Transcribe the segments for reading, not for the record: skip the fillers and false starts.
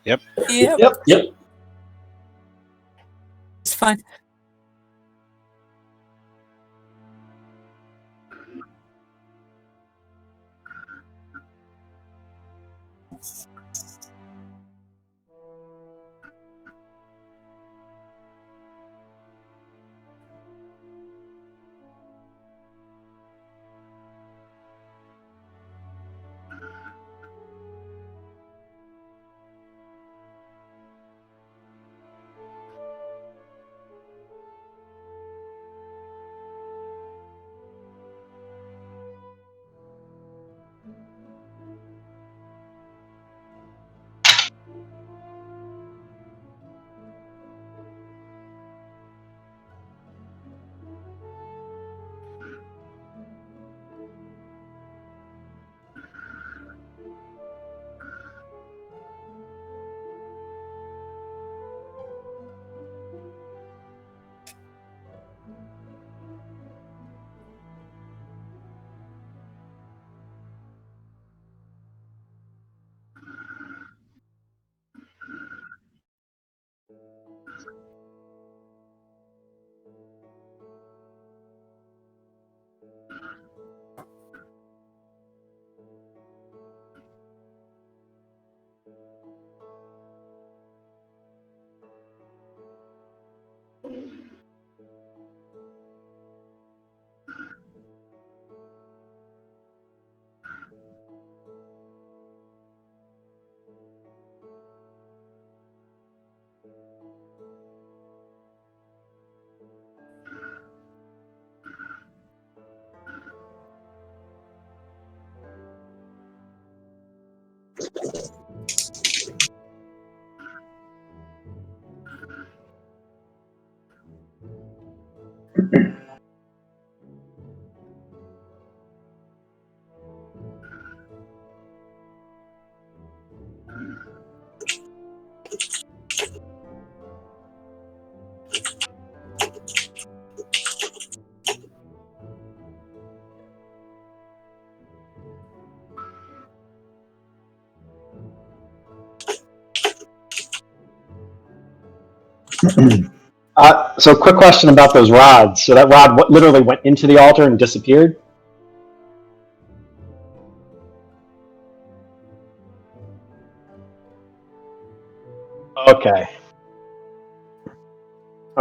Yep. Yep. It's fine. So quick question about those rods. So that rod literally went into the altar and disappeared? Okay.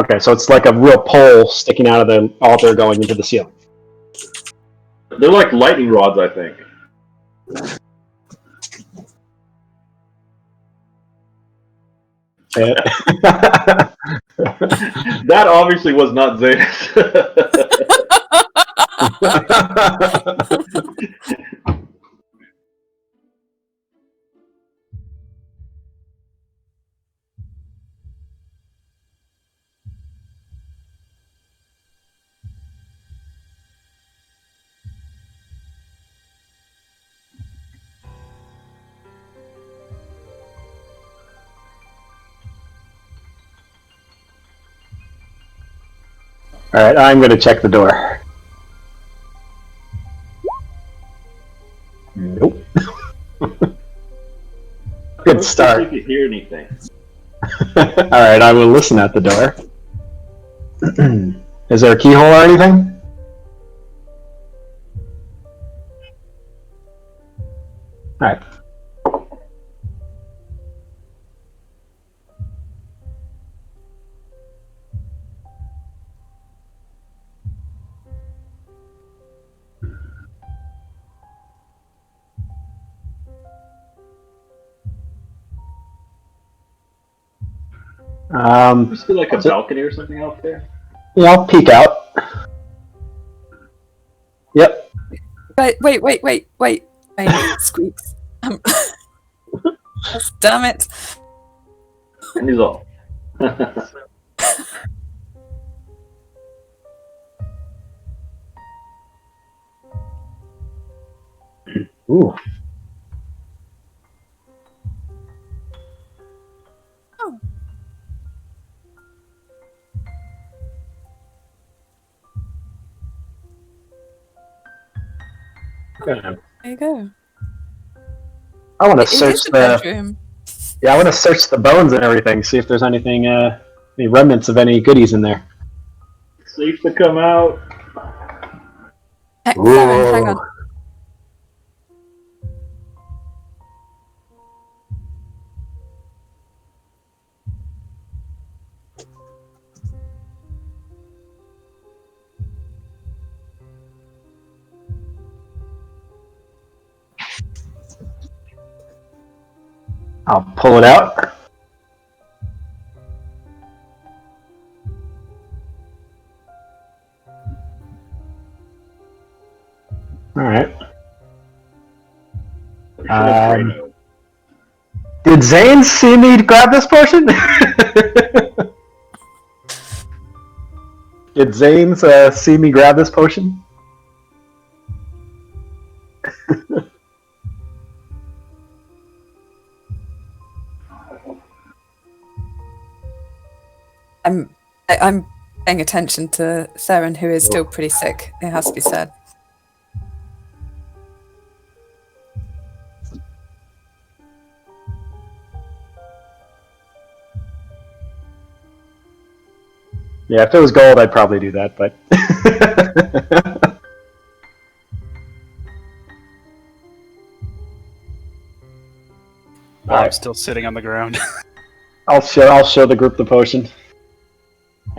Okay, so it's like a real pole sticking out of the altar going into the ceiling. They're like lightning rods, I think. That obviously was not Zeus. All right, I'm going to check the door. Nope. Good start. If you hear anything. All right, I will listen at the door. Is there a keyhole or anything? All right. You see like a balcony or something out there? Yeah, I'll peek out. Yep. Wait. Squeaks. Damn it. And he's all. Ooh. Oh. Good. There you go. I want to It search is a the. bedroom. Yeah, I want to search the bones and everything, see if there's anything, any remnants of any goodies in there. Safe to come out. Theron, hang on. I'll pull it out. Alright. Did Zane see me grab this potion? Did Zane see me grab this potion? I'm paying attention to Theron, who is still pretty sick, it has to be said. Yeah, if it was gold, I'd probably do that, but... I'm still sitting on the ground. I'll show the group the potion.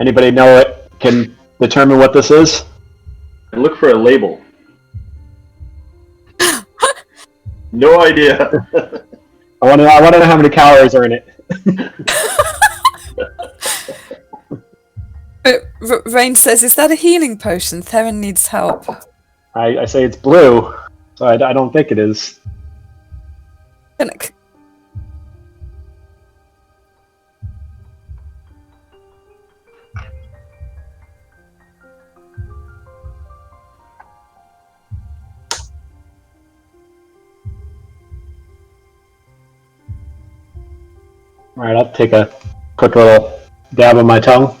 Anybody know it? Can determine what this is? And look for a label. No idea. I want to know how many calories are in it. But Rain says, is that a healing potion? Theron needs help. I say it's blue, so I don't think it is. Alright, I'll take a quick little dab on my tongue.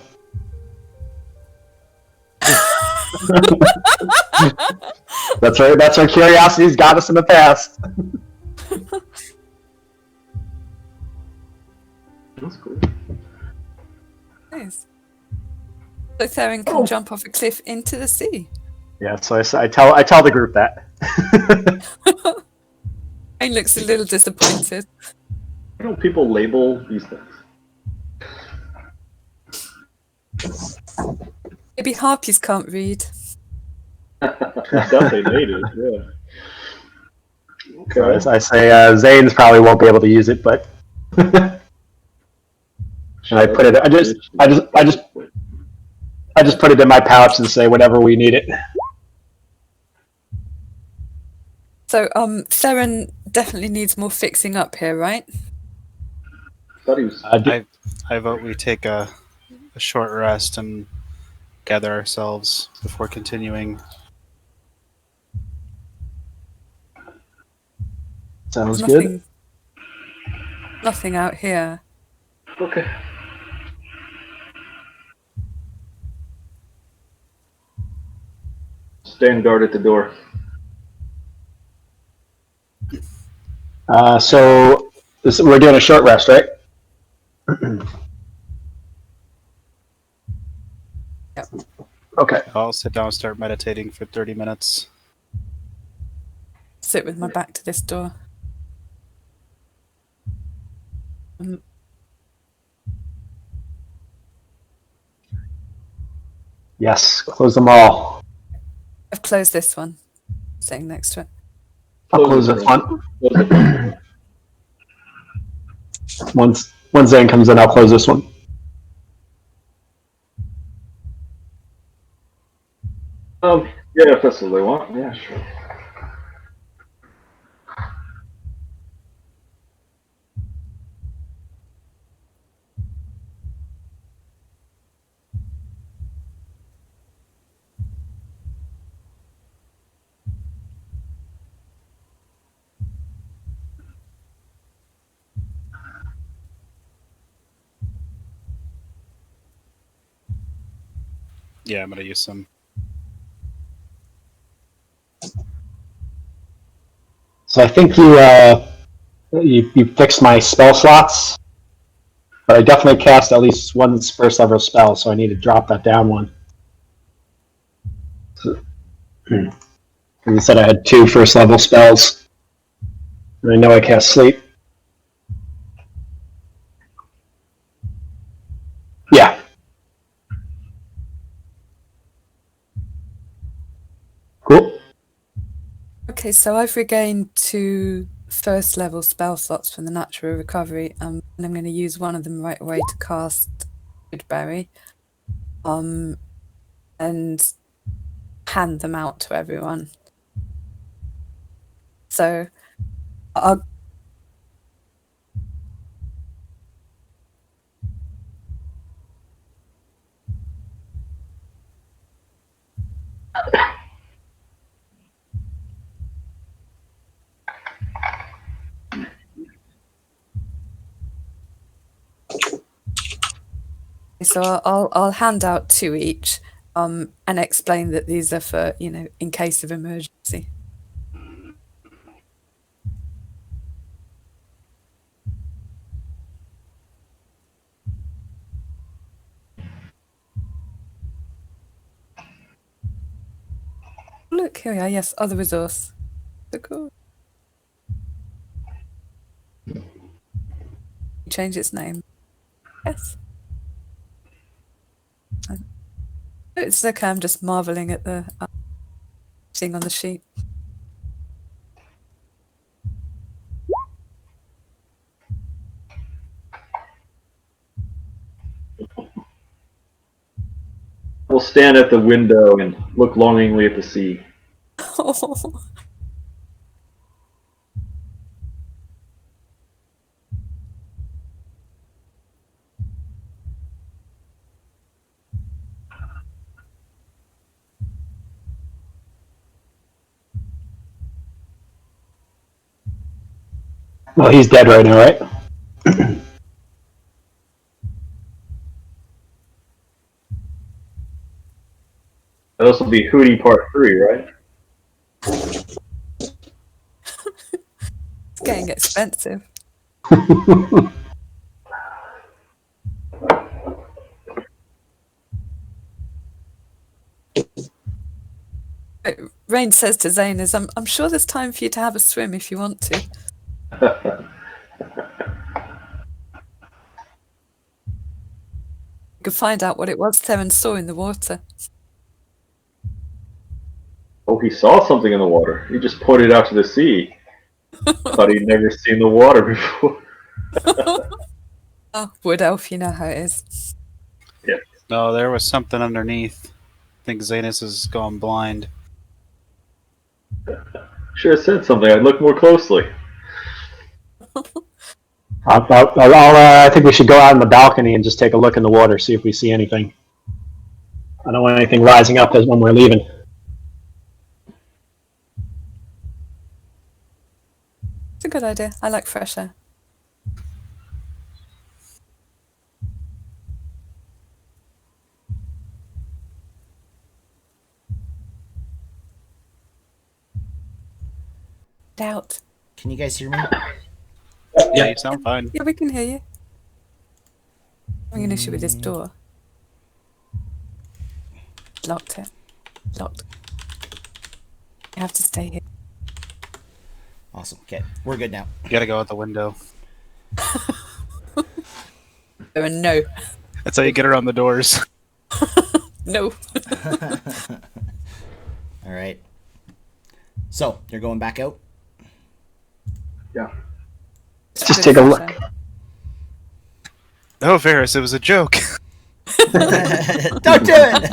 That's right. That's our curiosity's got us in the past. That's cool. Nice. So Theron can jump off a cliff into the sea. Yeah, so I tell the group that. Rain looks a little disappointed. Why don't people label these things? Maybe harpies can't read. Stuff they made it, yeah. Okay. So I say Zane's probably won't be able to use it, but and I put it. I just put it in my pouch and say whenever we need it. So Theron definitely needs more fixing up here, right? Thought he was. I vote we take a short rest and gather ourselves before continuing. Sounds There's good. Nothing out here. Okay. Stand guard at the door. So we're doing a short rest, right? Yep. Okay. I'll sit down and start meditating for 30 minutes. Sit with my back to this door. Yes, close them all. I've closed this one. Sitting next to it. I'll close this one. Once Zane comes in, I'll close this one. Yeah, if that's what they want. Yeah, sure. Yeah, I'm gonna use some. So I think you You fixed my spell slots, but I definitely cast at least one first level spell, so I need to drop that down one. So, you said I had 2 first level spells, and I know I cast sleep. Yeah. Cool. Okay, so I've regained 2 first level spell slots from the natural recovery, and I'm going to use one of them right away to cast Woodberry, and hand them out to everyone. So I'll I'll hand out 2 each, and explain that these are for, in case of emergency. Look, here we are. Yes, other resource. So cool. Change its name. Yes. It's okay. I'm just marveling at the seeing on the sheet. We'll stand at the window and look longingly at the sea. Well, he's dead right now, right? This will be Hootie Part 3, right? It's getting expensive. Rain says to Zane, I'm sure there's time for you to have a swim if you want to. You could find out what it was Theron saw in the water. Oh, he saw something in the water. He just pointed out to the sea. Thought he'd never seen the water before. Oh, Wood Elf, you know how it is. Yeah. No, there was something underneath. I think Zanus has gone blind. Should have said something. I'd look more closely. I think we should go out on the balcony and just take a look in the water, see if we see anything. I don't want anything rising up as when we're leaving. It's a good idea. I like fresh air. Doubt. Can you guys hear me? Yeah, you sound fine. Yeah, we can hear you. Having an issue with this door. Locked it. Locked. You have to stay here. Awesome. Okay, we're good now. You gotta go out the window. No. That's how you get around the doors. No. All right. So you're going back out. Yeah. Just take a look. Oh, Varys, it was a joke. Don't do it.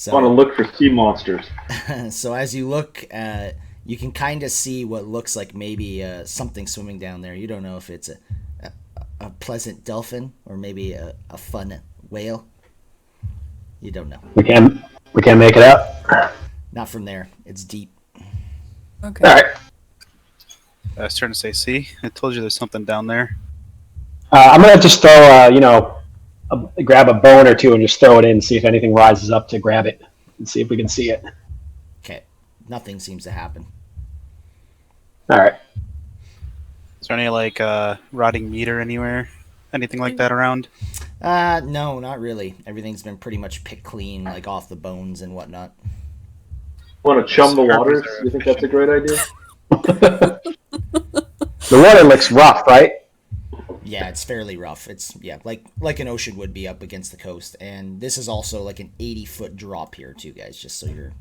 I want to So, look for sea monsters. so as you look, you can kind of see what looks like maybe something swimming down there. You don't know if it's a pleasant dolphin or maybe a fun whale. You don't know. We can't make it out. Not from there. It's deep. Okay. All right. I was trying to say, see? I told you there's something down there. I'm gonna just throw, grab a bone or two and just throw it in, see if anything rises up to grab it, and see if we can see it. Okay. Nothing seems to happen. All right. Is there any like rotting meat or anywhere, anything like that around? No, not really. Everything's been pretty much picked clean, like off the bones and whatnot. Want to chum the Scurvies waters? are You think that's a efficient. great idea? The water looks rough, right? Yeah, it's fairly rough. It's like an ocean would be up against the coast, and this is also like an 80-foot drop here too, guys. Just so you're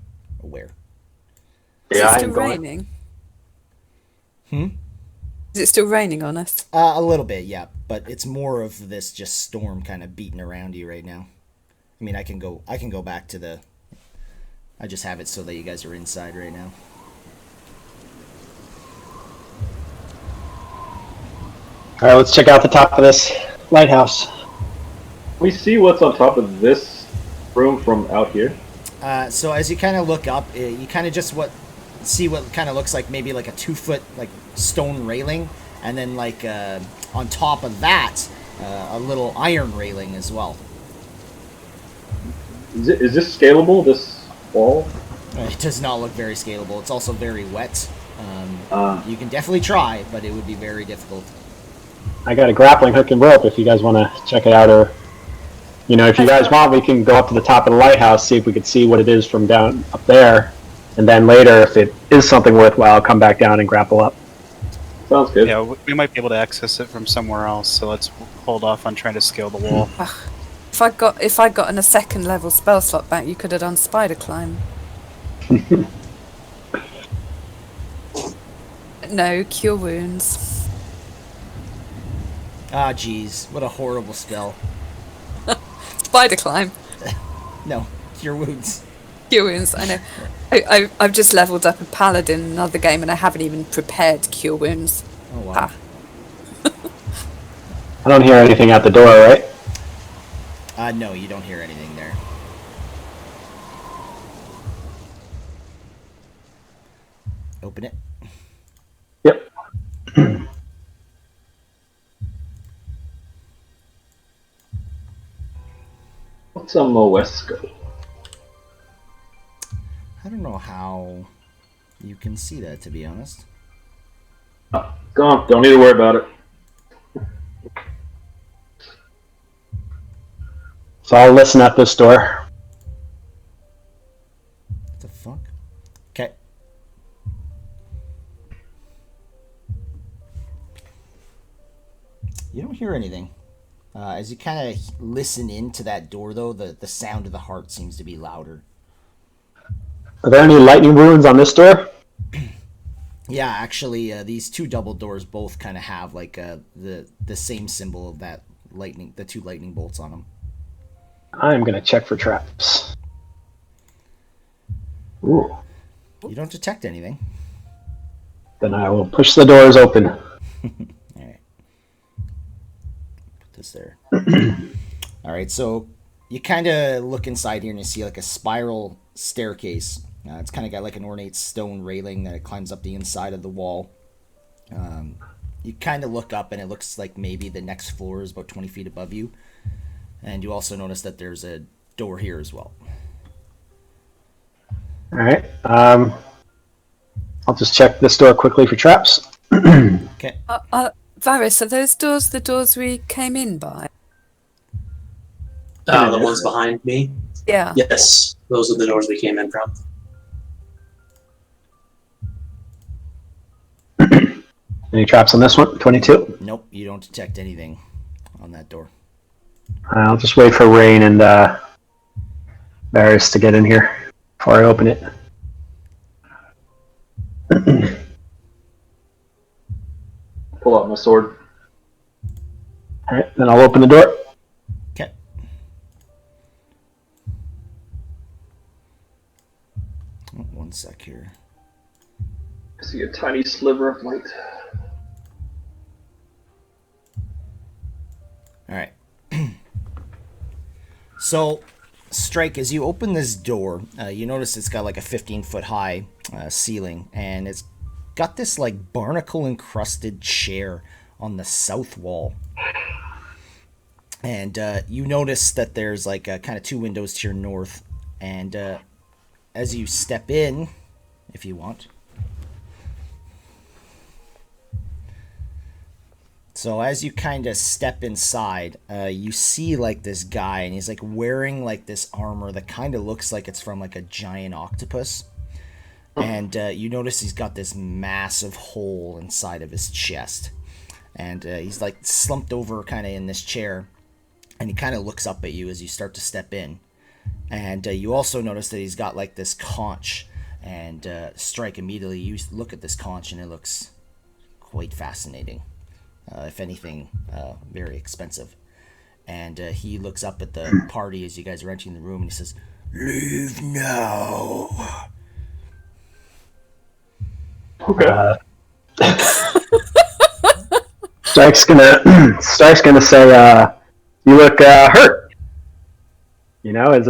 aware. Is Yeah, it I still ain't going. raining? Is it still raining on us? A little bit, yeah, but it's more of this just storm kind of beating around you right now. I mean, I can go back to the. I just have it so that you guys are inside right now. All right, let's check out the top of this lighthouse. We see what's on top of this room from out here. So as you kind of look up, you kind of just see what kind of looks like maybe like a 2-foot like stone railing, and then like on top of that, a little iron railing as well. Is this scalable? This wall? It does not look very scalable. It's also very wet. You can definitely try, but it would be very difficult. I got a grappling hook and rope if you guys want to check it out, or if you guys want, we can go up to the top of the lighthouse, see if we could see what it is from down up there, and then later, if it is something worthwhile, come back down and grapple up. Sounds good. Yeah, we might be able to access it from somewhere else. So let's hold off on trying to scale the wall. If I got a second level spell slot back, you could have done spider climb. No, cure wounds. Ah, jeez, what a horrible spell. Spider climb. No, cure wounds. Cure wounds. I know. I've just leveled up a paladin in another game, and I haven't even prepared cure wounds. Oh wow. Ah. I don't hear anything at the door, right? No, you don't hear anything there. Open it. Yep. What's a Moesco? I don't know how you can see that, to be honest. Oh, go on. Don't need to worry about it. So I'll listen at this door. What the fuck? Okay. You don't hear anything. As you kind of listen into that door, though, the sound of the heart seems to be louder. Are there any lightning runes on this door? Yeah, actually, these two double doors both kind of have like the same symbol of that lightning, the two lightning bolts on them. I'm going to check for traps. Ooh. You don't detect anything. Then I will push the doors open. All right. Put this there. All right, so you kind of look inside here and you see like a spiral staircase. It's kind of got like an ornate stone railing that it climbs up the inside of the wall. You kind of look up and it looks like maybe the next floor is about 20 feet above you. And you also notice that there's a door here as well. All right. I'll just check this door quickly for traps. Okay. Varys, are those doors the doors we came in by? The ones behind me? Yeah. Yes, those are the doors we came in from. Any traps on this one? 22. Nope, you don't detect anything on that door. I'll just wait for Rain and Varys to get in here before I open it. Pull out my sword. All right, then I'll open the door. Okay. Oh, one sec here. I see a tiny sliver of light. All right. So, Strike, as you open this door, you notice it's got like a 15-foot high ceiling, and it's got this like barnacle encrusted chair on the south wall. And you notice that there's like kind of two windows to your north, and as you step in, if you want. So as you kind of step inside, you see like this guy, and he's like wearing like this armor that kind of looks like it's from like a giant octopus. And you notice he's got this massive hole inside of his chest. And he's like slumped over kind of in this chair. And he kind of looks up at you as you start to step in. And you also notice that he's got like this conch. And Strike, immediately you look at this conch and it looks quite fascinating. If anything, very expensive. And he looks up at the party as you guys are entering the room and he says, "Leave now." Okay. Strike's gonna say, "You look hurt. You know, is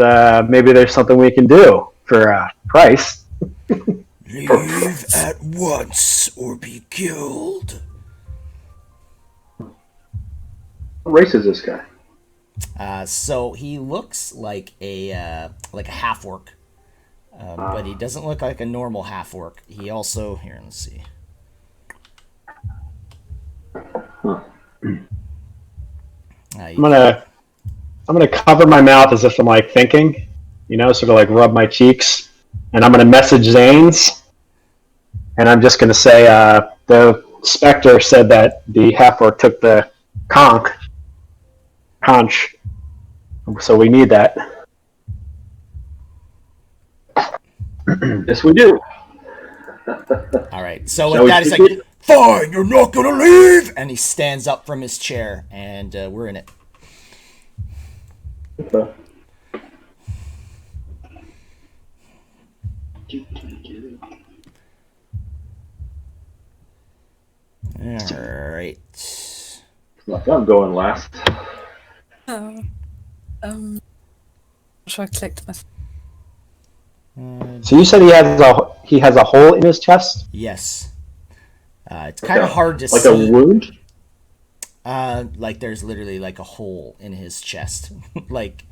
maybe there's something we can do for price." "Leave at once or be killed." What race is this guy? So he looks like a half orc, but he doesn't look like a normal half orc. He also let's see. I'm gonna cover my mouth as if I'm like thinking, you know, sort of like rub my cheeks, and I'm gonna message Zanes, and I'm just gonna say, the Spectre said that the half orc took the conch, so we need that. Yes, we do. All right. So Shall with we that, he's take like, it? "Fine, you're not gonna leave," and he stands up from his chair, and we're in it. Okay. All right. Like I'm going last. Oh, sure I clicked my. So you said he has a hole in his chest. Yes. It's kind of hard to like see. a wound. Like there's literally like a hole in his chest, like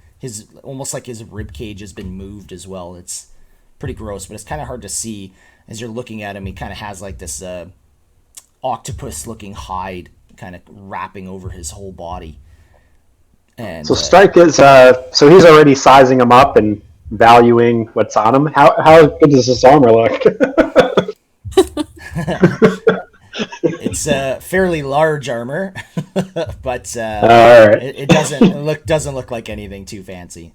almost like his rib cage has been moved as well. It's pretty gross, but it's kind of hard to see as you're looking at him. He kind of has like this octopus-looking hide kind of wrapping over his whole body. And So Strike is so he's already sizing him up and valuing what's on him. How good does this armor look? it's a fairly large armor, but All right. it doesn't look like anything too fancy.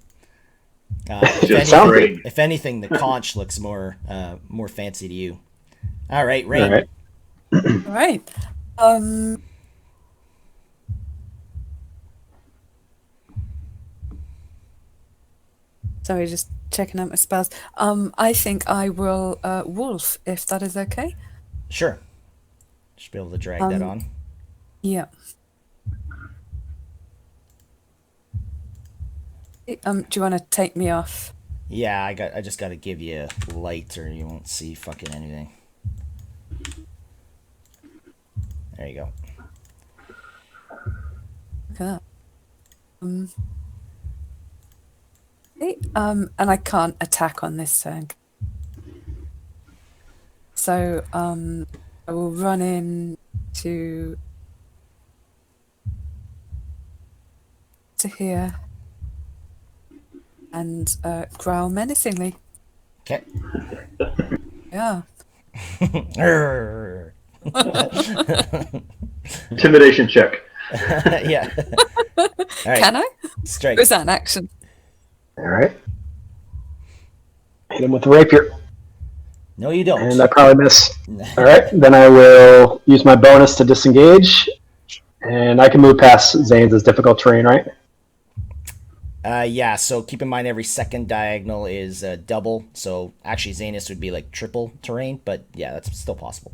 If anything, the conch looks more fancy to you. All right, Rain. All right. All right. Sorry, just checking out my spells. I think I will wolf, if that is okay. Sure. Should be able to drag that on. Yeah. Do you want to take me off? Yeah, I just got to give you light, or you won't see fucking anything. There you go. Look at that. Okay, and I can't attack on this turn. So I will run in to here and growl menacingly. Okay. Yeah. Intimidation check. Yeah. All right. Can I? Strike. Or is that an action? All right. Hit him with the rapier. No, you don't. And I probably miss. All right. Then I will use my bonus to disengage. And I can move past Zane's difficult terrain, right? Yeah, so keep in mind every second diagonal is double. So actually, Zanus would be like triple terrain, but yeah, that's still possible.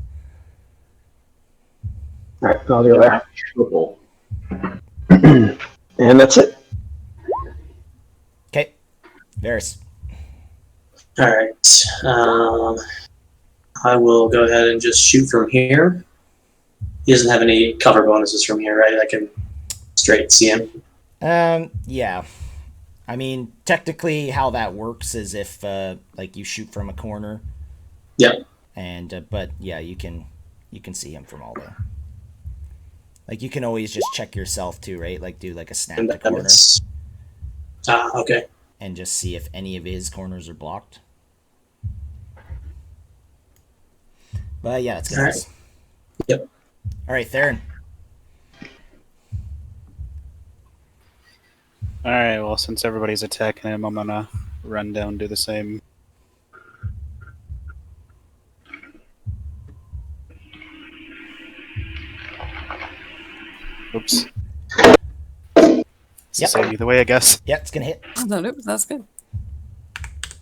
All right. I'll do that. Triple. And that's it. Okay. Varys. All right. I will go ahead and just shoot from here. He doesn't have any cover bonuses from here, right? I can straight see him. Yeah. I mean, technically, how that works is if like you shoot from a corner. Yep. And but yeah, you can see him from all there. Like you can always just check yourself too, right? Like do like a snap And to corner that's okay. and just see if any of his corners are blocked. But yeah, that's good. All right. Yep. All right, Theron. Alright, well, since everybody's attacking him, I'm gonna run down and do the same. Oops. It's the Yep. same either way, I guess. Yeah, it's gonna hit. Oh, no, that's good.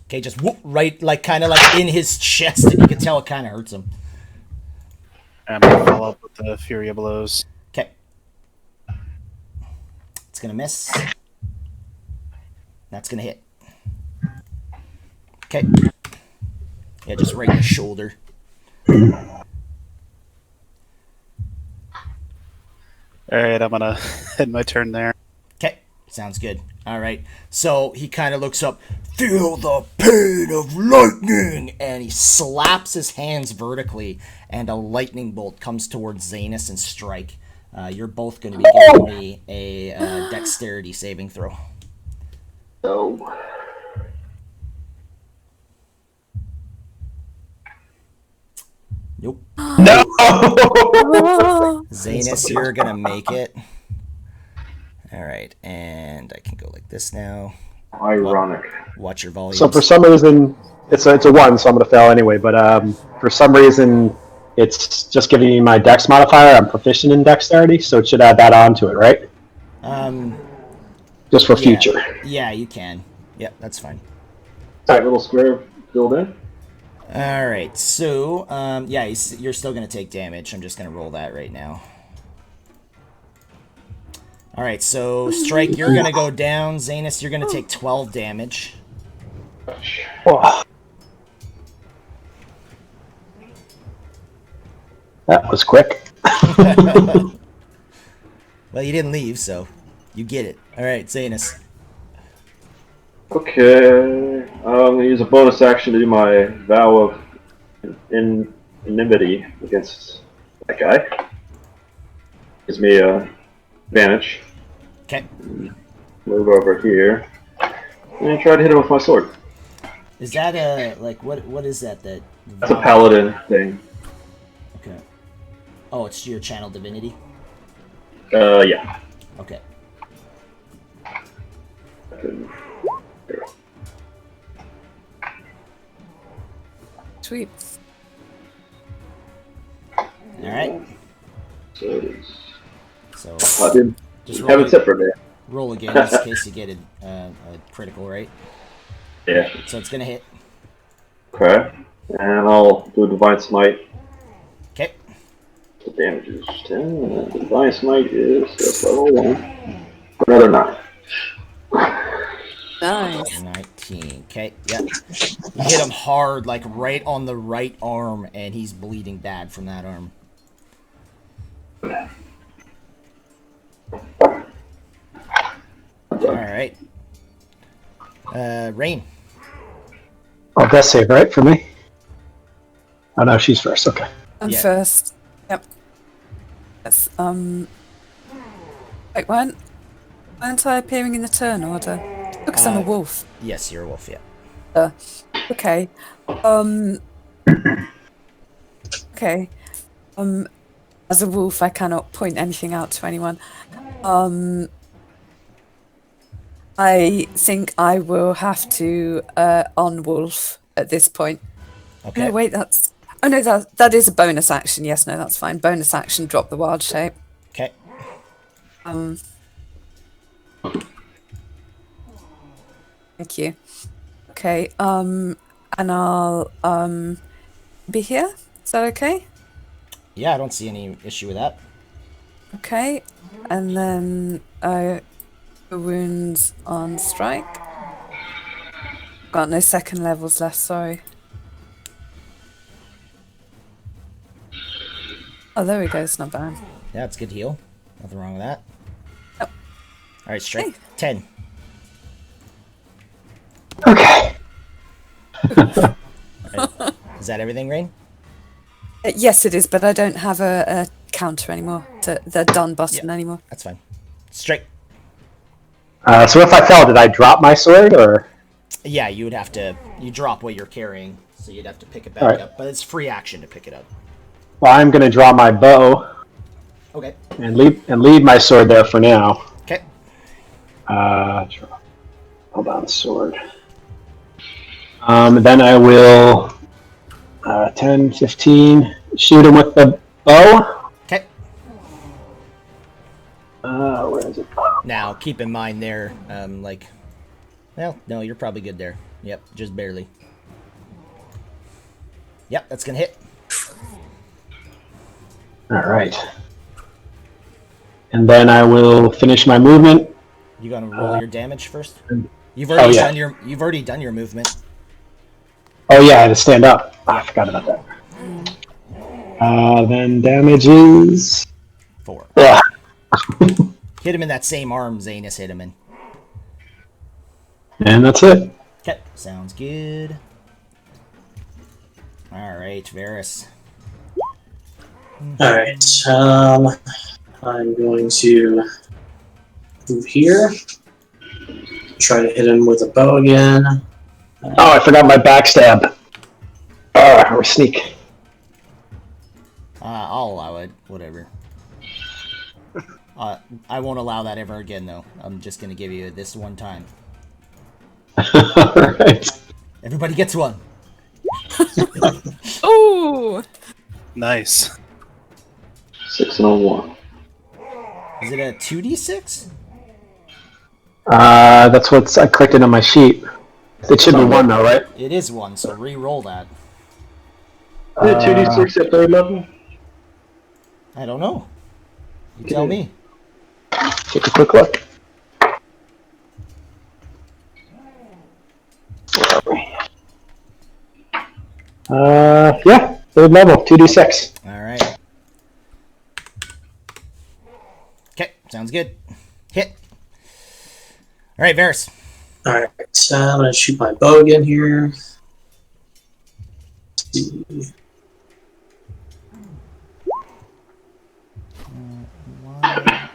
Okay, just whoop right, like kind of like in his chest, and you can tell it kind of hurts him. I'm gonna follow up with the Fury of Blows. Okay, it's gonna miss. That's gonna hit. Okay. Yeah, just right in the shoulder. Alright, I'm gonna end my turn there. Okay, sounds good. All right. So he kind of looks up, feel the pain of lightning, and he slaps his hands vertically, and a lightning bolt comes towards Zanus and Strike. You're both going to be giving me a dexterity saving throw. No. Nope. No! Oh, Zanus, you're going to make it. All right, and I can go like this now. Ironic. Watch your volume. So for some reason, it's a 1, so I'm going to fail anyway. But for some reason, it's just giving me my dex modifier. I'm proficient in dexterity, so it should add that on to it, right? Just for future. Yeah, you can. Yep, that's fine. That little square filled in? All right, so yeah, you're still gonna take damage. I'm just gonna roll that right now. All right, so Strike, you're gonna go down. Zanus, you're gonna take 12 damage. Whoa. That was quick. Well, you didn't leave, so you get it. All right, Zanus. Okay. I'm going to use a bonus action to do my vow of enmity against that guy. Gives me a advantage. Okay. Move over here. And try to hit him with my sword. Is that a like what is that? That's a paladin thing. Okay. Oh, it's your channel divinity. Yeah. Okay. sweet. All right. So it is. So I didn't just have it separate. roll again just in case you get a critical, right? Yeah. So it's gonna hit. Okay. And I'll do a Divine Smite. Okay. The damage is 10. And the Divine Smite is just level 1. Another 9. Nice. 19. Okay. Yep. You hit him hard, like right on the right arm, and he's bleeding bad from that arm. All right. Rain. Oh, death save, right, for me? Oh, no, she's first. Okay. I'm Yeah. first. Yep. That's Wait, weren't I appearing in the turn order? Because I'm a wolf. Yes, you're a wolf. Yeah. Okay. Okay. As a wolf, I cannot point anything out to anyone. I think I will have to on wolf at this point. Okay. No, wait, that's. Oh no, that is a bonus action. Yes, no, that's fine. Bonus action, drop the wild shape. Okay. Thank you. Okay, and I'll be here. Is that okay? Yeah, I don't see any issue with that. Okay, and then the wounds on Strike. Got no second levels left. Sorry. Oh, there we go. It's not bad. Yeah, it's good heal. Nothing wrong with that. Yep. All right, Strike. Hey. 10. Okay. Is that everything, Rain? Yes, it is, but I don't have a counter anymore, to the done button Yeah. anymore. That's fine. Straight. So if I fell, did I drop my sword, or? Yeah, you would have to. You drop what you're carrying, so you'd have to pick it back Alright. up. But it's free action to pick it up. Well, I'm going to draw my bow Okay. and leave my sword there for now. Okay. Hold on, sword. Then I will 10, 15, shoot him with the bow. Okay. Where is it? Now, keep in mind there, well, no, you're probably good there. Yep, just barely. Yep, that's gonna hit. All right. And then I will finish my movement. You gonna roll your damage first? You've already yeah. done your. You've already done your movement. Oh yeah, I had to stand up. I forgot about that. Then damage is 4. Ugh. Hit him in that same arm Zanus hit him in. And that's it. Okay, sounds good. All right, Varys. All right. I'm going to move here. Try to hit him with a bow again. Oh, I forgot my backstab. Or sneak. I'll allow it. Whatever. I won't allow that ever again, though. I'm just gonna give you this one time. Alright. Everybody gets one. Oh, Nice. 6 and a 1. Is it a 2d6? That's what I clicked it on my sheet. It should be one though, right? It is one, so re-roll that. Is it 2d6 at third level? I don't know. You tell me. Take a quick look. Yeah, third level, 2d6. All right. Okay, sounds good. Hit. All right, Varys. All right. I'm going to shoot my bow again here. Why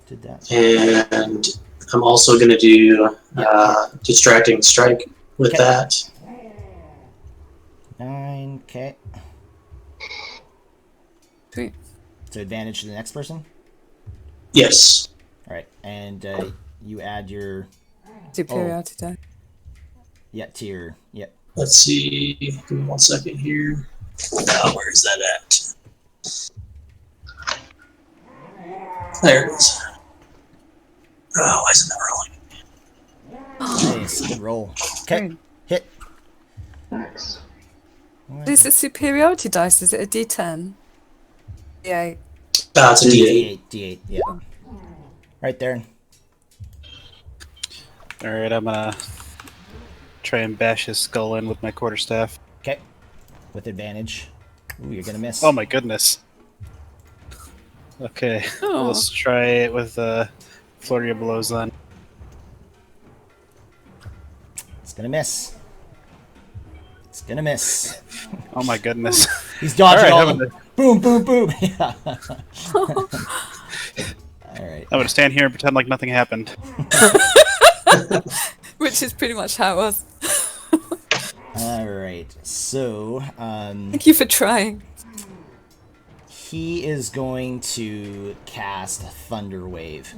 did that? And I'm also going to do distracting strike with Okay. that. 9. Okay. sweet. So advantage to the next person. Yes. All right, and you add your Superiority die. to your Let's see. Give me 1 second here. Where is that at? There it is. Oh, why isn't that rolling? nice good roll. Okay, Good. hit. Nice. Is the superiority dice? Is it a D10? Yeah. It's a D8. D8. Yeah. Right there. Alright, I'm gonna try and bash his skull in with my quarterstaff. Okay, with advantage. Ooh, you're gonna miss. Oh my goodness. Okay, Oh. let's try it with flurry of blows then. It's gonna miss. It's gonna miss. Oh my goodness. He's dodging Alright, all I'm the gonna, boom, boom, boom. Yeah. All right. I'm gonna stand here and pretend like nothing happened. Which is pretty much how it was. All right. So, Thank you for trying. he is going to cast Thunder Wave,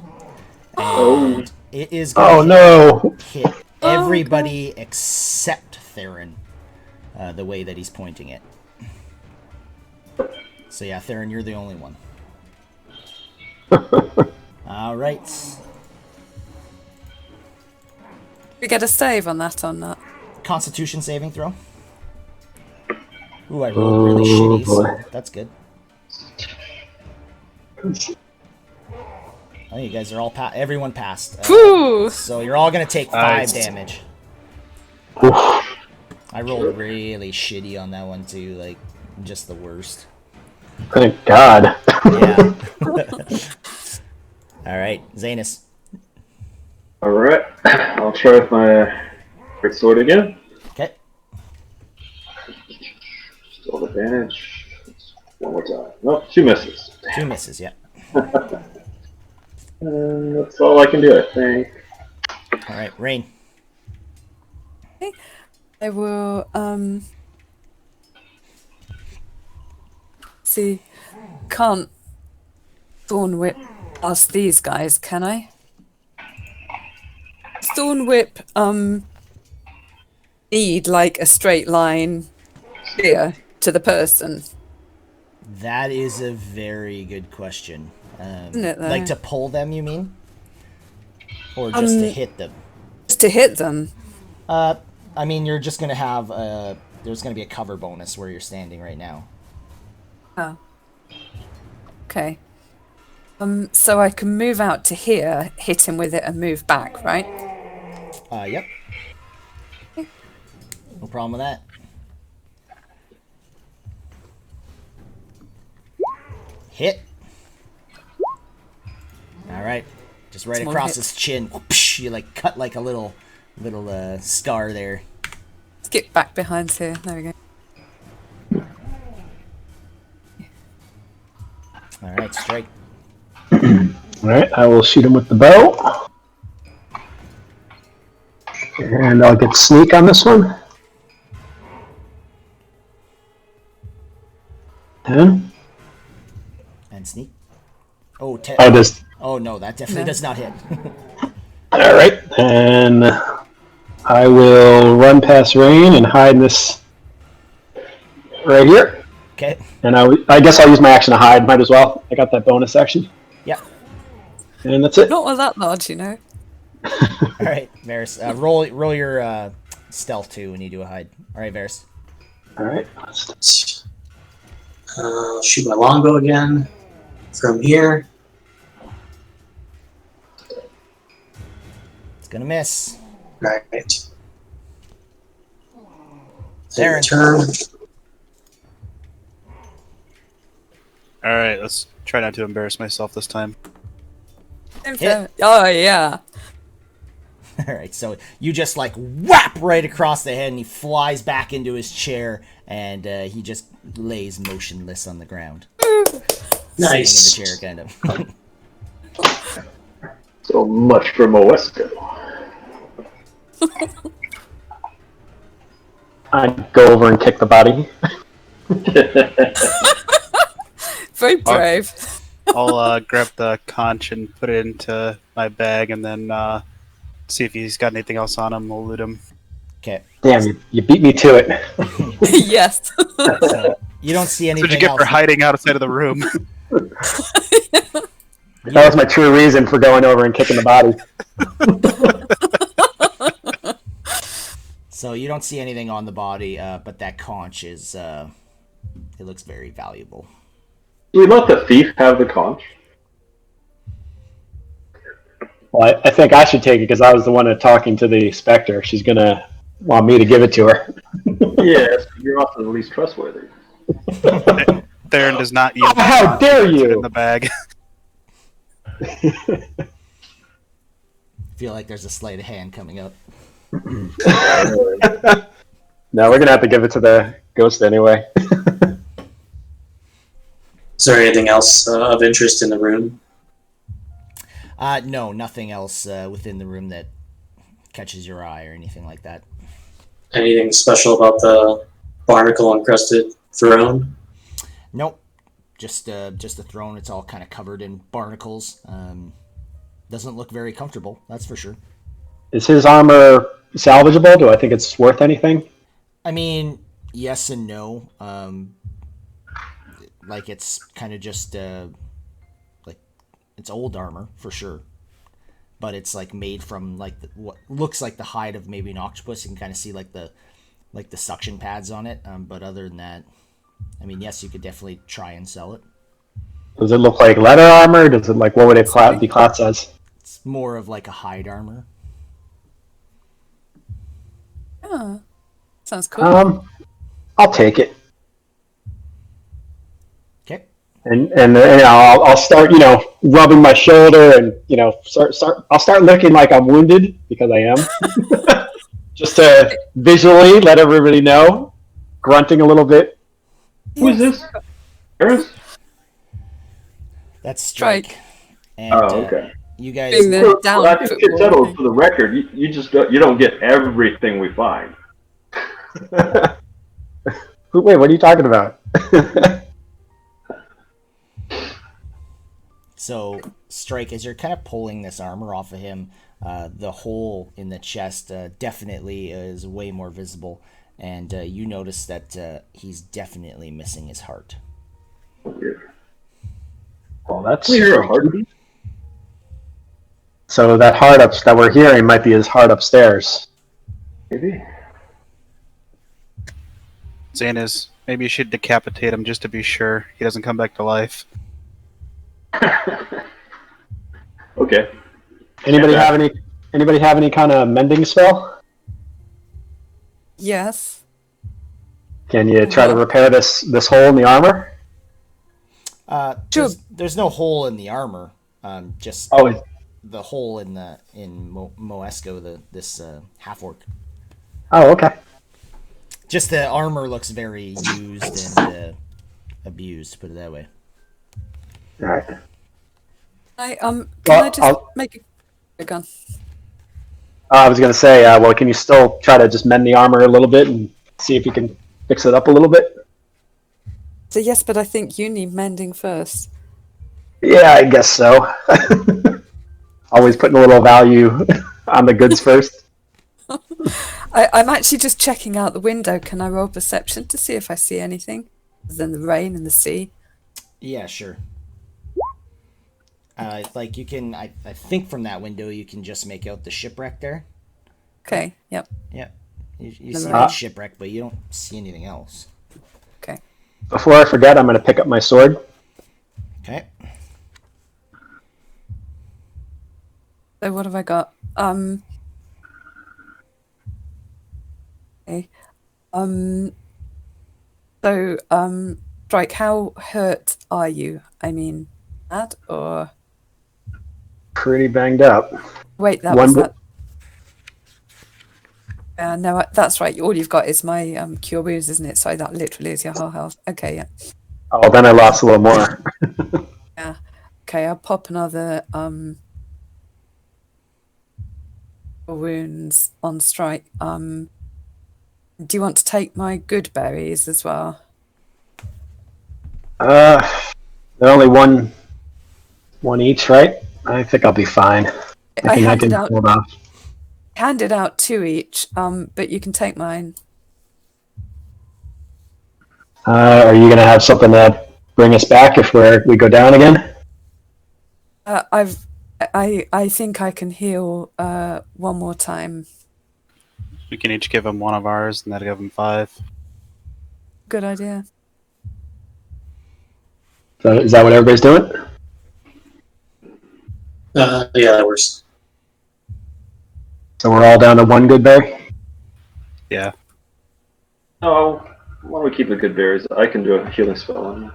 and it is Oh going no! to hit everybody except Theron. The way that he's pointing it. So yeah, Theron, you're the only one. All right. We get a save on that or not? Constitution saving throw. Ooh, I rolled really shitty, so boy. that's good. Oh, you guys are all everyone passed. Whew! So you're all gonna take 5 Nice. damage. Oof. I rolled really shitty on that one too, like just the worst. Thank God. Yeah. All right, Zanus. Alright, I'll try with my great sword again. Okay. Still advantage. One more time. Nope, 2 misses. 2 misses, yeah. That's all I can do, I think. All right, Rain. I will see. Can't Thorn Whip past these guys, can I? Thorn Whip need like a straight line spear to the person. That is a very good question. Isn't it, though? Like to pull them, you mean? Or just to hit them? Just to hit them. I mean, you're just going to have there's going to be a cover bonus where you're standing right now. Oh. Okay. So I can move out to here, hit him with it, and move back, right? Yep. No problem with that. Hit. All right. Just right Small across hit. his chin. Whoosh, you like cut like a little scar there. Let's get back behind here. There we go. All right, strike. Alright, I will shoot him with the bow. And I'll get sneak on this one. 10. And sneak. Oh, Oh, does. oh no, that definitely does not hit. Alright, and I will run past Rain and hide in this right here. Okay. And I guess I'll use my action to hide. Might as well. I got that bonus action. Yep. And that's it. Not all that large, you know. All right, Varys. Roll your stealth too when you do a hide. All right, Varys. Alright. Shoot my longbow again from here. It's gonna miss. Right. Darren. Turn. All right, let's try not to embarrass myself this time. Hit. Oh yeah. All right, so you just like whap right across the head, and he flies back into his chair, and he just lays motionless on the ground, Nice. sitting in the chair, kind of. So much for Moesco. I'd go over and kick the body. Very brave. I'll grab the conch and put it into my bag, and then see if he's got anything else on him. We'll loot him. Okay. Damn, you beat me to it. Yes. You don't see That's anything what you get else. for hiding outside of the room. That was my true reason for going over and kicking the body. So you don't see anything on the body, but that conch is, it looks very valuable. Do we let the thief have the conch? Well, I think I should take it because I was the one talking to the Spectre. She's going to want me to give it to her. Yes, you're also the least trustworthy. Theron does not yield. Oh, how dare Puts it you! in the bag. Feel like there's a sleight of hand coming up. No, we're going to have to give it to the ghost anyway. Is there anything else of interest in the room? No, nothing else within the room that catches your eye or anything like that. Anything special about the barnacle encrusted throne? Nope. Just a throne. It's all kind of covered in barnacles. Doesn't look very comfortable, that's for sure. Is his armor salvageable? Do I think it's worth anything? I mean, yes and no. Like it's kind of just like it's old armor for sure, but it's like made from like what looks like the hide of maybe an octopus. You can kind of see like the suction pads on it. But other than that, I mean, yes, you could definitely try and sell it. Does it look like leather armor? Does it like what would it be classed as? It's more of like a hide armor. Oh, sounds cool. I'll take it. Okay. And I'll start rubbing my shoulder and I'll start looking like I'm wounded because I am. Just to visually let everybody know, grunting a little bit. Who is this? There's? That's Strike. And, Oh, okay. you guys. Being the down Well, I think football Kitsettle, thing. for the record, you just don't get everything we find. Wait, what are you talking about? So, Strike, as you're kind of pulling this armor off of him, the hole in the chest definitely is way more visible, and you notice that he's definitely missing his heart. Weird. Well, that's We hear a heartbeat. so that heart up that we're hearing might be his heart upstairs. Maybe. Xanas, maybe you should decapitate him just to be sure he doesn't come back to life. Okay. Anybody Yeah. have any kind of mending spell? Yes. Can you try to repair this hole in the armor? Sure. There's no hole in the armor. Just Oh, the hole in Moesco, this half orc. oh, okay. Just the armor looks very used and abused, to put it that way. All right. Can Well, I just I'll- make a gun? I was gonna say, well, can you still try to just mend the armor a little bit and see if you can fix it up a little bit? So yes, but I think you need mending first. Yeah, I guess so. Always putting a little value on the goods first. I'm actually just checking out the window. Can I roll perception to see if I see anything other than the rain and the sea? Yeah, sure. Like you can, I think from that window you can just make out the shipwreck there. Okay. Yep. Yeah, you The see rain. that shipwreck, but you don't see anything else. Okay. Before I forget, I'm gonna pick up my sword. Okay. So what have I got? Okay. So Strike, how hurt are you? I mean, bad or Pretty banged up. wait, that One was bo- that. No, that's right. All you've got is my cure wounds, isn't it? So that literally is your whole health. Okay, yeah. Oh, then I lost a little more. Okay, I'll pop another wounds on Strike. Do you want to take my good berries as well? They're only one each, right? I think I'll be fine. I think I can hold off. Handed out 2 each, but you can take mine. Are you gonna have something to bring us back if we go down again? I think I can heal one more time. We can each give him one of ours, and that'll give him 5. Good idea. So is that what everybody's doing? Yeah, that works. So we're all down to one good berry? Yeah. Oh, why don't we keep the good berries? I can do a healing spell on you.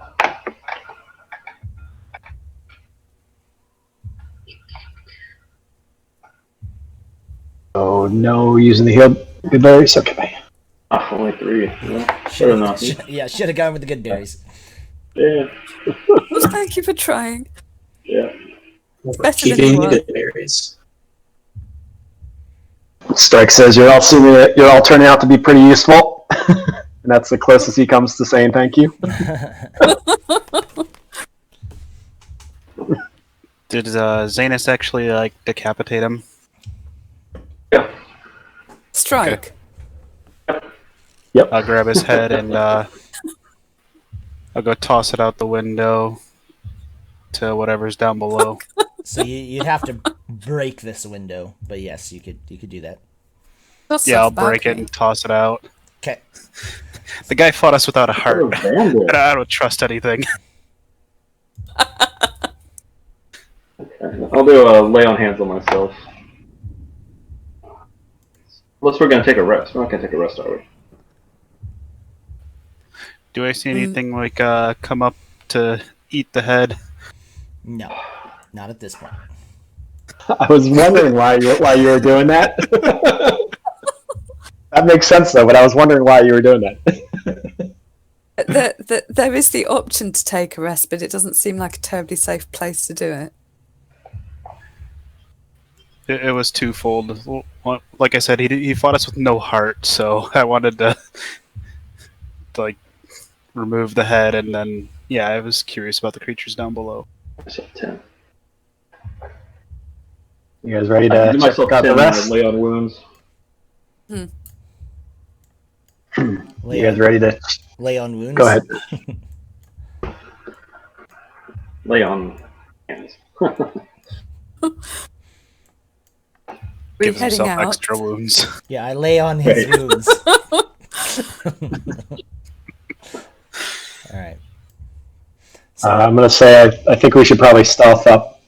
Oh, no using the healed good berries? Okay. Ah, only 3. Should enough. have gone with the good berries. Yeah. Well, thank you for trying. Yeah. Better than Keeping you the were. good berries. Strike says you're all turning out to be pretty useful. And that's the closest he comes to saying thank you. Did Xanas actually decapitate him? Yeah. Strike. Yep. I'll grab his head and I'll go toss it out the window to whatever's down below. So you'd have to break this window, but yes, you could do that. Toss Yeah, I'll off break it balcony. and toss it out. Okay. The guy fought us without a heart. What a vandal. I don't trust anything. I'll do a lay on hands on myself. Unless we're gonna take a rest. We're not gonna take a rest, are we? Do I see anything come up to eat the head? No, not at this point. I was wondering why you were doing that. That makes sense though, but I was wondering why you were doing that. There is the option to take a rest, but it doesn't seem like a terribly safe place to do it. It was twofold. Like I said, he fought us with no heart, so I wanted to like remove the head, and then yeah, I was curious about the creatures down below. Myself 10. You guys ready I can to do check myself out 10 the rest? lay on wounds. You guys ready to lay on wounds? go ahead? Lay on hands. We're Gives heading himself out. extra wounds. Yeah, I lay on his Right. wounds. All right. So, I'm going to say I think we should probably stealth up,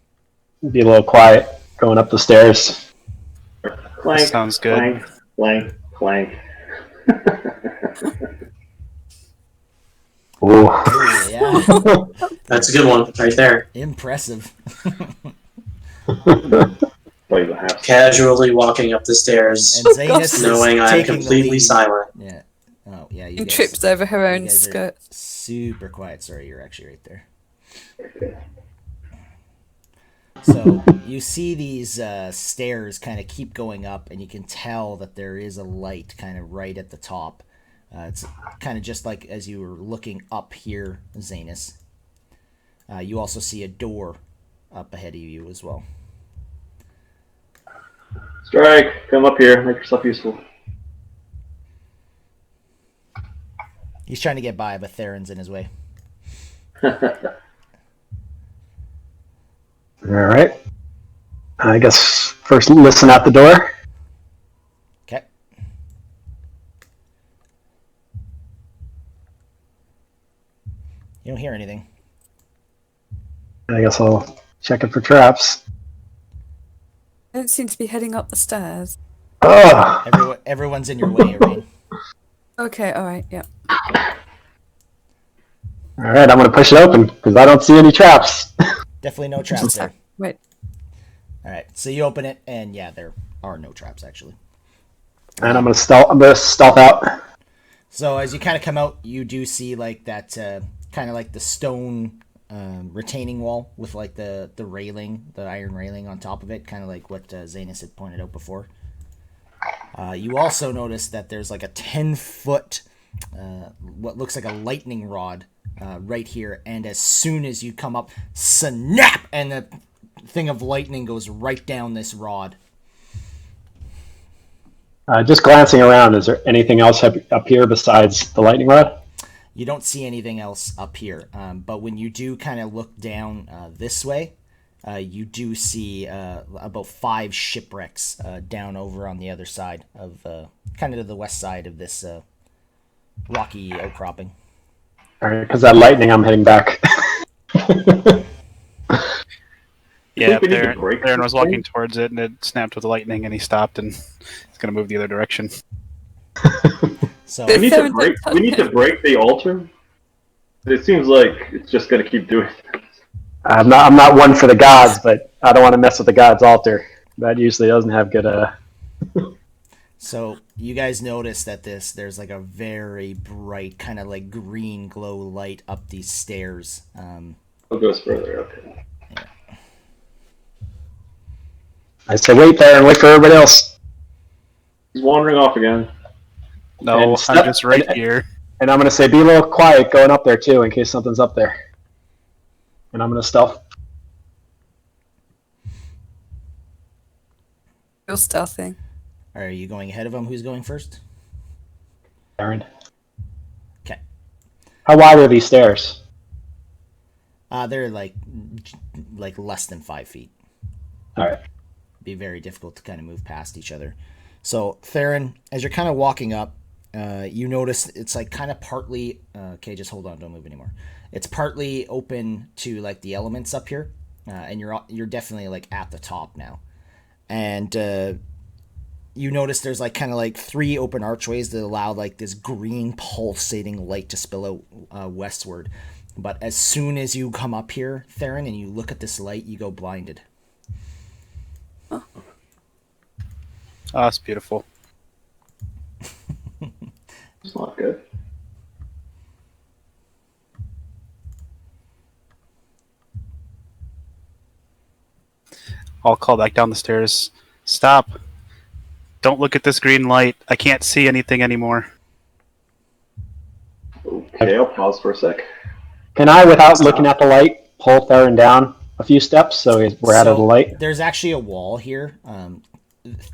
be a little quiet going up the stairs. Clank, Sounds good. clank, clank, clank. Ooh. ooh, yeah, That's a good one right there. impressive. Play the half. Casually walking up the stairs, And Zanus is knowing I'm taking the completely lead. silent. Yeah. Oh, yeah. You And guys, trips over her you own guys are skirt. super quiet. Sorry, you're actually right there. So you see these stairs kind of keep going up, and you can tell that there is a light kind of right at the top. It's kind of just like as you were looking up here, Zanus. You also see a door up ahead of you as well. Strike, come up here, make yourself useful. He's trying to get by, but Theron's in his way. All right. I guess first listen at the door. Okay. You don't hear anything. I guess I'll check it for traps. I don't seem to be heading up the stairs. Oh, Everyone's in your way, Rain. Okay, all right, yeah. all right. I'm going to push it open because I don't see any traps. Definitely no traps there. Wait, All right, so you open it, and yeah, there are no traps actually. And I'm going to stealth out. So as you kind of come out, you do see like that kind of like the stone retaining wall with like the railing, the iron railing on top of it, kind of like what Zanus had pointed out before. You also notice that there's like a 10-foot, what looks like a lightning rod right here, and as soon as you come up, snap, and the thing of lightning goes right down this rod. Just glancing around, is there anything else up here besides the lightning rod? You don't see anything else up here, but when you do kind of look down this way, you do see about 5 shipwrecks down over on the other side of kind of to the west side of this rocky outcropping. All right, because that lightning, I'm heading back. Yeah, we need to break Theron this was walking thing? towards it, and it snapped with the lightning, and he stopped, and he's going to move the other direction. So We need to Theron, break. don't We need to break the altar. It seems like it's just gonna keep doing it. I'm not one for the gods, but I don't want to mess with the gods' altar. That usually doesn't have good. So you guys notice that there's like a very bright kind of like green glow light up these stairs. It goes further. Okay. I say wait there and wait for everybody else. He's wandering off again. No, And I'm step- just right and- here. And I'm going to say be a little quiet going up there too in case something's up there. And I'm going to stealth. you're stealthing. Are you going ahead of him? Who's going first? Aaron. Okay. How wide are these stairs? They're like less than 5 feet. All right. Be very difficult to kind of move past each other. So Theron, as you're kind of walking up, you notice it's like kind of partly. Okay, just hold on, don't move anymore. It's partly open to like the elements up here, and you're definitely like at the top now, and you notice there's like kind of like 3 open archways that allow like this green pulsating light to spill out westward. But as soon as you come up here, Theron, and you look at this light, you go blinded. Oh, it's beautiful. It's not good. I'll call back down the stairs. Stop. Don't look at this green light. I can't see anything anymore. Okay, I'll pause for a sec. Can I, without looking at the light, pull Theron down a few steps so we're out of the light? There's actually a wall here.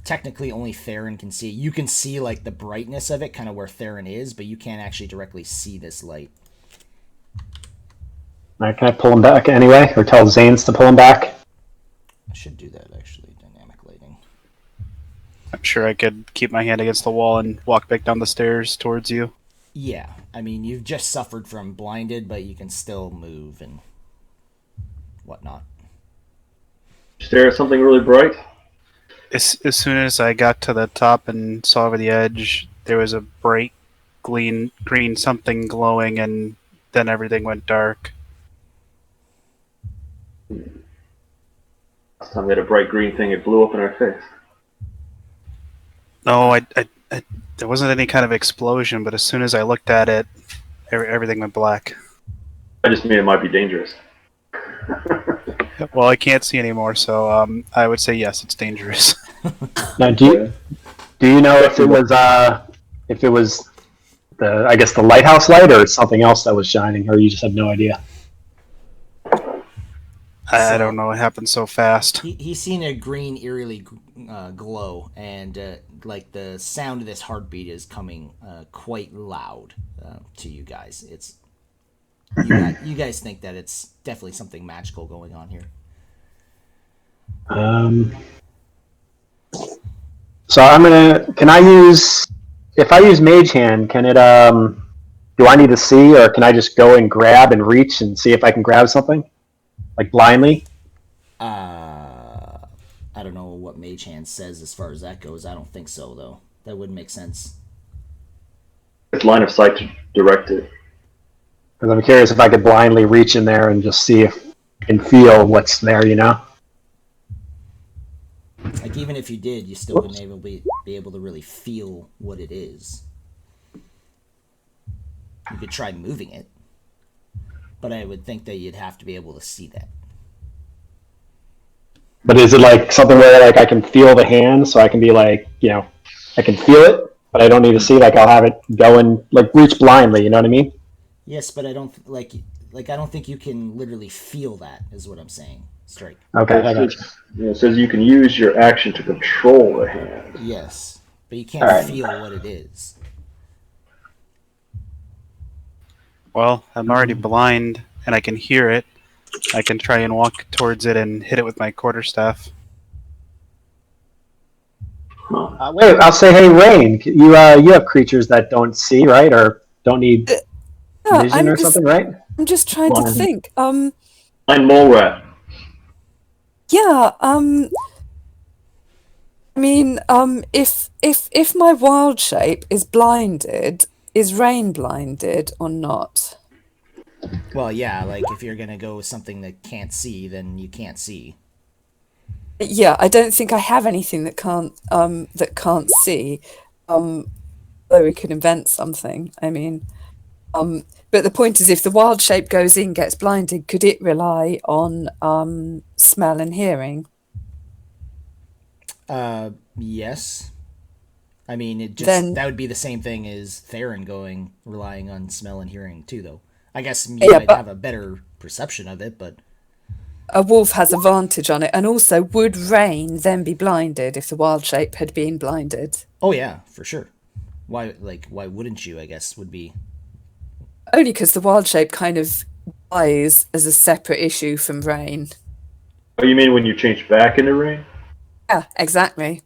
Technically, only Theron can see. You can see like the brightness of it, kind of where Theron is, but you can't actually directly see this light. All right, can I pull him back anyway, or tell Zanes to pull him back? I should do that actually. Dynamic lighting. I'm sure I could keep my hand against the wall and walk back down the stairs towards you. Yeah, I mean, you've just suffered from blinded, but you can still move and whatnot. Stare at something really bright. As soon as I got to the top and saw over the edge, there was a bright green something glowing, and then everything went dark. Last time we had a bright green thing, it blew up in our face. No, there wasn't any kind of explosion, but as soon as I looked at it, everything went black. I just mean it might be dangerous. Well, I can't see anymore, so I would say yes, it's dangerous. Now, do you know if it was the lighthouse light or something else that was shining, or you just have no idea? I don't know. It happened so fast. He's seen a green eerily glow, and like the sound of this heartbeat is coming quite loud to you guys. It's you guys think that it's definitely something magical going on here. So if I use Mage Hand, can it, do I need to see, or can I just go and grab and reach and see if I can grab something? Like blindly? I don't know what Mage Hand says as far as that goes. I don't think so, though. That wouldn't make sense. It's line of sight to direct it. Because I'm curious if I could blindly reach in there and just see if and feel what's there, you know? Like, even if you did, you still wouldn't be able to really feel what it is. You could try moving it, but I would think that you'd have to be able to see that. But is it like something where like I can feel the hand, so I can be like, you know, I can feel it, but I don't need to see. Like I'll have it go and like reach blindly. You know what I mean? Yes, but I don't like I don't think you can literally feel that. Is what I'm saying. Straight. Okay, I got you. It says you can use your action to control the hand. Yes, but you can't feel what it is. Well, I'm already blind, and I can hear it. I can try and walk towards it and hit it with my quarterstaff. Wait, I'll say, hey, Rain, you have creatures that don't see, right, or don't need vision or something, right? I'm just trying to think. I'm mole rat. Yeah. I mean, if my wild shape is blinded, is Rain blinded or not? Well, yeah, like if you're gonna go with something that can't see, then you can't see. Yeah, I don't think I have anything that can't see. Though we could invent something. I mean, but the point is, if the wild shape goes in, gets blinded, could it rely on smell and hearing? Yes. I mean, that would be the same thing as Theron relying on smell and hearing too, though. I guess you might have a better perception of it, but a wolf has advantage on it. And also, would Rain then be blinded if the wild shape had been blinded? Oh yeah, for sure. Why wouldn't you? I guess would be only because the wild shape kind of dies as a separate issue from Rain. Oh, you mean when you change back into Rain? Yeah, exactly.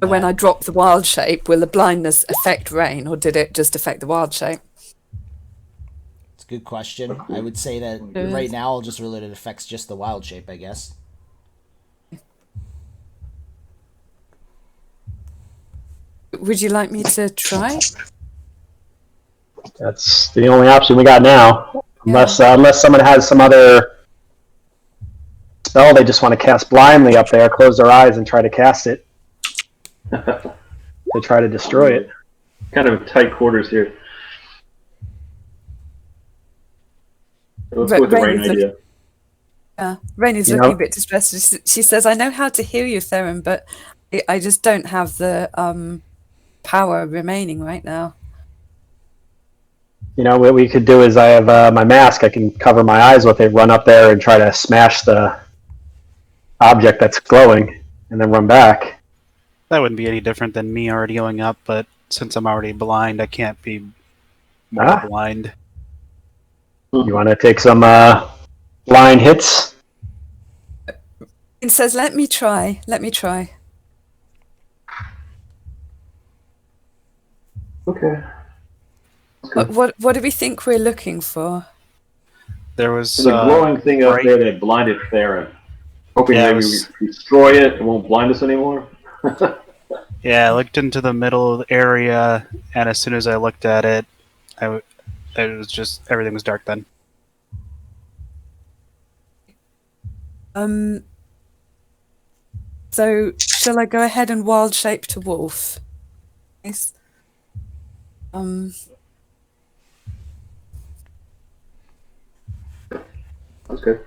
But when I drop the wild shape, will the blindness affect Rain, or did it just affect the wild shape? It's a good question. I would say that right now I'll just rule it affects just the wild shape, I guess. Would you like me to try? That's the only option we got now. Unless someone has some other spell they just want to cast blindly up there, close their eyes and try to cast it. They try to destroy it. Kind of tight quarters here. Let's go with the Rain idea. Yeah, Rainey's You looking know- a bit distressed. She says, "I know how to heal you, Theron, but I just don't have the power remaining right now." You know, what we could do is I have my mask. I can cover my eyes with it, run up there and try to smash the object that's glowing, and then run back. That wouldn't be any different than me already going up, but since I'm already blind, I can't be more Ah. blind. You want to take some line hits? It says, "Let me try. Let me try." Okay. What do we think we're looking for? There was There's a glowing thing up bright- there that blinded Theron. Hoping Yeah, it maybe was- we destroy it, it won't blind us anymore. Yeah, I looked into the middle area, and as soon as I looked at it, it was just everything was dark then. So shall I go ahead and wild shape to wolf? Yes. That's good.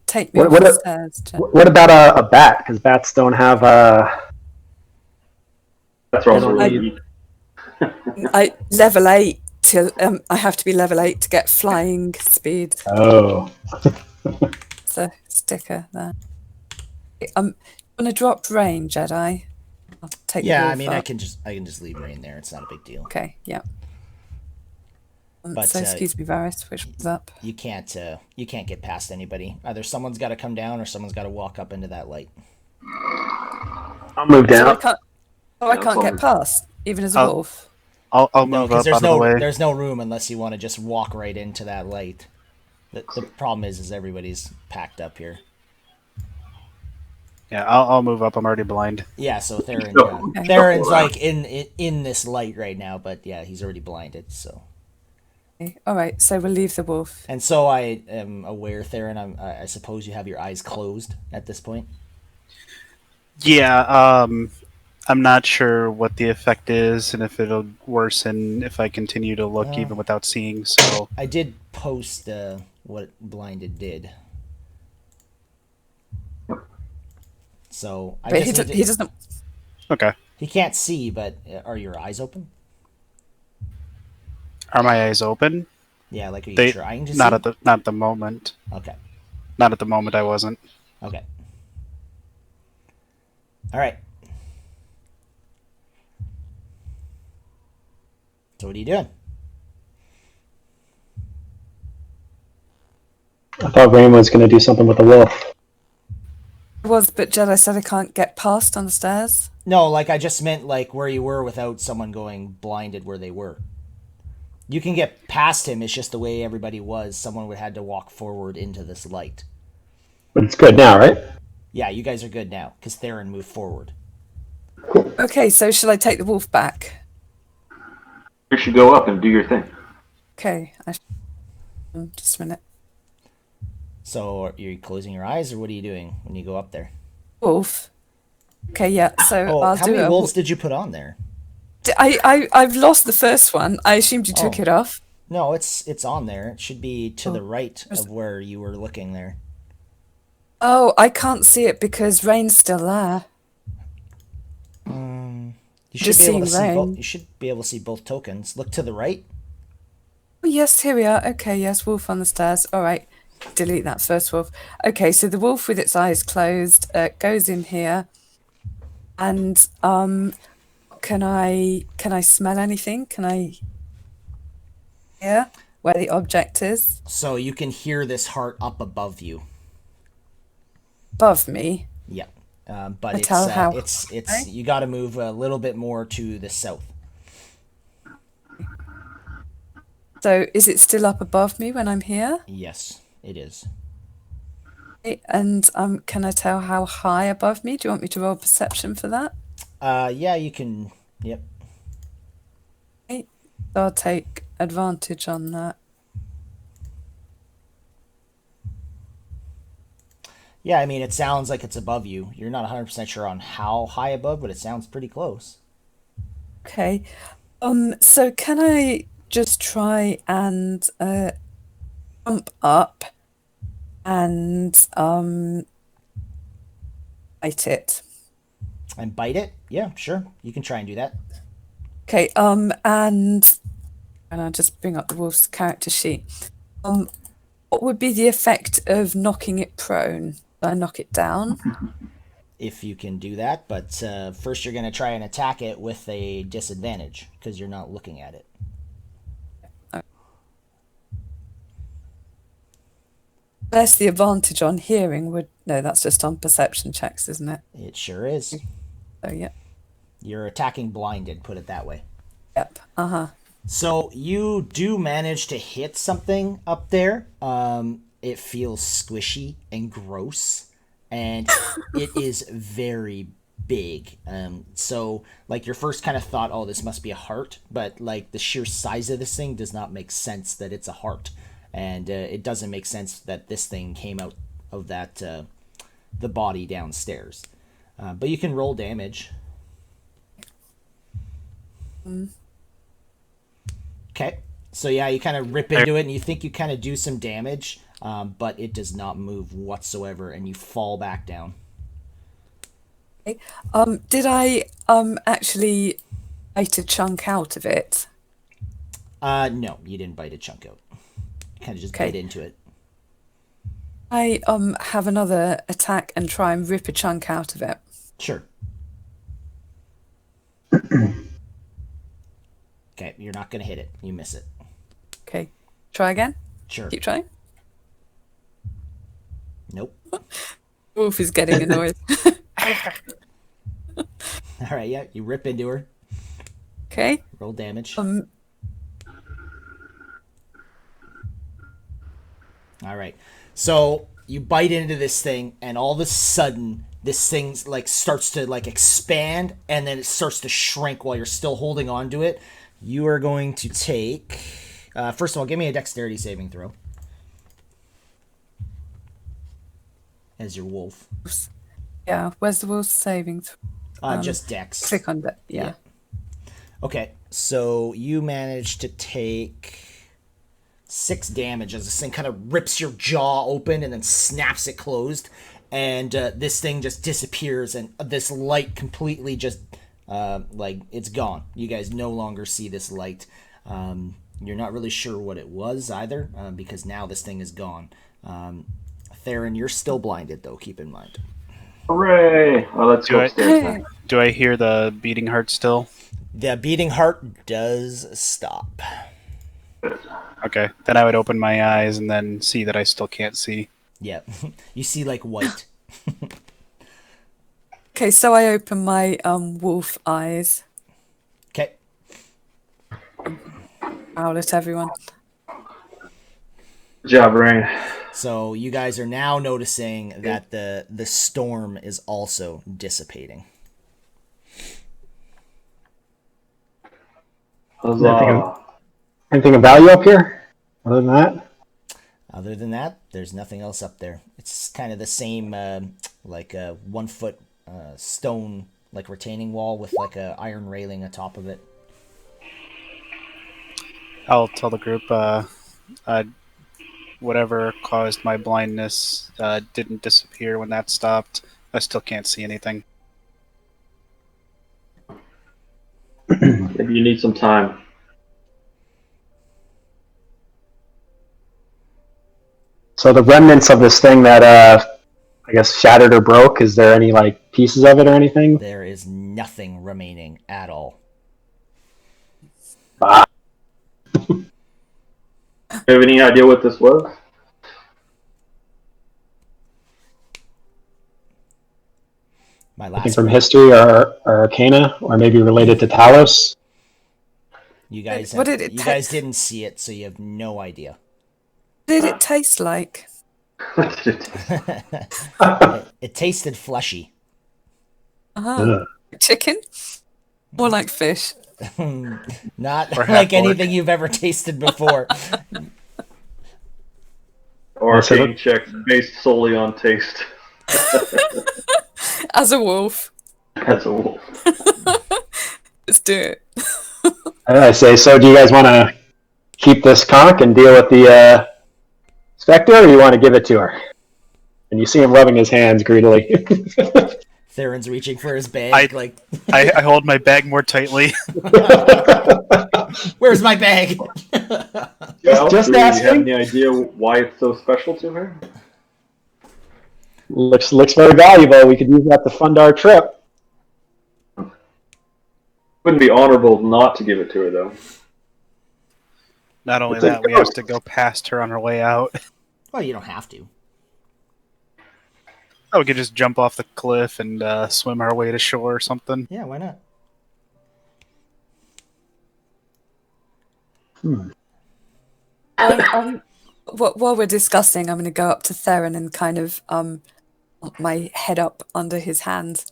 Take me What- off what the a- stairs. Jen. What about a bat? Because bats don't have That's also I- really weak. I level 8 till I have to be level 8 to get flying speed. Oh. It's a sticker there. I'm gonna drop rain, Jedi. I'll take the Yeah, I wolf mean, up. I can just leave Rain there. It's not a big deal. Okay, yeah. But, So excuse me, Varys, which was up. You can't get past anybody. Either someone's got to come down or someone's got to walk up into that light. I'll move So I down. can't. Oh, I can't get past, even as a Oh. wolf. I'll No, move because up out of the way. there's no room unless you want to just walk right into that light. The problem is everybody's packed up here. Yeah, I'll move up. I'm already blind. Yeah, so Theron, No. Theron's like in this light right now, but yeah, he's already blinded. So, Okay. All right, so we'll leave the wolf. and so I am aware, Theron. I suppose you have your eyes closed at this point. Yeah, I'm not sure what the effect is and if it'll worsen if I continue to look even without seeing. So I did post what blinded did. So But he doesn't. okay, He can't see, but are your eyes open? are my eyes open? Yeah, like are you They trying to not see? at the moment. Okay. Not at the moment. I wasn't. Okay. All right. So what are you doing? I thought Rain was going to do something with the wolf. Was, but Jedi said I can't get past on the stairs. No, like I just meant like where you were without someone going blinded where they were. You can get past him. It's just the way everybody was. Someone would had to walk forward into this light. But it's good now, right? Yeah, you guys are good now because Theron moved forward. Okay, so shall I take the wolf back? You should go up and do your thing. Okay, just a minute. So are you closing your eyes or what are you doing when you go up there? Wolf. Okay, yeah. So Oh, I'll how do many it. wolves did you put on there? I've lost the first one. I assumed you took Oh. it off. No, it's on there. It should be to the right of where you were looking there. Oh, I can't see it because Rain's still there. You should Just be able to seeing see both. Rain. You should be able to see both tokens. Look to the right. Oh, yes, here we are. Okay, yes, wolf on the stairs. All right, delete that first wolf. Okay, so the wolf with its eyes closed goes in here, and can I smell anything? Can I hear where the object is So you can hear this heart up above you. above me? Yeah, but I it's tell how it's high? you got to move a little bit more to the south. So is it still up above me when I'm here? Yes, it is. And can I tell how high above me? Do you want me to roll perception for that? Yeah, you can. Yep. Okay. So I'll take advantage on that. Yeah, I mean, it sounds like it's above you. You're not 100% sure on how high above, but it sounds pretty close. Okay. So can I just try and jump up and bite it. And bite it? Yeah, sure. You can try and do that. Okay, and I'll just bring up the wolf's character sheet. What would be the effect of knocking it prone? Do I knock it down? If you can do that, but first you're going to try and attack it with a disadvantage because you're not looking at it. There's the advantage on hearing. No, that's just on perception checks, isn't it? It sure is. Oh, yeah. You're attacking blinded, put it that way. Yep. So you do manage to hit something up there. It feels squishy and gross, and it is very big. So like your first kind of thought, oh, this must be a heart, but like the sheer size of this thing does not make sense that it's a heart, and it doesn't make sense that this thing came out of that the body downstairs. But you can roll damage. Okay, so yeah, you kind of rip into it, and you think you kind of do some damage, but it does not move whatsoever, and you fall back down. Okay. Did I actually bite a chunk out of it? No, you didn't bite a chunk out. You kind of just bit into it. I have another attack and try and rip a chunk out of it. Sure. Okay, you're not going to hit it. You miss it. Okay, try again. Sure. Keep trying. Nope. Wolf is getting annoyed. All right, yeah, you rip into her. Okay. Roll damage. All right. So you bite into this thing, and all of a sudden, this thing like starts to like expand, and then it starts to shrink while you're still holding on to it. You are going to take. First of all, give me a dexterity saving throw. As your wolf. Yeah. Where's the wolf saving? Just dex. Click on that. Yeah. Okay, so you managed to take 6 damage as this thing kind of rips your jaw open and then snaps it closed, and this thing just disappears, and this light completely just like it's gone. You guys no longer see this light. You're not really sure what it was either, because now this thing is gone. Theron, you're still blinded though. Keep in mind. Hooray! Well, let's go upstairs then. Do I hear the beating heart still? The beating heart does stop. Okay, then I would open my eyes and then see that I still can't see. Yeah, you see like white. Okay, so I open my wolf eyes. Okay. Owl at everyone. Good job, Rain. So you guys are now noticing that the storm is also dissipating. Huzzah. Anything of value up here? Other than that? Other than that, there's nothing else up there. It's kind of the same, like a 1 foot stone, like retaining wall with like a iron railing atop of it. I'll tell the group, whatever caused my blindness didn't disappear when that stopped. I still can't see anything. Maybe you need some time. So the remnants of this thing that I guess shattered or broke, is there any like pieces of it or anything? There is nothing remaining at all. Ah. Do you have any idea what this was? My Anything last from history or arcana, or maybe related to Talos? You guys, What did it you ta- guys didn't see it, so you have no idea. What did it taste like? It tasted fleshy. Ugh. Chicken? More like fish. Not Or like half-orc. anything you've ever tasted before. Arcane checks based solely on taste. As a wolf. As a wolf. Let's do it. I say, so do you guys want to keep this conch and deal with the Spectre, or do you want to give it to her? and you see him rubbing his hands greedily. Theron's reaching for his bag. I hold my bag more tightly. Where's my bag? Well, Just do you have asking. any idea why it's so special to her? Looks very valuable. We could use that to fund our trip. Wouldn't be honorable not to give it to her, though. Not only It's a that, we have to go past her on our way out. Well, you don't have to. Oh, we could just jump off the cliff and swim our way to shore or something. Yeah, why not? While we're discussing, I'm going to go up to Theron and kind of put my head up under his hand.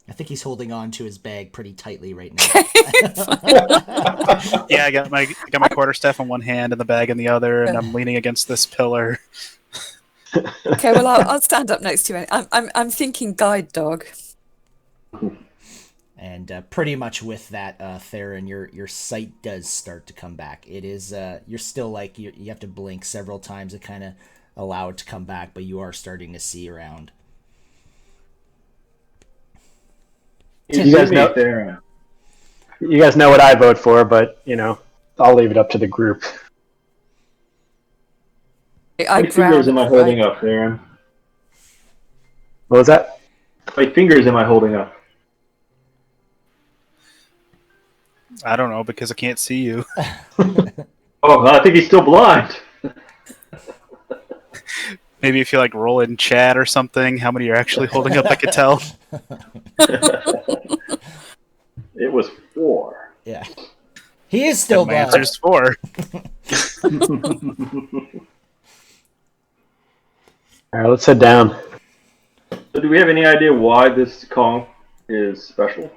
I think he's holding on to his bag pretty tightly right now. Yeah, I got my quarterstaff in one hand and the bag in the other, and I'm leaning against this pillar. Okay, well I'll stand up next to you. I'm thinking guide dog. And pretty much with that, Theron, your sight does start to come back. It is you're still like you have to blink several times to kind of allow it to come back, but you are starting to see around. You guys know what I vote for, but I'll leave it up to the group. How many fingers am I holding up, Aaron? What was that? How many fingers am I holding up? I don't know, because I can't see you. Oh, I think he's still blind. Maybe if you roll in chat or something, how many you're actually holding up, I could tell. It was 4. Yeah. He is still And my blind. answer's 4. All right, let's head down. So do we have any idea why this conch is special?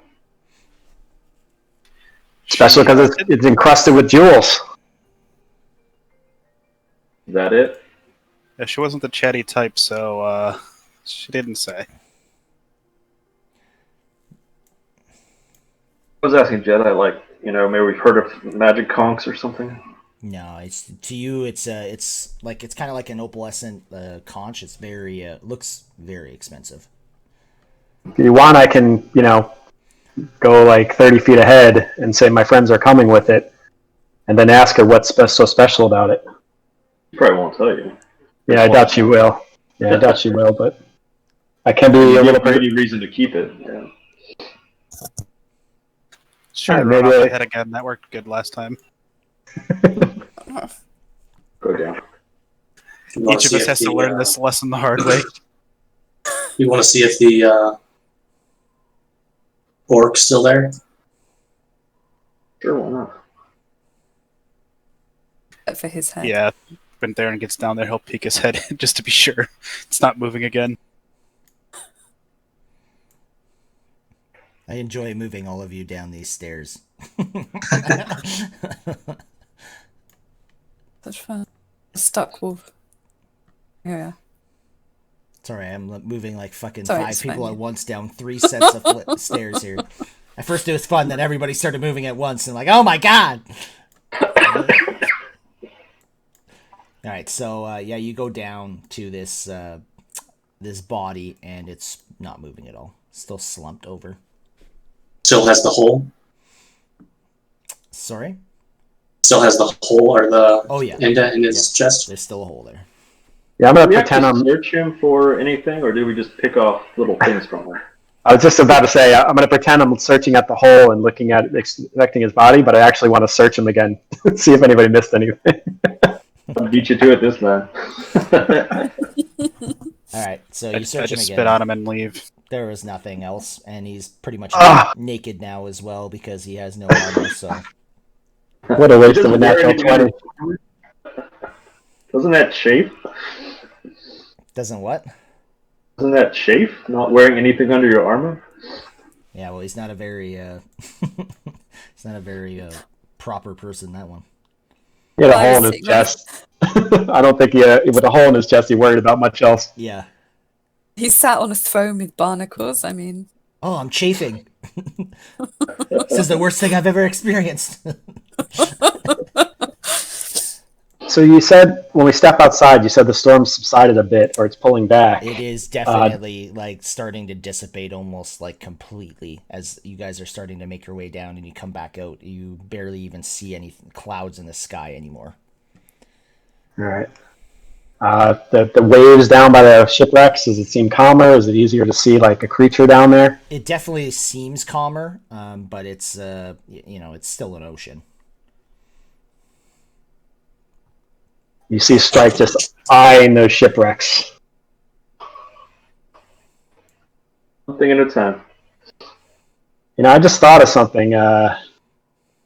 Special because it's encrusted with jewels. Is that it? Yeah, she wasn't the chatty type, so she didn't say. I was asking Jedi, maybe we've heard of magic conchs or something. No, it's to you. It's kind of like an opalescent conch. It's very looks very expensive. If you want, I can go 30 feet ahead and say my friends are coming with it, and then ask her what's so special about it. She probably won't tell you. Yeah, I doubt she will. Yeah, I doubt she will, but I can be a You little have bit. any reason to keep it. Yeah. Sure, Maybe run off I- my head again. That worked good last time. Go down. You wanna Each of see us if has to the, learn this lesson the hard way. You want to see if the orc's still there? Sure, why not? For his head. Yeah, when Theron gets down there, he'll peek his head in just to be sure it's not moving again. I enjoy moving all of you down these stairs. Such fun. Stuck wolf. Yeah. Sorry, I'm moving like fucking Sorry, 5 it's people fine. at once down 3 sets of stairs here. At first it was fun, then everybody started moving at once, and oh my god! Alright, so yeah, you go down to this this body, and it's not moving at all. Still slumped over. Still has the hole. Sorry? Still has the hole or the Oh yeah, indent in his chest. there's still a hole there. Yeah, I'm Did gonna we pretend actually I'm. search him for anything, or did we just pick off little things from him? I was just about to say I'm gonna pretend I'm searching at the hole and looking at expecting his body, but I actually want to search him again, see if anybody missed anything. I'll beat you to it this time. Alright, so I you search him just again. spit on him and leave. There was nothing else, and he's pretty much Ah! naked now as well because he has no armor, so... What a waste of a Doesn't wear natural anything 20. under- Doesn't that chafe? Doesn't what? Doesn't that chafe? Not wearing anything under your armor? Yeah, well, he's not a very, he's not a very, proper person, that one. He had a I hole in was his thinking- chest. I don't think with a hole in his chest he worried about much else. Yeah. He sat on a throne with barnacles. I mean, Oh, I'm chafing. This is the worst thing I've ever experienced. So So you said when we step outside, you said the storm subsided a bit, or it's pulling back. It is definitely like starting to dissipate almost like completely as you guys are starting to make your way down and you come back out. You barely even see any clouds in the sky anymore. All right. The waves down by the shipwrecks, does it seem calmer? Is it easier to see like a creature down there? It definitely seems calmer, but it's it's still an ocean. You see Strike just eyeing those shipwrecks. One thing at a time. I just thought of something. Not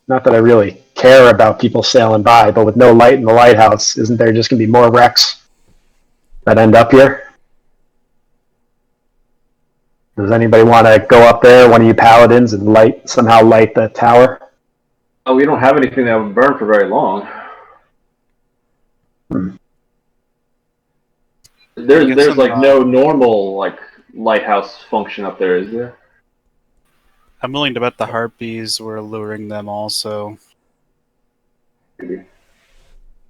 that I really care about people sailing by, but with no light in the lighthouse, isn't there just going to be more wrecks that end up here? Does anybody want to go up there, one of you paladins, and somehow light the tower? Oh, we don't have anything that would burn for very long. There's like no normal like lighthouse function up there, is there? I'm willing to bet the harpies were luring them also. Maybe.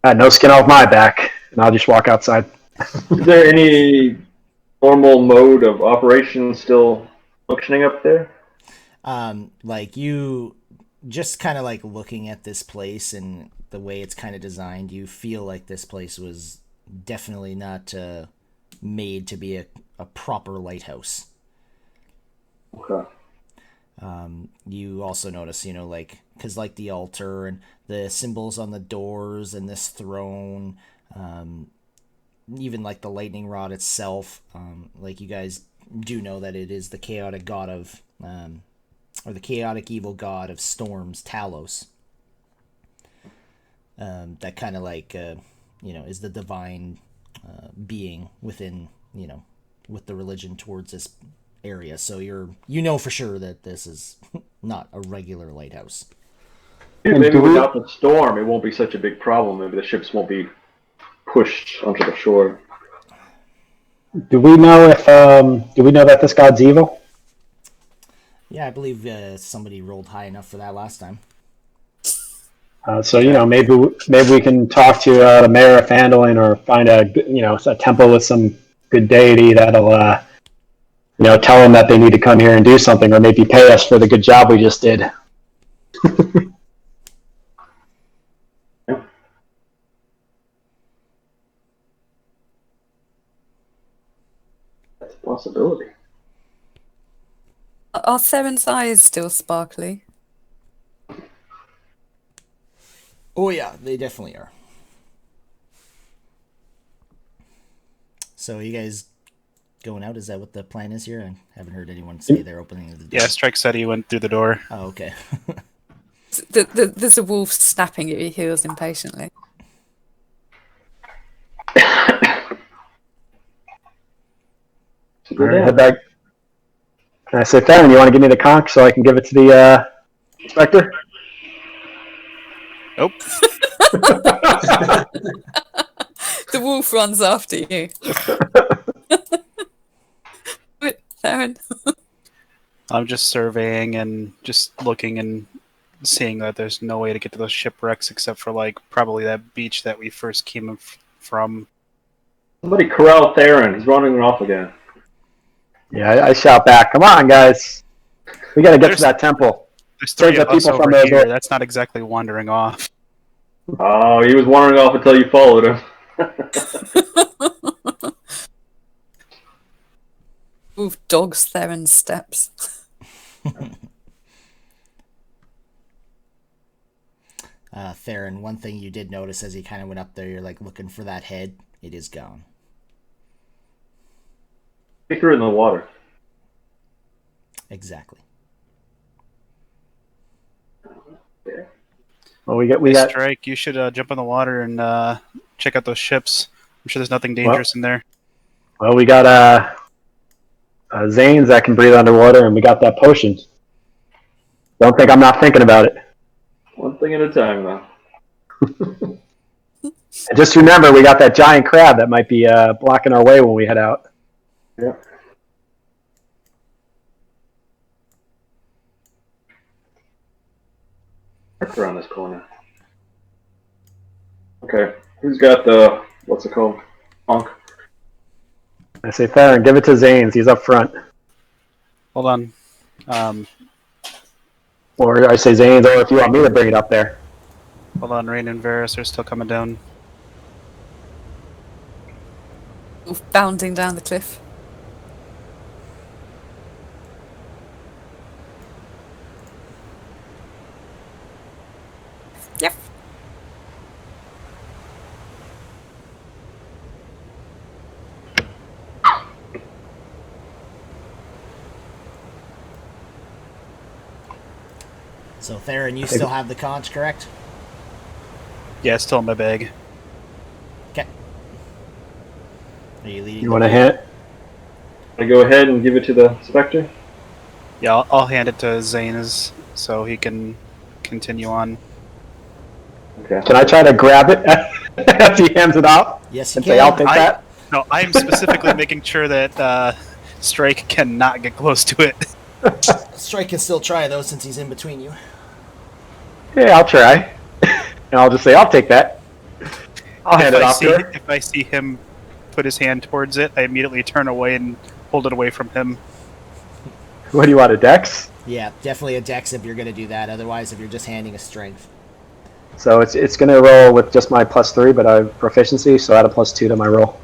No skin off my back, and I'll just walk outside. Is there any normal mode of operation still functioning up there? Like you just kind of like looking at this place and the way it's kind of designed, you feel like this place was definitely not made to be a proper lighthouse. Okay. You also notice, because like the altar and the symbols on the doors and this throne, even like the lightning rod itself, like you guys do know that it is the chaotic god of, or the chaotic evil god of storms, Talos. That kind of like, is the divine being within, with the religion towards this area. So you know for sure that this is not a regular lighthouse. Maybe without the storm, it won't be such a big problem. Maybe the ships won't be pushed onto the shore. Do we know that this god's evil? Yeah, I believe somebody rolled high enough for that last time. So maybe we can talk to the mayor of Phandalin or find a temple with some good deity that'll tell them that they need to come here and do something, or maybe pay us for the good job we just did. That's a possibility. Are Theron's eyes still sparkly? Oh yeah, they definitely are. So you guys going out? Is that what the plan is here? I haven't heard anyone say they're opening the door. Yeah, Strike said he went through the door. Oh, okay. There's a wolf snapping at your heels impatiently. All right, head back. Can I say, Theron, you want to give me the conch so I can give it to the inspector? Nope. The wolf runs after you. Wait, Theron. I'm just surveying and just looking and seeing that there's no way to get to those shipwrecks except for like probably that beach that we first came from. Somebody corral Theron. He's running off again. Yeah, I shout back. Come on, guys. We got to get to that temple. There's three There's of us people over from those- here. That's not exactly wandering off. Oh, he was wandering off until you followed him. Wolf dogs Theron's steps. Theron, one thing you did notice as he kind of went up there, you're like looking for that head. It is gone. He threw it in the water. Exactly. Yeah. Well, we got. Strike, you should jump in the water and check out those ships. I'm sure there's nothing dangerous in there. Well, we got Zanes that can breathe underwater, and we got that potion. Don't think I'm not thinking about it. One thing at a time, though. And just remember, we got that giant crab that might be blocking our way when we head out. Yeah. Around this corner. Okay. Who's got the what's it called? Honk. I say, Theron, give it to Zanes. He's up front. Hold on. Um, Or I say Zanes, or if you want me to bring it up there. Hold on. Rain and Varus are still coming down. Bounding down the cliff. Yep. So Theron, you still have the conch, correct? Yeah, it's still in my bag. Okay. Are you leading? You want to hit? I go ahead and give it to the Spectre. Yeah, I'll hand it to Zanes so he can continue on. Okay. Can I try to grab it as he hands it off? Yes, you And can. say, I'll take that? No, I'm specifically making sure that Strike cannot get close to it. Strike can still try though, since he's in between you. Yeah, I'll try. And I'll just say, I'll take that. I'll hand it off to her. If I see him put his hand towards it, I immediately turn away and hold it away from him. What do you want, a dex? Yeah, definitely a dex if you're going to do that. Otherwise, if you're just handing a strength. So it's going to roll with just my +3, but I have proficiency, so add a +2 to my roll.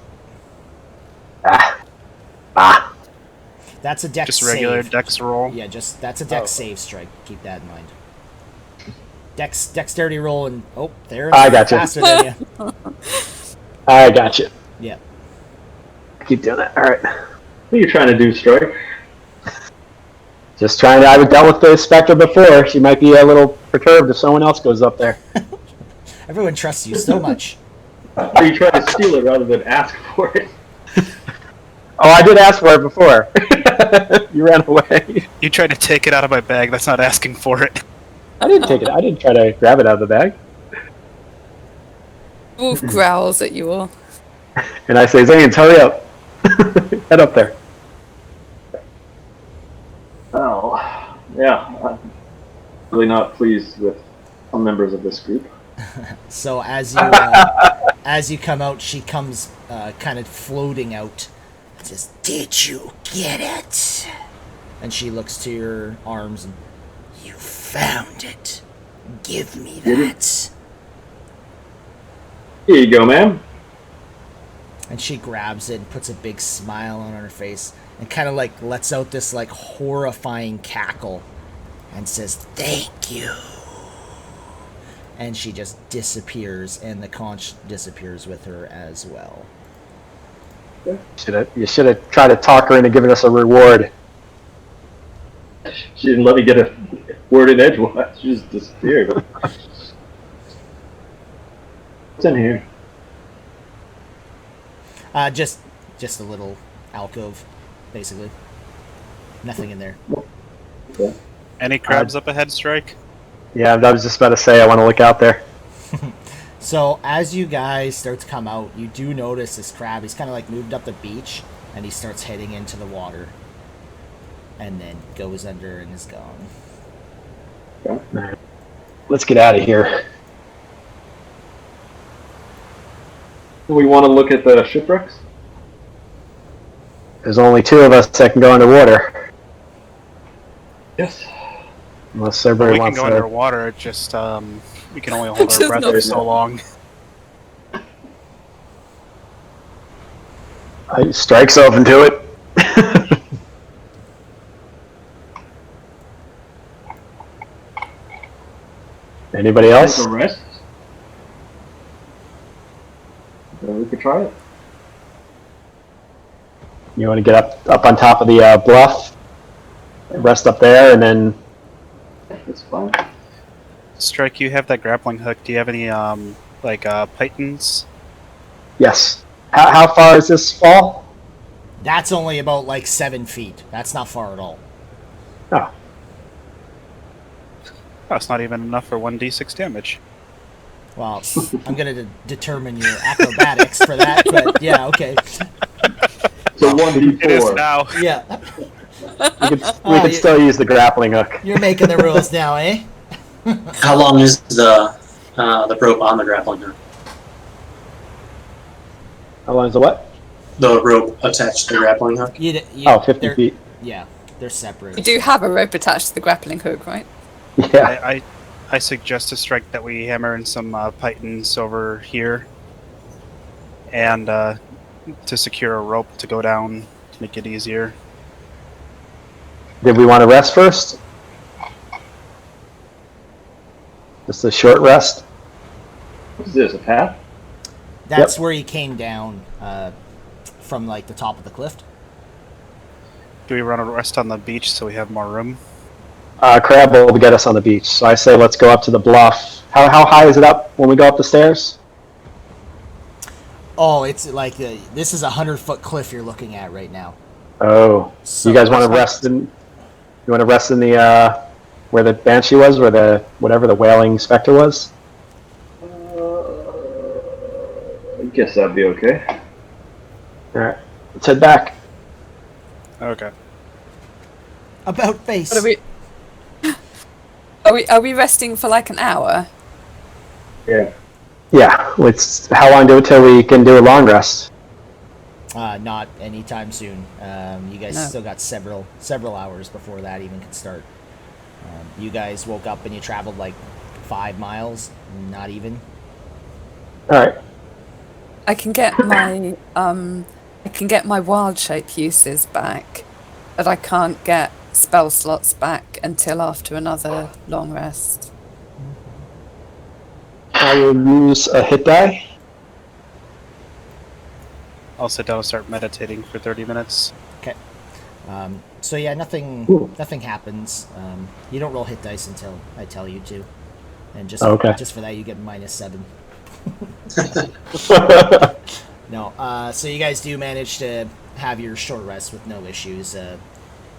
That's a dex Just regular save. dex roll. Yeah, that's a dex save, Strike. Keep that in mind. Dexterity roll, and there. I gotcha. Faster than you. I got you. Yeah. Keep doing that. All right. What are you trying to do, Strike? Just trying to. I've dealt with the Spectre before. She might be a little perturbed if someone else goes up there. Everyone trusts you so much. Are you trying to steal it rather than ask for it? Oh, I did ask for it before. You ran away. You tried to take it out of my bag. That's not asking for it. I didn't take it. I didn't try to grab it out of the bag. Wolf growls at you all. And I say, Zanes, hurry up. Head up there. Oh, yeah. I'm really not pleased with some members of this group. So as you come out, she comes kind of floating out. Says, "Did you get it?" And she looks to your arms and, "You found it. Give me that." Here you go, ma'am. And she grabs it and puts a big smile on her face and kind of like lets out this like horrifying cackle and says, "Thank you." And she just disappears, and the conch disappears with her as well. You should have tried to talk her into giving us a reward. She didn't let me get a word in edgewise. She just disappeared. What's in here? Just a little alcove, basically. Nothing in there. Okay. Any crabs up ahead, Strike? Yeah, I was just about to say I want to look out there. So as you guys start to come out, you do notice this crab. He's kind of like moved up the beach, and he starts heading into the water, and then goes under and is gone. Okay. Let's get out of here. Do we want to look at the shipwrecks? There's only 2 of us that can go underwater. Yes. Unless everybody We can wants go to. underwater. It just we can only hold our Just breath not for so long. Strike's open to it. Anybody else? The rest? Then we could try it. You want to get up on top of the bluff, rest up there, and then That's fine. Strike, you have that grappling hook. Do you have any pythons? yes. How far is this fall? That's only about like 7 feet. That's not far at all. Oh, That's not even enough for 1d6 damage. Well, I'm gonna determine your acrobatics for that, but yeah, okay. So 1d4. It is now. Yeah, we could still use the grappling hook. you're making the rules now, eh? How long is the rope on the grappling hook? How long is the what? The rope attached to the grappling hook. Oh, 50 feet. Yeah, they're separate. You do have a rope attached to the grappling hook, right? Yeah. I suggest a strike that we hammer in some pythons over here, and to secure a rope to go down to make it easier. Did we want to rest first? Just a short rest? What is this, a path? That's where he came down from like the top of the cliff. Do we run a rest on the beach so we have more room? Crab will get us on the beach, so I say let's go up to the bluff. How high is it up when we go up the stairs? Oh, it's like this is 100-foot cliff you're looking at right now. Oh, So you guys want to that's rest in? You want to rest in the where the banshee was, where the whatever the wailing specter was? I guess that'd be okay. All right, let's head back. Okay. About face. What are we resting for like an hour? Yeah. Yeah, how long do it till we can do a long rest? Not anytime soon. You guys No. still got several hours before that even can start. You guys woke up and you traveled like 5 miles, not even. All right. I can get my wild shape uses back, but I can't get spell slots back until after another long rest. I will use a hit die. I'll sit down and start meditating for 30 minutes. Okay. So yeah, nothing Ooh. happens. You don't roll hit dice until I tell you to, and just for that you get -7. No. So you guys do manage to have your short rest with no issues.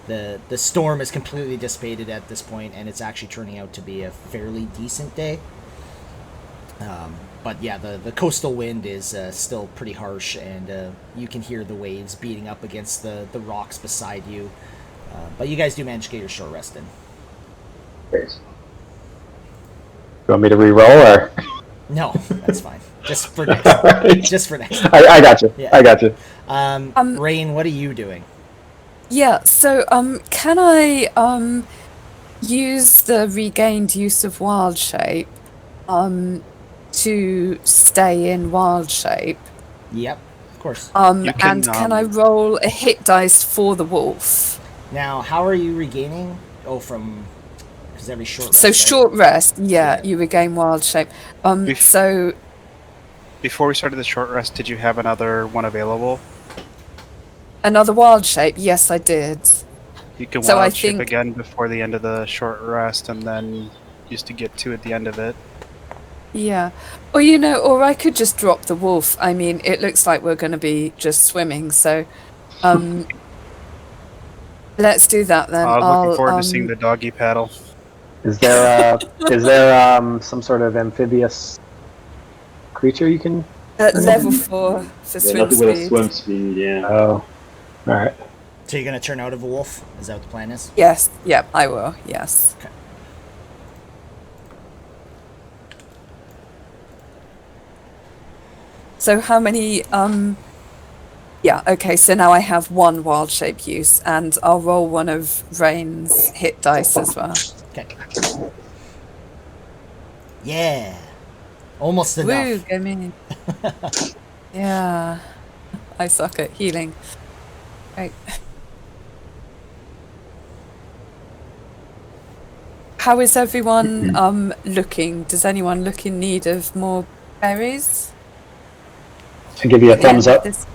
The storm is completely dissipated at this point, and it's actually turning out to be a fairly decent day. But yeah, the coastal wind is still pretty harsh, and you can hear the waves beating up against the rocks beside you. But you guys do manage to get your short rest in. Thanks. You want me to re-roll or? No, that's fine. Just for next. Alright. Just for next. I got you. Yeah. I got you. Rain, what are you doing? Yeah, so can I use the regained use of wild shape to stay in wild shape? Yep, of course. You And can I roll a hit dice for the wolf? Now, how are you regaining? Oh, from because every short. So rest, right? short rest, yeah, Yeah. you regain wild shape. Bef- So Before we started the short rest, did you have another one available? another wild shape, yes, I did. You can So I wild shape think- again before the end of the short rest, and then used to get 2 at the end of it. Yeah. Or or I could just drop the wolf. I mean, it looks like we're going to be just swimming, so let's do that then. I'm looking forward I'll, to seeing the doggy paddle. Is there some sort of amphibious creature you can? at level 4 for Yeah, swim nothing with a speed. swim speed, yeah. Oh, all right. So you're gonna turn out of a wolf? Is that what the plan is? Yes, yeah, I will. Yes. Okay. So how many yeah, okay, so now I have 1 wild shape use, and I'll roll one of Rain's hit dice as well. Okay. Yeah. Almost enough. Woo, go me. Yeah. I suck at healing. Right. How is everyone looking? Does anyone look in need of more berries? I give you a At the thumbs end of up. this-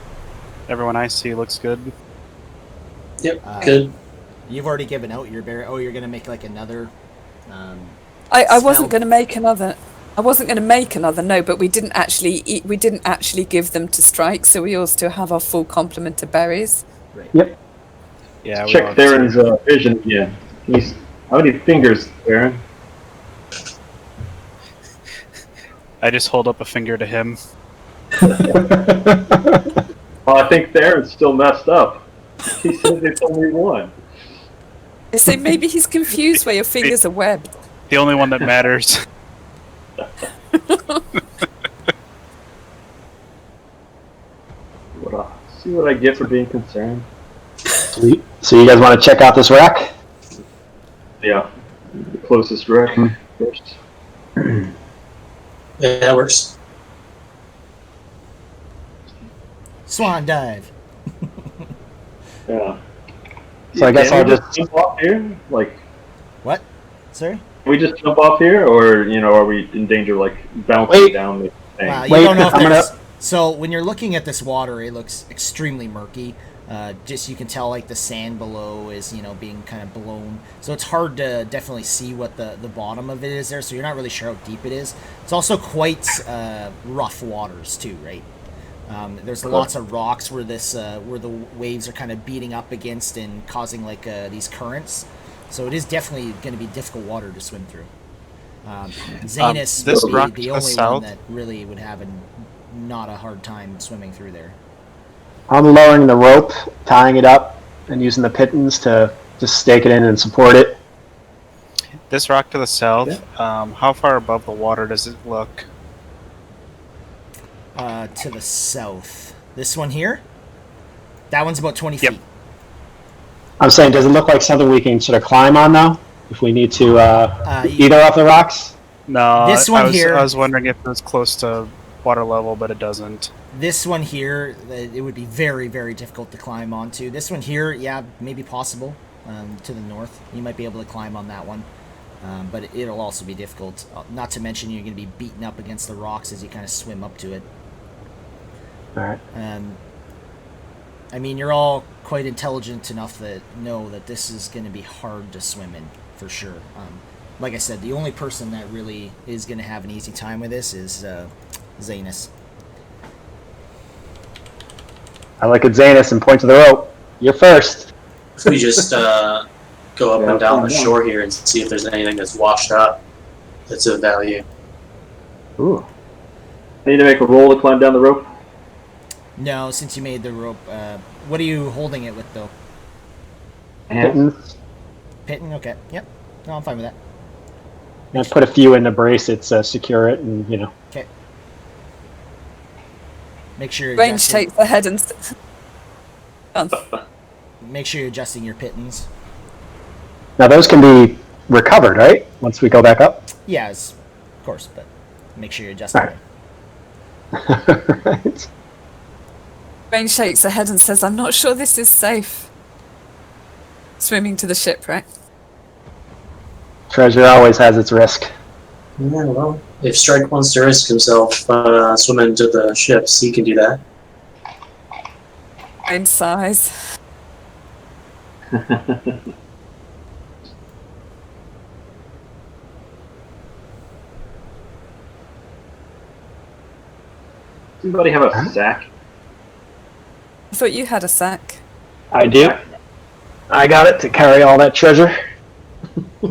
Everyone I see looks good. Yep, Uh, good. You've already given out your berry. Oh, you're gonna make like another. I wasn't Smell. going to make another. I wasn't going to make another. No, but we didn't actually eat. We didn't actually give them to Strike, so we all still have our full complement of berries. Yep. Yeah, we Check all Theron's vision again. How many fingers, Theron? I just hold up a finger to him. Well, I think Theron's still messed up. He said it's only 1. So maybe he's confused where your fingers are webbed. The only one that matters. See what I get for being concerned. So you guys want to check out this wreck? Yeah, the closest wreck first. Yeah, that works. Swan dive. Yeah. So I guess Can I'll we just jump off here. Like, What? Sorry? can we just jump off here, or are we in danger, like bouncing Wait. down the thing? Wow, you Wait, don't know if I'm there's. gonna- So when you're looking at this water, it looks extremely murky. Just you can tell like the sand below is being kind of blown, so it's hard to definitely see what the bottom of it is there. So you're not really sure how deep it is. It's also quite rough waters too, right? There's lots of rocks where where the waves are kind of beating up against and causing like these currents. So it is definitely going to be difficult water to swim through. Zanus this would be rock the to the only one south? that really would have not a hard time swimming through there. I'm lowering the rope, tying it up, and using the pittons to just stake it in and support it. This rock to the south, how far above the water does it look? To the south. This one here? That one's about 20 Yep. feet. I'm saying, does it look like something we can sort of climb on now? If we need to either off the rocks? No, This one here- I was wondering if it was close to water level, but it doesn't. This one here, it would be very, very difficult to climb onto. This one here, yeah, maybe possible. To the north, you might be able to climb on that one. But it'll also be difficult. Not to mention you're going to be beaten up against the rocks as you kind of swim up to it. All right. I mean, you're all quite intelligent enough to know that this is going to be hard to swim in, for sure. Like I said, the only person that really is going to have an easy time with this is Zanus. I look at Zanus and point to the rope. You're first. If we just go up and down the shore here and see if there's anything that's washed up that's of value. Ooh. I need to make a roll to climb down the rope. No, since you made the rope, what are you holding it with, though? Pittons. Pitton? Okay. Yep. No, I'm fine with that. And I put a few in the brace. It's secure it, and Okay. Make sure you're Range adjusting, takes the head and. make sure you're adjusting your pittons. Now those can be recovered, right? Once we go back up. Yes, of course, but make sure you're adjusting Alright. them. Right. Rain shakes her head and says, "I'm not sure this is safe." Swimming to the shipwreck. Treasure always has its risk. Yeah, well, if Strike wants to risk himself swimming to the ships, he can do that. Rain sighs. Anybody have a sack? I thought you had a sack. I do. I got it to carry all that treasure. How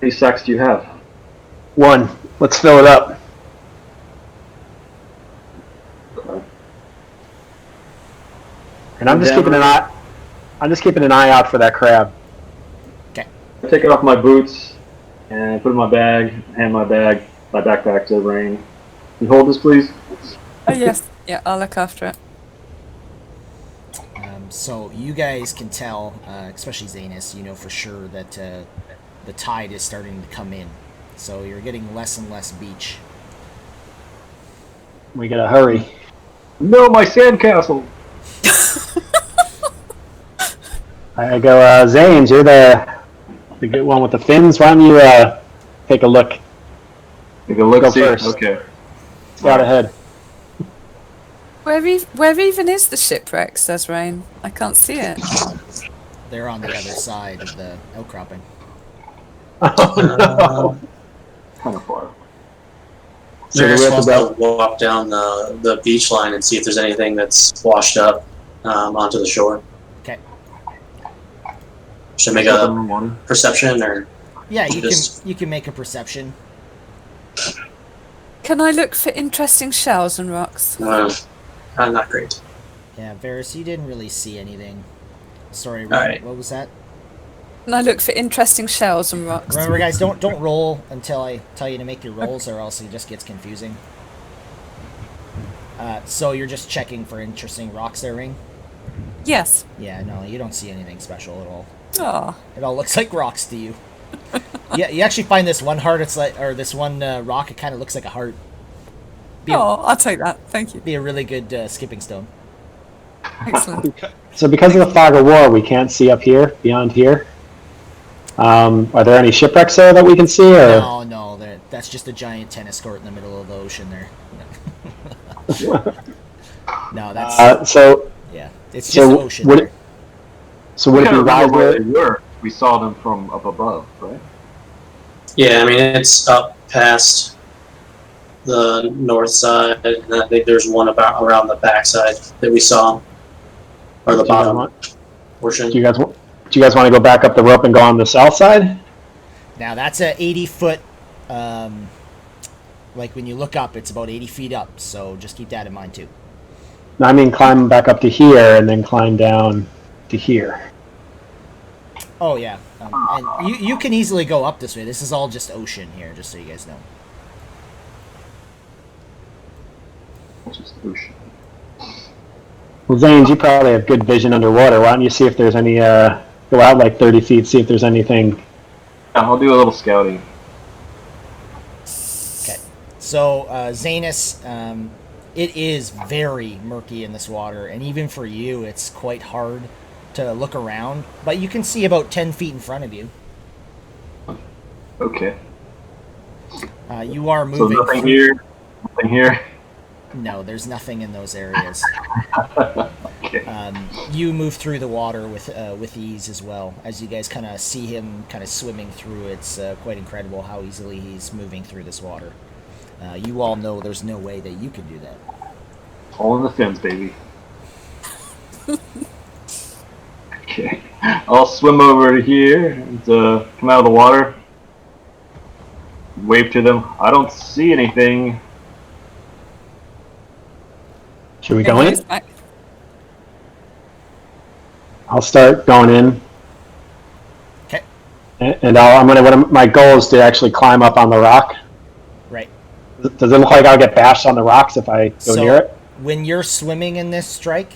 many sacks do you have? One. Let's fill it up. Okay. And I'm just keeping an eye. I'm just keeping an eye out for that crab. I take off my boots and put it in my bag, hand my backpack to Rain. Can you hold this, please? Oh yes, yeah, I'll look after it. So you guys can tell, especially Zanus, you know for sure that the tide is starting to come in. So you're getting less and less beach. We gotta hurry. No, my sandcastle! I go, Zanes, you're the good one with the fins. Why don't you take a look? Take a look. Go See. first. Okay. Scout ahead. Where even is the shipwreck? Says Rain. I can't see it. They're on the other side of the outcropping. Oh, Kind of far. So we Varys have wants to to walk down the beach line and see if there's anything that's washed up onto the shore. Okay. Should I make a perception or Yeah, you Just- can make a perception. Can I look for interesting shells and rocks? not great. Yeah, Varys, you didn't really see anything. Sorry, Alright. what was that? Can I look for interesting shells and rocks? Remember, guys, don't roll until I tell you to make your rolls, or else it just gets confusing. So you're just checking for interesting rocks there, Ring? Yes. Yeah, no, you don't see anything special at all. Oh. It all looks like rocks to you. Yeah, you actually find this one heart. It's like, or this one rock. It kind of looks like a heart. I'll take that. Thank you. Be a really good skipping stone. Excellent. So because of the fog of war, we can't see up here, beyond here. Are there any shipwrecks there that we can see? Or? No, that's just a giant tennis court in the middle of the ocean there. No, that's yeah, it's just ocean there. So would it be wise where they were? We saw them from up above, right? Yeah, I mean, it's up past the north side, and I think there's one about around the backside that we saw, or the bottom portion. Do you guys want to go back up the rope and go on the south side? Now that's a 80-foot. Like when you look up, it's about 80 feet up. So just keep that in mind too. No, I mean climb back up to here and then climb down to here. Oh yeah, and you can easily go up this way. This is all just ocean here, just so you guys know. Just ocean. Well, Zanes, you probably have good vision underwater. Why don't you see if there's any? Go out like 30 feet, see if there's anything. Yeah, I'll do a little scouting. Okay, so Zanus, it is very murky in this water, and even for you, it's quite hard to look around. But you can see about 10 feet in front of you. Okay. You are moving. So nothing here. Nothing here. No, there's nothing in those areas. Okay. You move through the water with ease as well. As you guys kind of see him kind of swimming through, it's quite incredible how easily he's moving through this water. You all know there's no way that you can do that. All in the fins, baby. Okay. I'll swim over to here and come out of the water. Wave to them. I don't see anything. Should we go in? Back. I'll start going in. Okay. And my goal is to actually climb up on the rock. Right. Does it look like I'll get bashed on the rocks if I go near it? When you're swimming in this strike,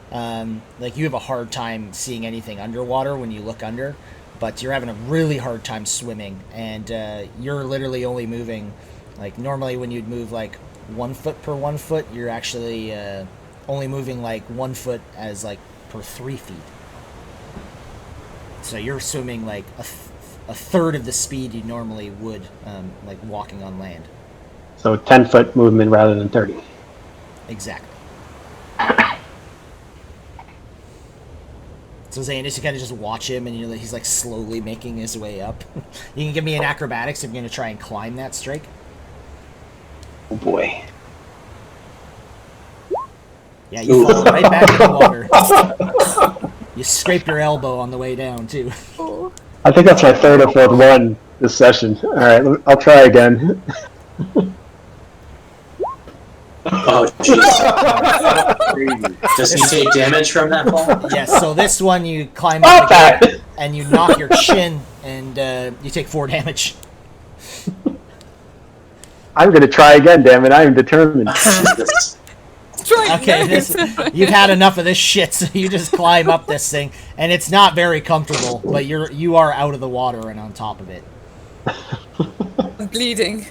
like you have a hard time seeing anything underwater when you look under, but you're having a really hard time swimming, and you're literally only moving, like normally when you'd move like 1 foot per 1 foot, you're actually only moving like 1 foot as like per 3 feet. So you're swimming like a third of the speed you normally would, like walking on land. So 10-foot movement rather than 30. Exactly. So Zanus, you kind of just watch him, and he's like slowly making his way up. You can give me an acrobatics if you're going to try and climb that strike. Oh boy. Yeah, you fall right back in the water. You scrape your elbow on the way down, too. I think that's my third or fourth one this session. All right, I'll try again. Oh, jeez. Does he take damage from that fall? Yes, so this one you climb up again, and you knock your chin, and you take 4 damage. I'm going to try again, damn it. I am determined. Okay, you've had enough of this shit, so you just climb up this thing, and it's not very comfortable, but you are out of the water and on top of it. I'm bleeding.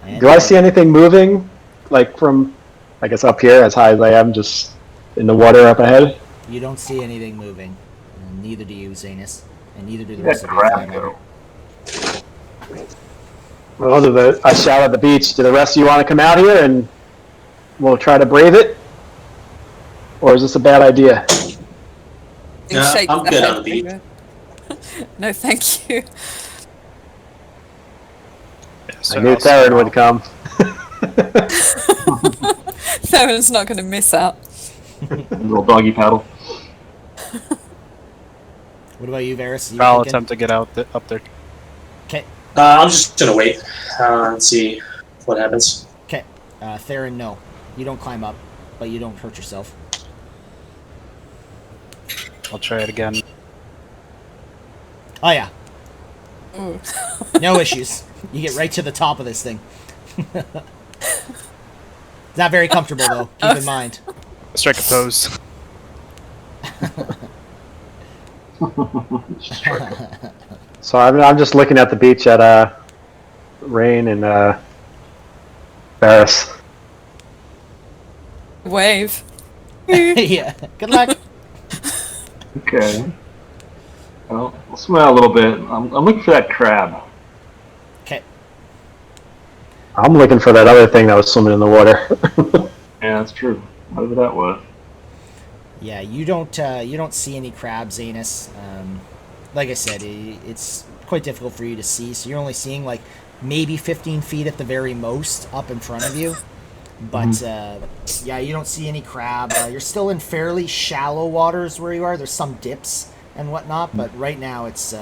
And, Do I see anything moving? Like from, I guess, up here, as high as I am, just in the water up ahead? You don't see anything moving. And neither do you, Zanus. And neither do the rest of your family. Well, I shout at the beach. Do the rest of you want to come out here and we'll try to brave it? Or is this a bad idea? Yeah, I'm good on the beach. No, thank you. I knew Theron would come. Theron's not going to miss out. Little doggy paddle. What about you, Varys? I'll attempt to get up there. Okay. I'm just gonna wait and see what happens. Okay. Theron, no. You don't climb up, but you don't hurt yourself. I'll try it again. Oh, yeah. Ooh. No issues. You get right to the top of this thing. It's not very comfortable though. Keep in mind. Strike a pose. So I'm just looking at the beach at Rain and Paris. Wave. Yeah. Good luck. Okay. Well, we'll swim out a little bit. I'm looking for that crab. Okay. I'm looking for that other thing that was swimming in the water. Yeah, that's true. Whatever that was. Yeah, you don't see any crabs, Zanus. Like I said, it's quite difficult for you to see, so you're only seeing like maybe 15 feet at the very most up in front of you. But yeah, you don't see any crab. You're still in fairly shallow waters where you are. There's some dips and whatnot, but right now it's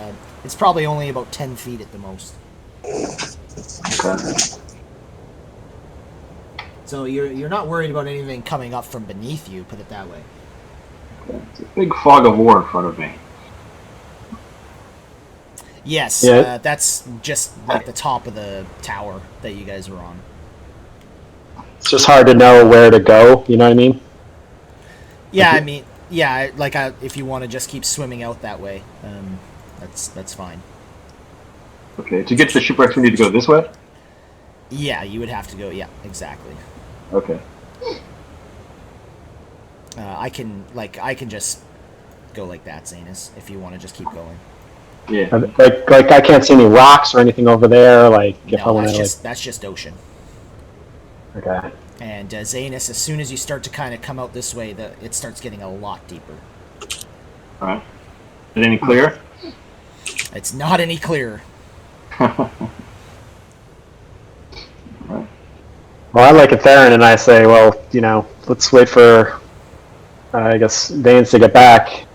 probably only about 10 feet at the most. Okay. So you're not worried about anything coming up from beneath you. Put it that way. Okay. It's a big fog of war in front of me. Yes, Yeah. that's just like the top of the tower that you guys are on. It's just hard to know where to go. You know what I mean? Yeah, I mean, yeah, like if you want to just keep swimming out that way, that's fine. Okay, to get to the shipwrecks, we need to go this way? Yeah, you would have to go. Yeah, exactly. Okay. I can just go like that, Zanus, if you want to just keep going. Yeah. Like I can't see any rocks or anything over there. Like if I No, want that's just ocean. Okay. And Zanus, as soon as you start to kind of come out this way, it starts getting a lot deeper. Alright. Is it any clearer? It's not any clearer. Well, I look at Theron and I say, well, let's wait for, I guess, Danes to get back.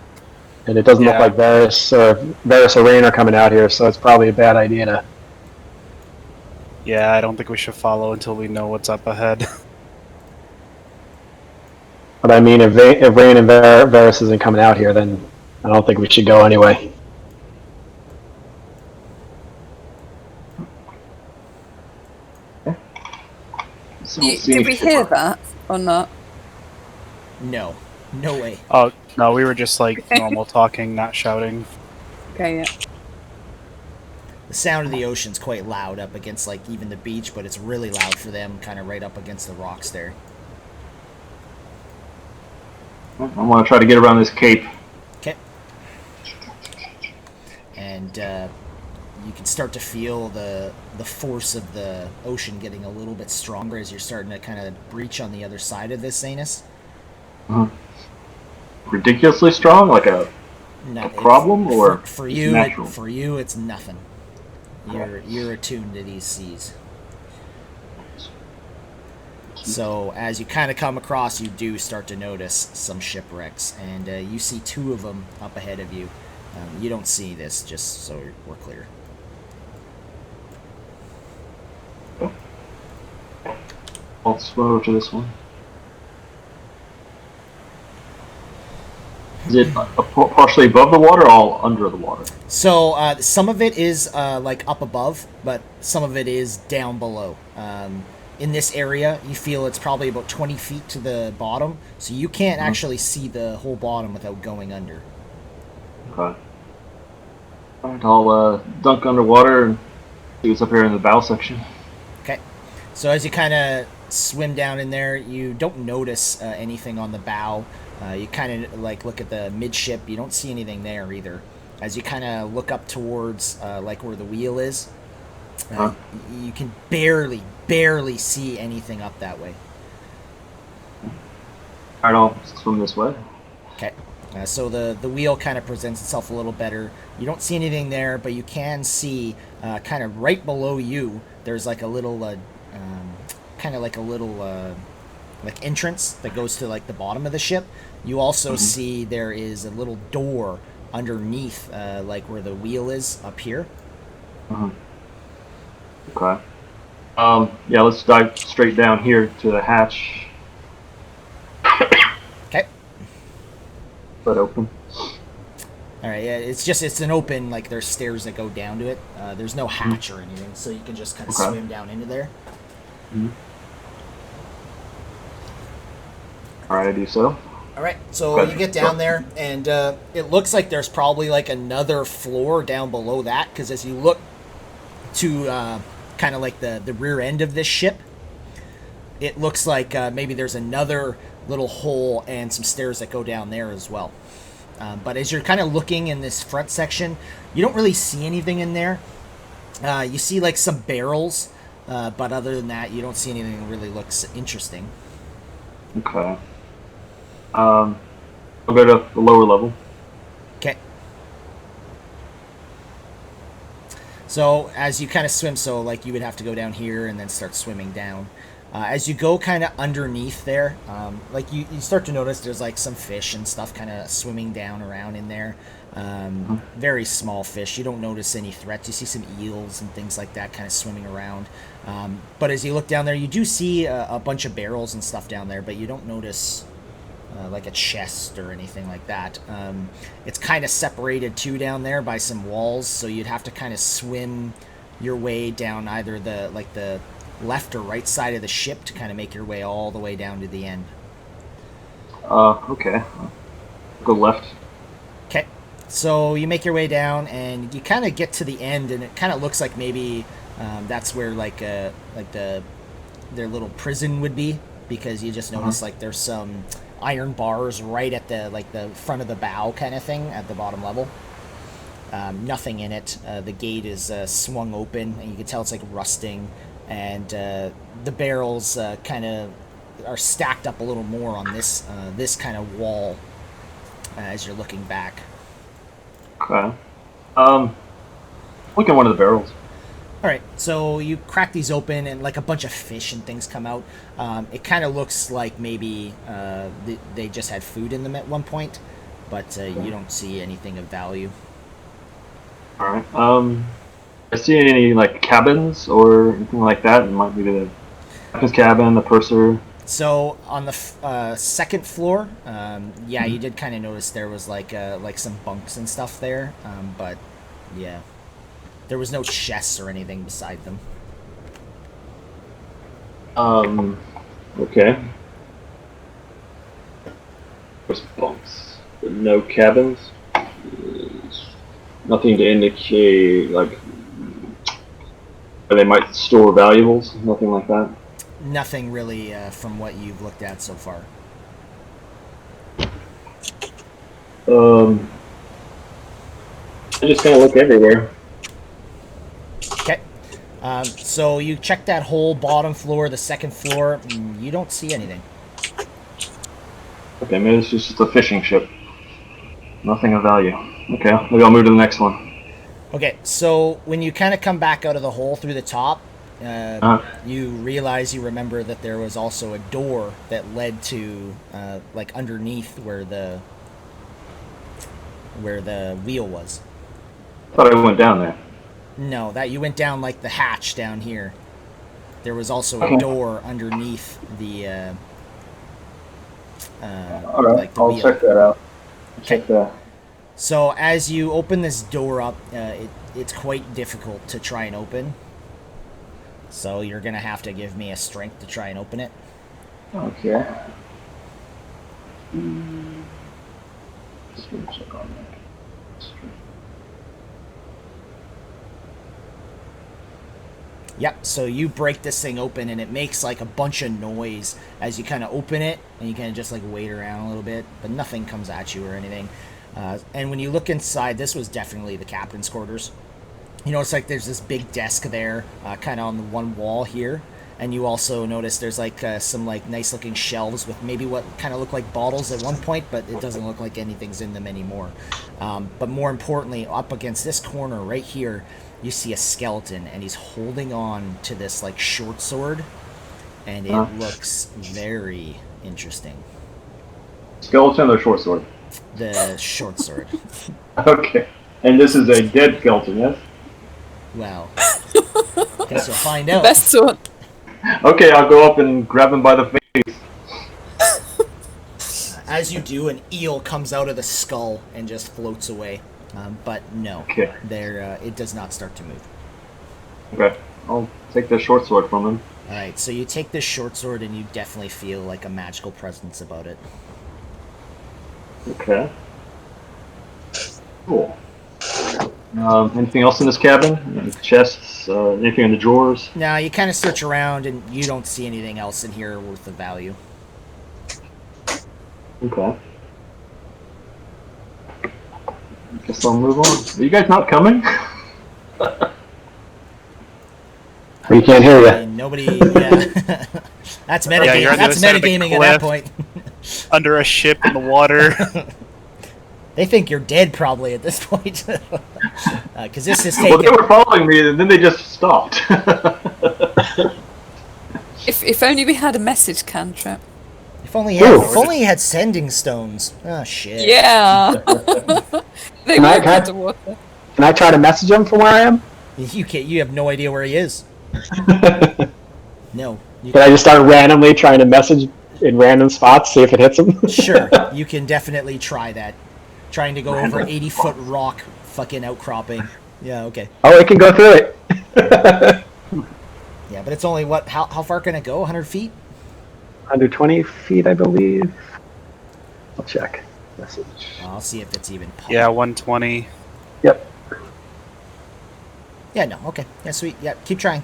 And it doesn't look Yeah. like Varys or Rain are coming out here, so it's probably a bad idea to. Yeah, I don't think we should follow until we know what's up ahead. But I mean, if Rain and Varys isn't coming out here, then I don't think we should go anyway. Did we hear that or not? No way. Oh, no, we were just like normal talking, not shouting. Okay, yeah. The sound of the ocean's quite loud up against like even the beach, but it's really loud for them, kind of right up against the rocks there. I want to try to get around this cape. Okay. And you can start to feel the force of the ocean getting a little bit stronger as you're starting to kind of breach on the other side of this, Zanus. Ridiculously strong, like a problem, or for you? natural? For you, it's nothing. You're attuned to these seas. So as you kind of come across, you do start to notice some shipwrecks, and you see two of them up ahead of you. You don't see this, just so we're clear. I'll swim over to this one. Is it partially above the water or all under the water? So some of it is like up above, but some of it is down below. In this area, you feel it's probably about 20 feet to the bottom, so you can't actually see the whole bottom without going under. Okay. Alright, I'll dunk underwater and see what's up here in the bow section. Okay. So as you kind of swim down in there, you don't notice anything on the bow. You kind of like look at the midship. You don't see anything there either. As you kind of look up towards like where the wheel is, you can barely see anything up that way. Alright, I'll swim this way. Okay. So the wheel kind of presents itself a little better. You don't see anything there, but you can see kind of right below you, there's like a little, kind of like a little like entrance that goes to like the bottom of the ship. You also see there is a little door underneath, like where the wheel is up here. Okay. Yeah, let's dive straight down here to the hatch. Okay. But open. All right. Yeah, it's an open, like there's stairs that go down to it. There's no hatch or anything, so you can just kind of swim down into there. Alright, I do so. All right, so you get down there, and it looks like there's probably like another floor down below that, because as you look to kind of like the rear end of this ship, it looks like maybe there's another little hole and some stairs that go down there as well. But as you're kind of looking in this front section, you don't really see anything in there. You see like some barrels, but other than that, you don't see anything that really looks interesting. Okay. I'll go to the lower level. Okay. So as you kind of swim, so like you would have to go down here and then start swimming down. As you go kind of underneath there, like you start to notice there's like some fish and stuff kind of swimming down around in there. Very small fish. You don't notice any threats. You see some eels and things like that kind of swimming around. But as you look down there, you do see a bunch of barrels and stuff down there, but you don't notice like a chest or anything like that. It's kind of separated too down there by some walls, so you'd have to kind of swim your way down either the left or right side of the ship to kind of make your way all the way down to the end. Okay. Go left. Okay. So you make your way down, and you kind of get to the end, and it kind of looks like maybe that's where their little prison would be, because you just notice like there's some iron bars right at the front of the bow kind of thing at the bottom level. Nothing in it. The gate is swung open, and you can tell it's like rusting, and the barrels kind of are stacked up a little more on this kind of wall as you're looking back. Okay. Look at one of the barrels. All right, so you crack these open, and like a bunch of fish and things come out. It kind of looks like maybe they just had food in them at one point, but you don't see anything of value. All right. I see any like cabins or anything like that? It might be the captain's cabin, the purser. So on the second floor, yeah, you did kind of notice there was like some bunks and stuff there, but yeah, there was no chests or anything beside them. Okay. There's bunks, but no cabins. Nothing to indicate like where they might store valuables. Nothing like that. Nothing really from what you've looked at so far. I just kind of look everywhere. Okay. So you check that whole bottom floor, the second floor. You don't see anything. Okay, maybe it's just a fishing ship. Nothing of value. Okay, maybe I'll move to the next one. Okay, so when you kind of come back out of the hole through the top, you remember that there was also a door that led to like underneath where the wheel was. I thought I went down there. No, that you went down like the hatch down here. There was also a door underneath the all right, like the I'll wheel. check that out. Okay. Check that. So as you open this door up, it's quite difficult to try and open. So you're gonna have to give me a strength to try and open it. Okay. Yep, so you break this thing open, and it makes like a bunch of noise as you kind of open it, and you kind of just like wait around a little bit, but nothing comes at you or anything. And when you look inside, this was definitely the captain's quarters. You know, it's like there's this big desk there, kind of on the one wall here, and you also notice there's like some like nice looking shelves with maybe what kind of look like bottles at one point, but it doesn't look like anything's in them anymore. But more importantly, up against this corner right here, you see a skeleton, and he's holding on to this like short sword, and it looks very interesting. Skeleton or short sword? The short sword. Okay. And this is a dead skeleton, yes? Well, guess you'll find out. Best one. Okay, I'll go up and grab him by the face. As you do, an eel comes out of the skull and just floats away. But no, Okay. it does not start to move. Okay. I'll take the short sword from him. All right, so you take this short sword, and you definitely feel like a magical presence about it. Okay. Cool. Anything else in this cabin? Any chests? Anything in the drawers? Now you kind of search around, and you don't see anything else in here worth of value. Okay. Guess I'll move on. Are you guys not coming? We can't hear I you. mean, nobody. Yeah, that's metagaming. Yeah, you're on the That's other side of the metagaming at that cliff. point. Under a ship in the water. They think you're dead probably at this point, because this is Well, they taken. were following me, and then they just stopped. If only we had a message cantrip. If only you had sending stones. Oh shit. Yeah. They Can I- won't can I- get the water. Can I try to message him from where I am? You can't. You have no idea where he is. No. You Can I just start randomly trying to message in random spots, see if it hits him? Sure, you can definitely try that. Trying to go over 80-foot rock fucking outcropping. Yeah, okay. Oh, it can go through it. Yeah, but it's only what? How far can it go? 100 feet? 120 feet, I believe. I'll check. Message. I'll see if it's even possible. Yeah, 120. Yep. Yeah, no, okay. Yeah, sweet. Yeah, keep trying.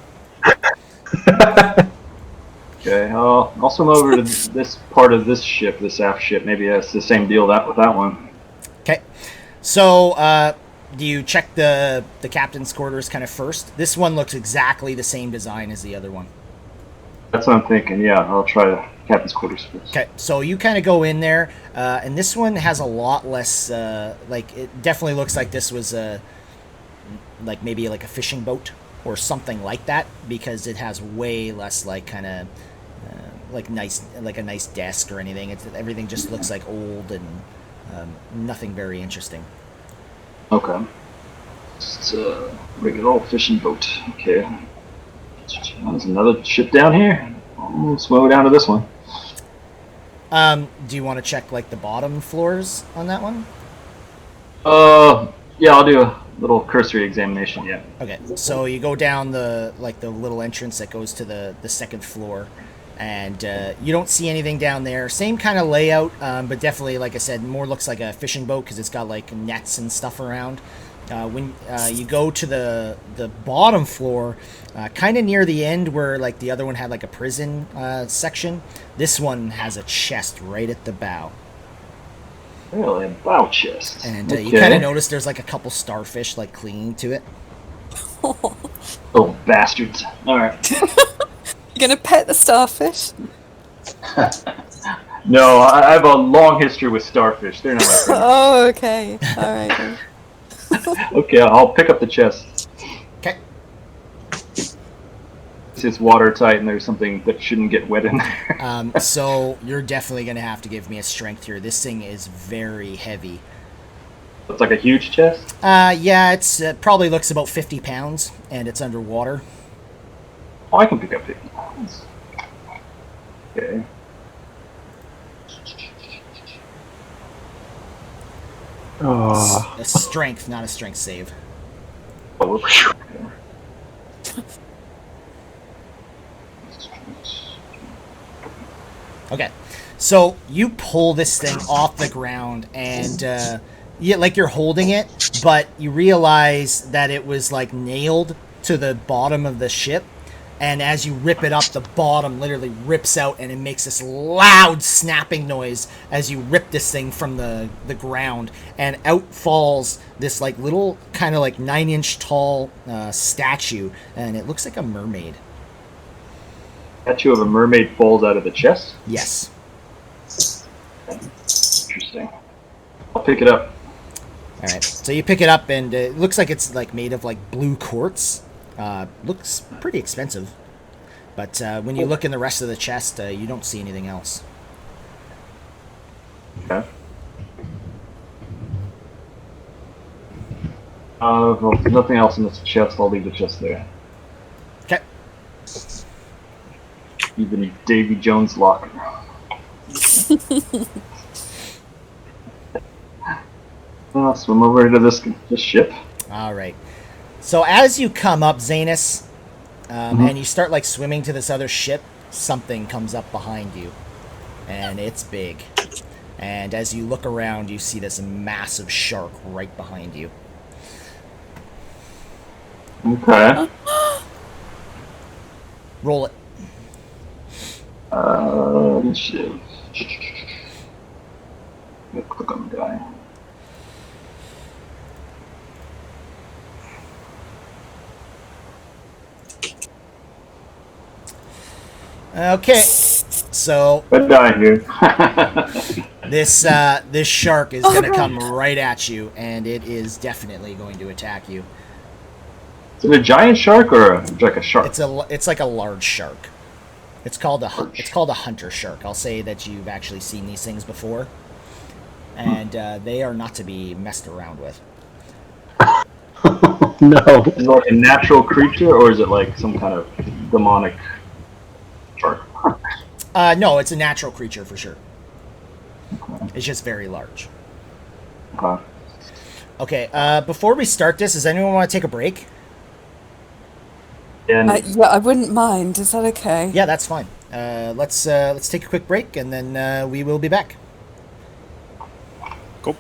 Okay, I'll swim over to this part of this ship, this aft ship. Maybe it's the same deal with that one. Okay. So, do you check the captain's quarters kind of first? This one looks exactly the same design as the other one. That's what I'm thinking. Yeah, I'll try the captain's quarters first. Okay, so you kind of go in there, and this one has a lot less, like, it definitely looks like this was, like, maybe like a fishing boat or something like that, because it has way less, like, kind of, like a nice desk or anything. Everything just looks like old and nothing very interesting. Okay. Just a regular old fishing boat. Okay. There's another ship down here. I'll swim down to this one. Do you want to check, like, the bottom floors on that one? Yeah, I'll do a little cursory examination, yeah. Okay, so you go down the little entrance that goes to the second floor, and you don't see anything down there. Same kind of layout, but definitely, like I said, more looks like a fishing boat because it's got, like, nets and stuff around. When you go to the bottom floor, kind of near the end where, like, the other one had, like, a prison section, this one has a chest right at the bow. Really, a bow chest. And okay. you kind of notice there's, like, a couple starfish, like, clinging to it. Oh, bastards. Alright. You gonna pet the starfish? No, I have a long history with starfish. They're not my friends. Oh, okay. All right. Okay, I'll pick up the chest. Okay. It's watertight and there's something that shouldn't get wet in there. So you're definitely going to have to give me a strength here. This thing is very heavy. It's like a huge chest? Yeah, it probably looks about 50 pounds, and it's underwater. Oh, I can pick up 50 pounds. Okay. Oh. A strength, not a strength save. Oh, okay. Okay, so you pull this thing off the ground, and like you're holding it, but you realize that it was, like, nailed to the bottom of the ship, and as you rip it up, the bottom literally rips out, and it makes this loud snapping noise as you rip this thing from the ground, and out falls this, like, little kind of, like, 9-inch tall statue, and it looks like a mermaid. Statue of a mermaid falls out of the chest? Yes. Interesting. I'll pick it up. All right, so you pick it up, and it looks like it's, like, made of, like, blue quartz. Looks pretty expensive, but when you look in the rest of the chest, you don't see anything else. Okay. Well, if there's nothing else in this chest, I'll leave the chest there. Okay. Even Davy Jones' locker. I'll swim over to this ship. All right. So as you come up, Zanus, And you start like swimming to this other ship. Something comes up behind you, and it's big. And as you look around, you see this massive shark right behind you. Okay. Roll it. Let's see. Click on the guy. Okay, so Good guy here. this shark is gonna come right at you, and it is definitely going to attack you. Is it a giant shark or like a shark? It's like a large shark. It's called a hunter shark. I'll say that you've actually seen these things before, and they are not to be messed around with. No. Is it like a natural creature or is it like some kind of demonic shark? No, it's a natural creature for sure. It's just very large. Okay. Okay, before we start this, does anyone want to take a break? And Yeah, I wouldn't mind. Is that okay? Yeah, that's fine. Let's take a quick break, and then we will be back. Cool.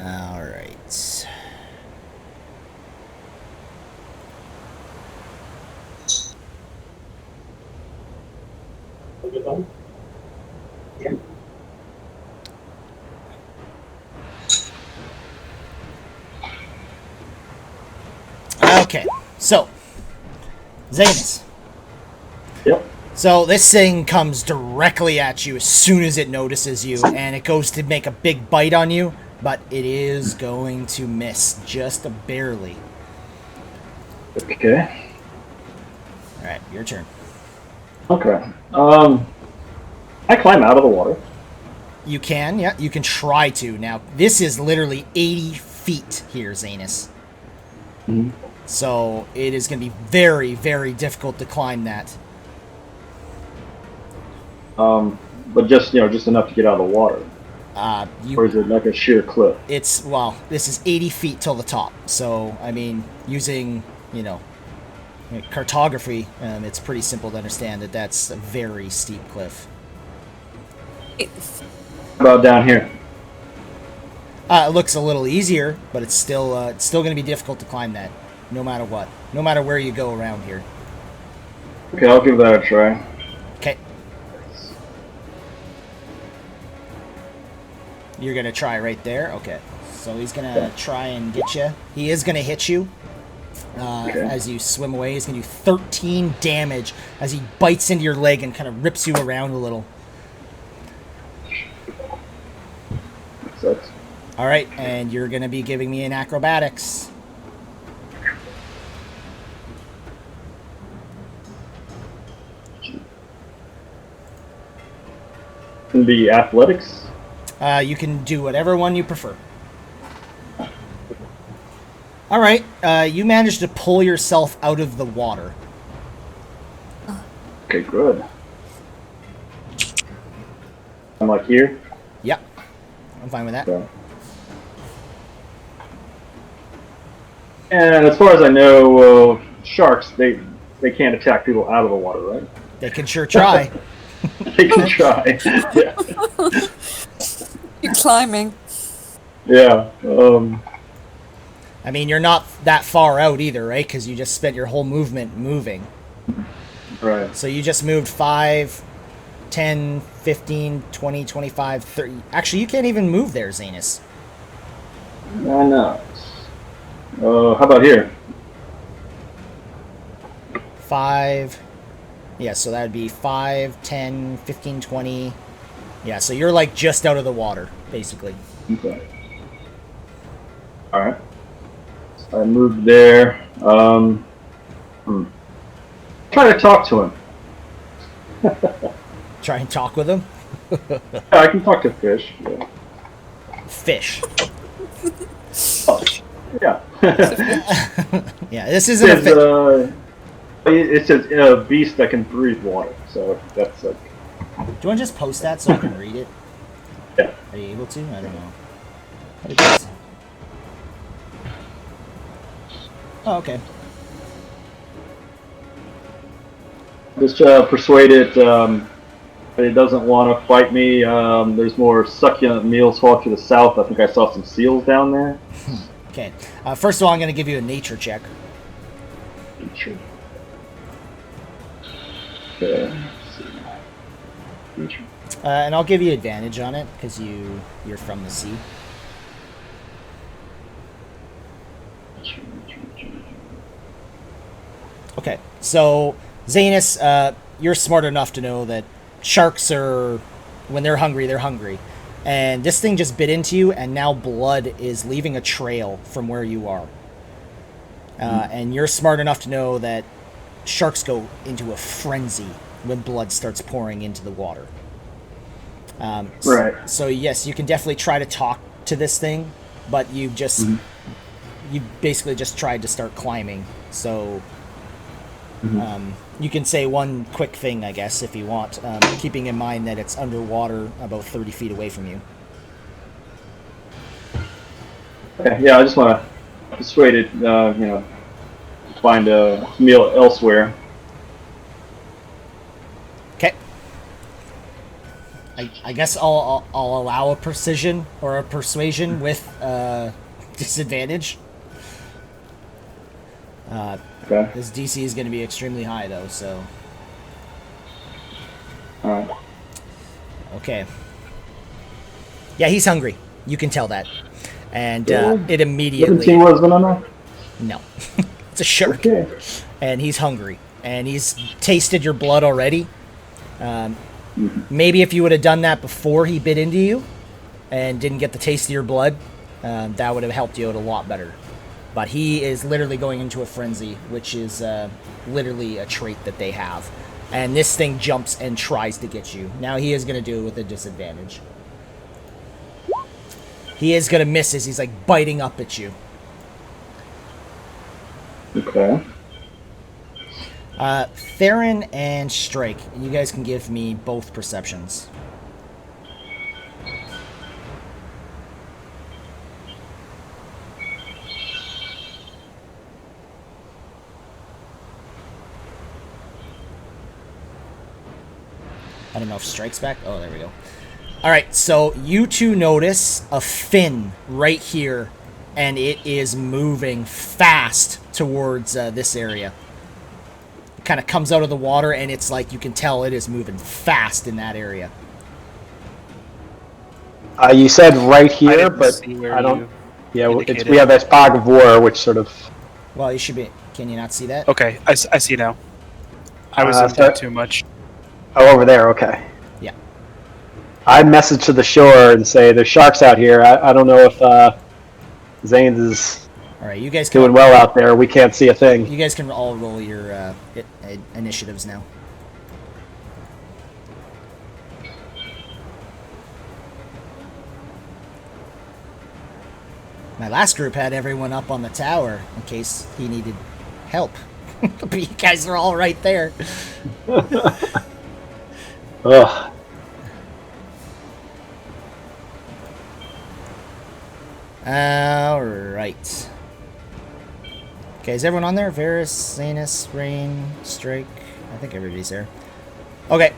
All right. Okay, so Zanus. Yep. So this thing comes directly at you as soon as it notices you, and it goes to make a big bite on you, but it is going to miss just barely. Okay. All right, your turn. Okay. I climb out of the water. You can, yeah, you can try to. Now, this is literally 80 feet here, Zanus. Mhm. So it is going to be very, very difficult to climb that. But just just enough to get out of the water. Or is it like a sheer cliff? It's, well, this is 80 feet till the top. So, I mean, using, cartography, it's pretty simple to understand that that's a very steep cliff. How about down here? It looks a little easier, but it's still going to be difficult to climb that, no matter what. No matter where you go around here. Okay, I'll give that a try. Okay. You're going to try right there? Okay. So he's going to try and get you. He is going to hit you. As you swim away, he's going to do 13 damage as he bites into your leg and kind of rips you around a little. Sucks. All right, and you're going to be giving me an acrobatics. Can be athletics. You can do whatever one you prefer. All right, you managed to pull yourself out of the water. Okay, good. I'm like here. Yep, I'm fine with that. Okay. And as far as I know, sharks they can't attack people out of the water, right? They can sure try. They can try. Yeah. You're climbing. Yeah. I mean, you're not that far out either, right? Because you just spent your whole movement moving. Right. So you just moved 5, 10, 15, 20, 25, 30. Actually, you can't even move there, Zanus. Why not? How about here? 5. Yeah, so that would be 5, 10, 15, 20. Yeah, so you're like just out of the water, basically. Okay. All right. So I moved there. Try to talk to him. Try and talk with him. Yeah, I can talk to fish. Yeah. Fish. Oh, yeah. Yeah, this isn't a fish. It says beast that can breathe water. So that's like. Do you want to just post that so I can read it? Yeah. Are you able to? I don't know. What it is. Oh, okay. Just persuade it that it doesn't want to fight me. There's more succulent meals far to the south. I think I saw some seals down there. Okay. First of all, I'm going to give you a nature check. Nature. Okay. Nature. And I'll give you advantage on it because you're from the sea. Okay, so Zanus, you're smart enough to know that sharks are, when they're hungry, and this thing just bit into you, and now blood is leaving a trail from where you are. And you're smart enough to know that sharks go into a frenzy when blood starts pouring into the water. Right. So yes, you can definitely try to talk to this thing, but you just you basically just tried to start climbing. So you can say one quick thing, I guess, if you want, keeping in mind that it's underwater about 30 feet away from you. Okay, yeah, I just want to persuade it, find a meal elsewhere. Okay. I guess I'll allow a precision or a persuasion with disadvantage. Okay. This DC is going to be extremely high though, so All right. okay. Yeah, he's hungry. You can tell that, and Yeah. it 17 immediately wasn't enough. no, it's a shark, Okay. and he's hungry, and he's tasted your blood already. Maybe if you would have done that before he bit into you, and didn't get the taste of your blood, that would have helped you out a lot better. But he is literally going into a frenzy, which is literally a trait that they have. And this thing jumps and tries to get you. Now he is going to do it with a disadvantage. He is going to miss as he's like biting up at you. Okay. Theron and Strike, you guys can give me both perceptions. I don't know if Strike's back. Oh, there we go. All right, so you two notice a fin right here, and it is moving fast towards this area. It kind of comes out of the water, and it's like you can tell it is moving fast in that area. You said right I here, didn't but see where I don't. you Yeah, indicated. we have this fog of war, which sort of. Well, you should be. Can you not see that? Okay, I see now. I was so- into too much. Oh, over there. Okay. Yeah. I message to the shore and say there's sharks out here. I don't know if Zanes is All right, you guys can. doing well out there. We can't see a thing. You guys can all roll your initiatives now. My last group had everyone up on the tower in case he needed help. But you guys are all right there. Ugh. All right. Okay, is everyone on there? Varus, Zanus, Rain, Strike. I think everybody's there. Okay.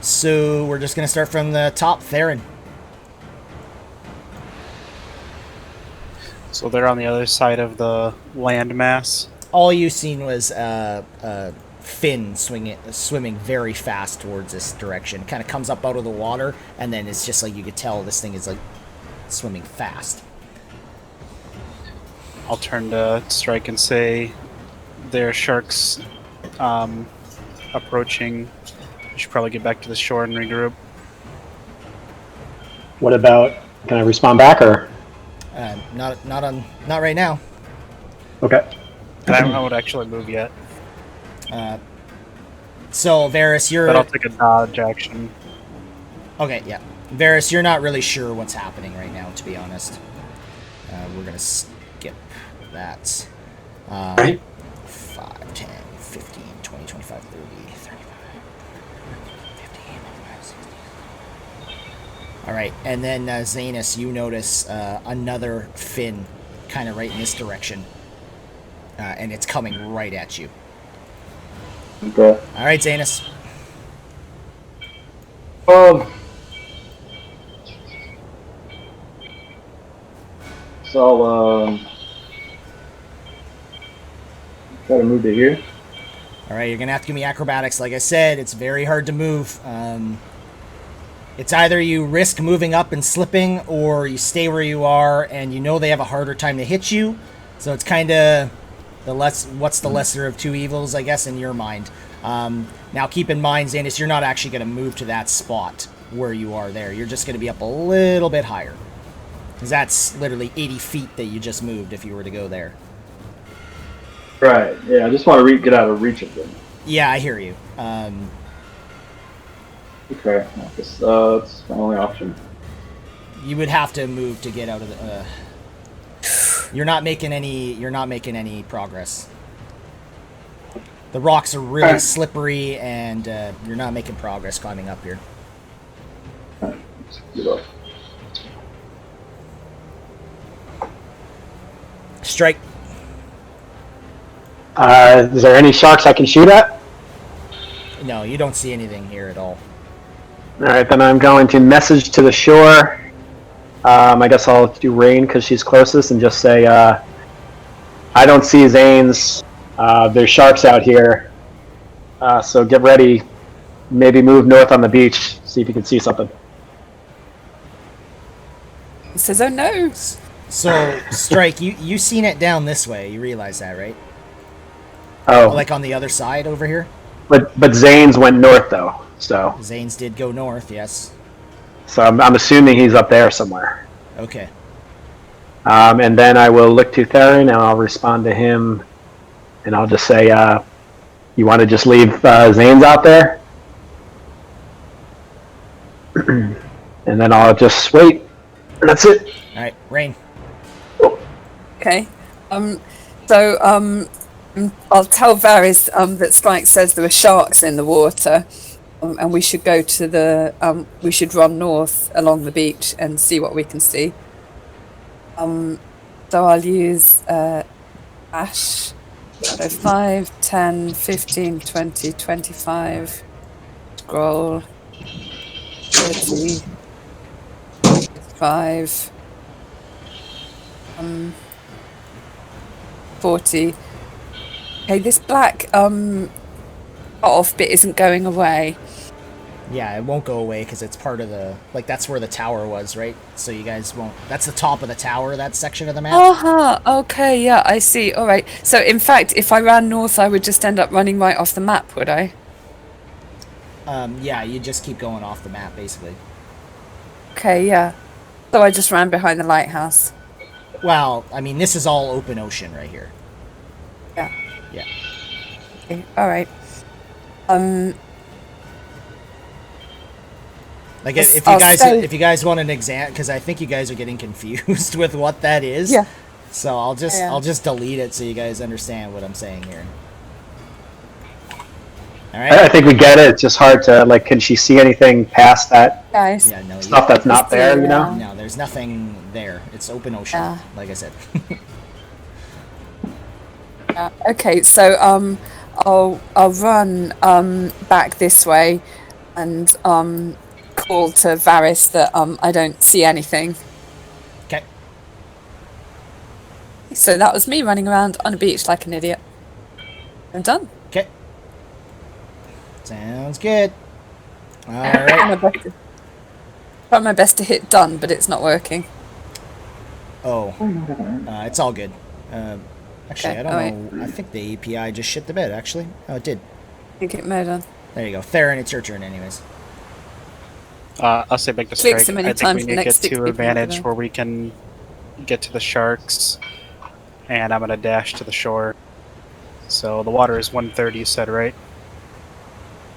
So we're just gonna start from the top. Theron. So they're on the other side of the landmass. All you seen was Finn swimming very fast towards this direction. Kind of comes up out of the water, and then it's just like you could tell this thing is like swimming fast. I'll turn to Strike and say, there are sharks approaching. We should probably get back to the shore and regroup. What about? Can I respond back or? Not right now. Okay. And I won't actually move yet, So Varus, you're but I'll take a dodge action. okay. Yeah, Varus, you're not really sure what's happening right now, to be honest. We're gonna skip that. Right. 5, 10, 15, 20, 25, 30, 35, 50, 60. All right, and then Zanus, you notice another fin kind of right in this direction. And it's coming right at you. Okay. All right, Zanus. So I'll try to move to here. All right, you're gonna have to give me acrobatics. Like I said, it's very hard to move. It's either you risk moving up and slipping, or you stay where you are, and you know they have a harder time to hit you. So it's kind of what's the lesser of two evils, I guess, in your mind. Now, keep in mind, Zanus, you're not actually going to move to that spot where you are there. You're just going to be up a little bit higher. Because that's literally 80 feet that you just moved if you were to go there. Right. Yeah. I just want to get out of reach of them. Yeah, I hear you. Okay. I guess that's my only option. You would have to move to get out of the... You're not making any progress. The rocks are really slippery, and you're not making progress climbing up here. Alright, let's get up. Strike. Is there any sharks I can shoot at? No, you don't see anything here at all. All right, then I'm going to message to the shore. I guess I'll do Rain because she's closest and just say, I don't see Zanes. There's sharks out here. So get ready. Maybe move north on the beach. See if you can see something. He says, "Oh no!" So, Strike, you seen it down this way. You realize that, right? Oh, Like on the other side over here? but Zanes went north though. So Zanes did go north, yes. I'm assuming he's up there somewhere. Okay. And then I will look to Theron and I'll respond to him, and I'll just say, "You want to just leave Zanes out there?" And then I'll just wait. And that's it. All right, Rain. Okay. I'll tell Varys that Strike says there are sharks in the water, and we should go to the. We should run north along the beach and see what we can see. So I'll use Ash. So 5, 10, 15, 20, 25. Scroll. 30. 5. 40. Okay, this black off bit isn't going away. Yeah, it won't go away because it's part of the... Like, that's where the tower was, right? So you guys won't... That's the top of the tower, that section of the map. Uh-huh, okay, yeah, I see. All right. So, in fact, if I ran north, I would just end up running right off the map, would I? Yeah, you just keep going off the map, basically. Okay, yeah. So I just ran behind the lighthouse. Well, I mean, this is all open ocean right here. Yeah. Yeah. Okay, all right. Like, Yes, if you guys want an exam, because I think you guys are getting confused with what that is. Yeah. So I'll Yeah. just delete it so you guys understand what I'm saying here. All right. I think we get it. It's just hard to, like, can she see anything past that Guys. Yeah, no, stuff that's not there, you know? no, there's nothing there. It's open ocean, Yeah. like I said. Okay, so I'll run back this way and call to Varys that I don't see anything. Okay. So that was me running around on a beach like an idiot. I'm done. Okay. Sounds good. All right. Try my best to hit done, but it's not working. Oh, it's all good. Actually, Okay, I don't alright. know. I think the API just shit the bed, actually. Oh, it did. I think it may have done. There you go. Theron, it's your turn anyways. I'll say make the Click strike. so many I think times we the need to next get 6 to people advantage will. where we can get to the sharks, and I'm gonna dash to the shore. So the water is 130, you said, right?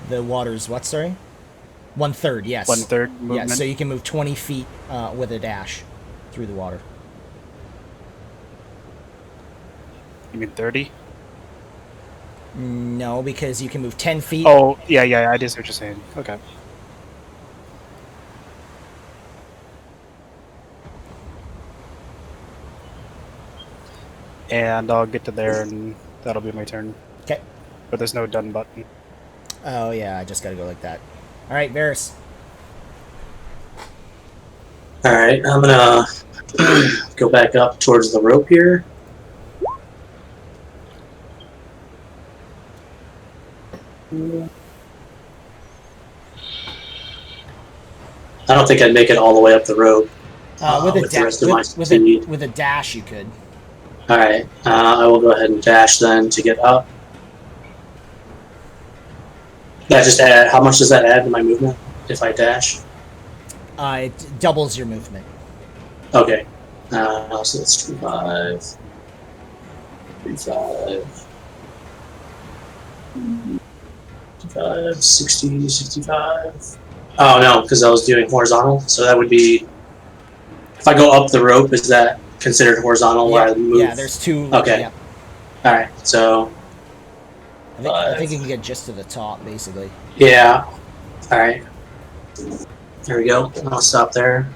The water's what, sorry? 1/3, yes. 1/3 Yeah, movement. so you can move 20 feet with a dash through the water. You mean 30? No, because you can move 10 feet. Oh, yeah, I just see what you're saying. Okay. And I'll get to there, and that'll be my turn. Okay. But there's no done button. Oh, yeah, I just gotta go like that. Alright, Varys. Alright, I'm gonna go back up towards the rope here. I don't think I'd make it all the way up the rope. With a with the rest of my with speed. a dash, you could. Alright, I will go ahead and dash then to get up. That just add, how much does that add to my movement if I dash? It doubles your movement. Okay. So that's 25. 35. 55, 60, 65. Oh no, because I was doing horizontal. So that would be. If I go up the rope, is that considered horizontal where I move? Yeah, there's two. Okay. Yeah. Alright, so. I think you can get just to the top, basically. Yeah. Alright. There we go. I'll stop there.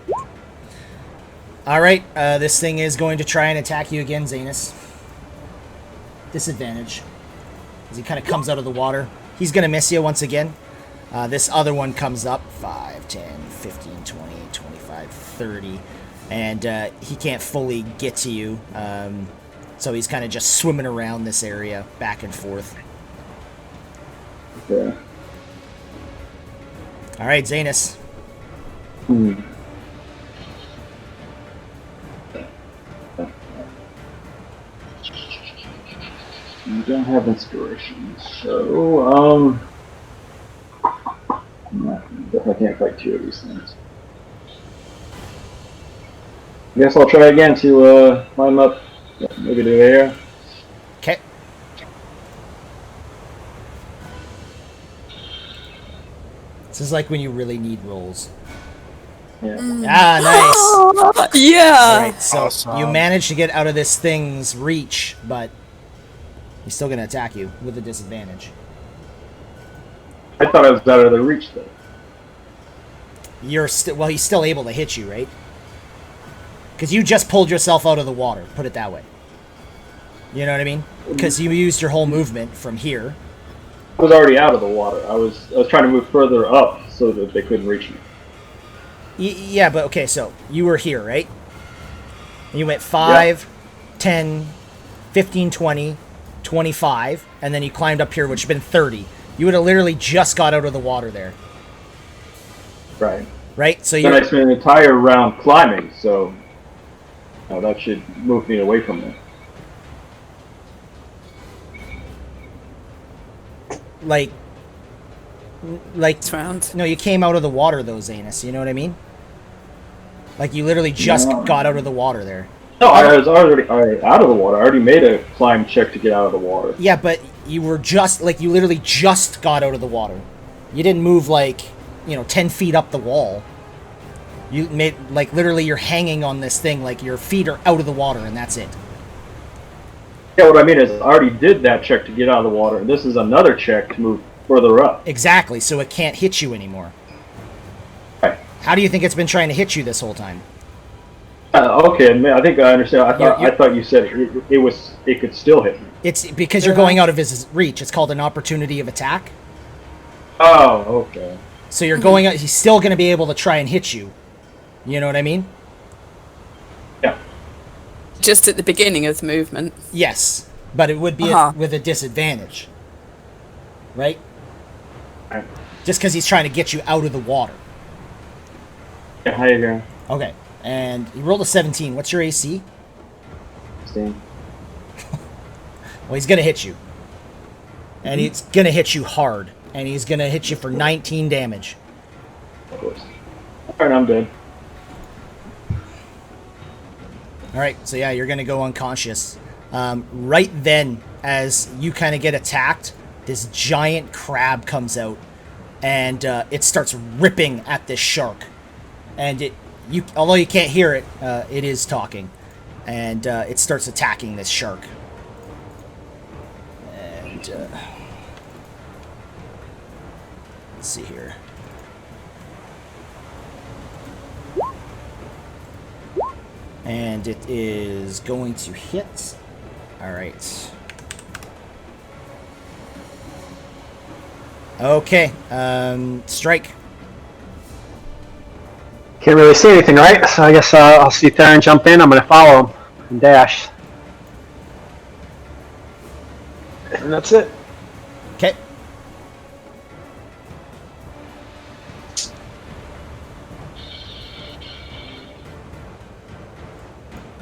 Alright, this thing is going to try and attack you again, Zanus. Disadvantage. As he kind of comes out of the water. he's going to miss you once again. This other one comes up 5, 10, 15, 20, 25, 30. And he can't fully get to you. So he's kind of just swimming around this area, back and forth. Okay. All right, Zanus. I don't have inspiration, so definitely can't fight two of these things. I guess I'll try again to climb up, maybe to there. Okay. This is like when you really need rolls. Yeah. Ah, nice. Yeah. All right, so Awesome. you managed to get out of this thing's reach, but he's still going to attack you with a disadvantage. I thought I was out of the reach though. You're still well. He's still able to hit you, right? Because you just pulled yourself out of the water. Put it that way. You know what I mean? Because you used your whole movement from here. I was already out of the water. I was trying to move further up so that they couldn't reach me. Yeah, but okay. So you were here, right? You went 5, 10, 15, 20, 25, and then you climbed up here, which would have been 30. You would have literally just got out of the water there. Right. Right? So Then I you're... spent an entire round climbing, so that should move me away from there. Like... Next round. No, you came out of the water, though, Zanus. You know what I mean? Like, you literally just No. got out of the water there. No, I was already out of the water. I already made a climb check to get out of the water. Yeah, but you were just... Like, you literally just got out of the water. You didn't move, like, 10 feet up the wall. You made... Like, literally, you're hanging on this thing. Like, your feet are out of the water, and that's it. Yeah, what I mean is I already did that check to get out of the water. This is another check to move further up. Exactly, so it can't hit you anymore. Right. How do you think it's been trying to hit you this whole time? Okay, I think I understand. You're- I thought you said it could still hit me. It's because you're going out of his reach. It's called an opportunity of attack. Oh, okay. So you're going out. He's still going to be able to try and hit you. You know what I mean? Yeah. Just at the beginning of the movement. Yes, but it would be with a disadvantage, right? Right. Just because he's trying to get you out of the water. Yeah, how you doing? Okay, and you rolled a 17. What's your AC? 16. Well, he's going to hit you. And he's going to hit you hard. And he's going to hit you for 19 damage. Of course. Alright, I'm dead. Alright, so yeah, you're going to go unconscious. Right then, as you kind of get attacked, this giant crab comes out. And it starts ripping at this shark. And although you can't hear it, it is talking. And it starts attacking this shark. And let's see here. And it is going to hit. Alright. Okay, strike. Can't really see anything, right? So I guess I'll see Theron jump in. I'm going to follow him and dash. And that's it. Okay.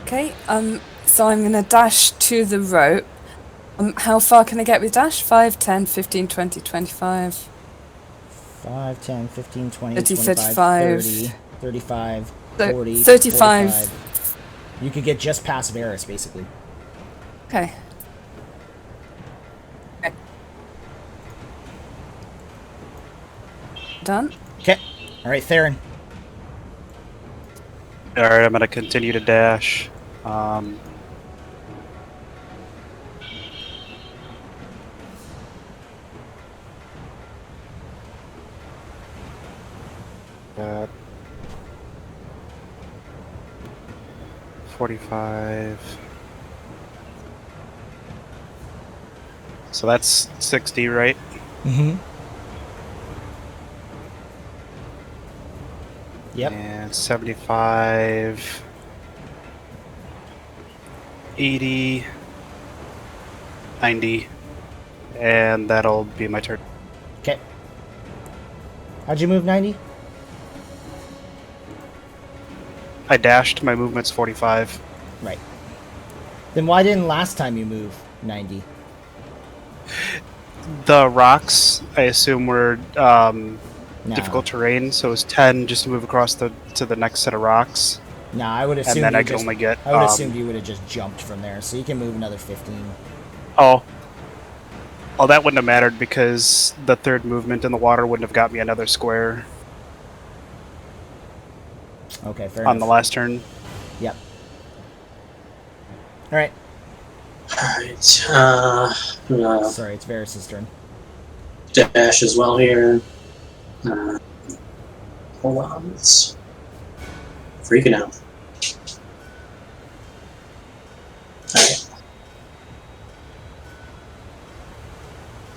Okay, so I'm going to dash to the rope. How far can I get with dash? 5, 10, 15, 20, 25. 5, 10, 15, 20, 30, 25, 35. 30, 35, So, 40, 35. 45. You could get just past Varys, basically. Okay. Done. Okay. Alright, Theron. Alright, I'm gonna continue to dash. Got 45. So that's 60, right? Mm-hmm. Yep. And 75, 80, 90, and that'll be my turn. Okay. How'd you move 90? I dashed. My movement's 45. Right. Then why didn't last time you move 90? The rocks, I assume, were No. difficult terrain, so it was 10 just to move across to the next set of rocks, No, I would assume and then you I could just, only get. I would assume you would have just jumped from there, so you can move another 15. Oh, that wouldn't have mattered because the third movement in the water wouldn't have got me another square Okay, fair on enough. the last turn. Yep. All right. Alright. Sorry, it's Varys' turn. Dash as well here. Hold on. It's freaking out. Alright.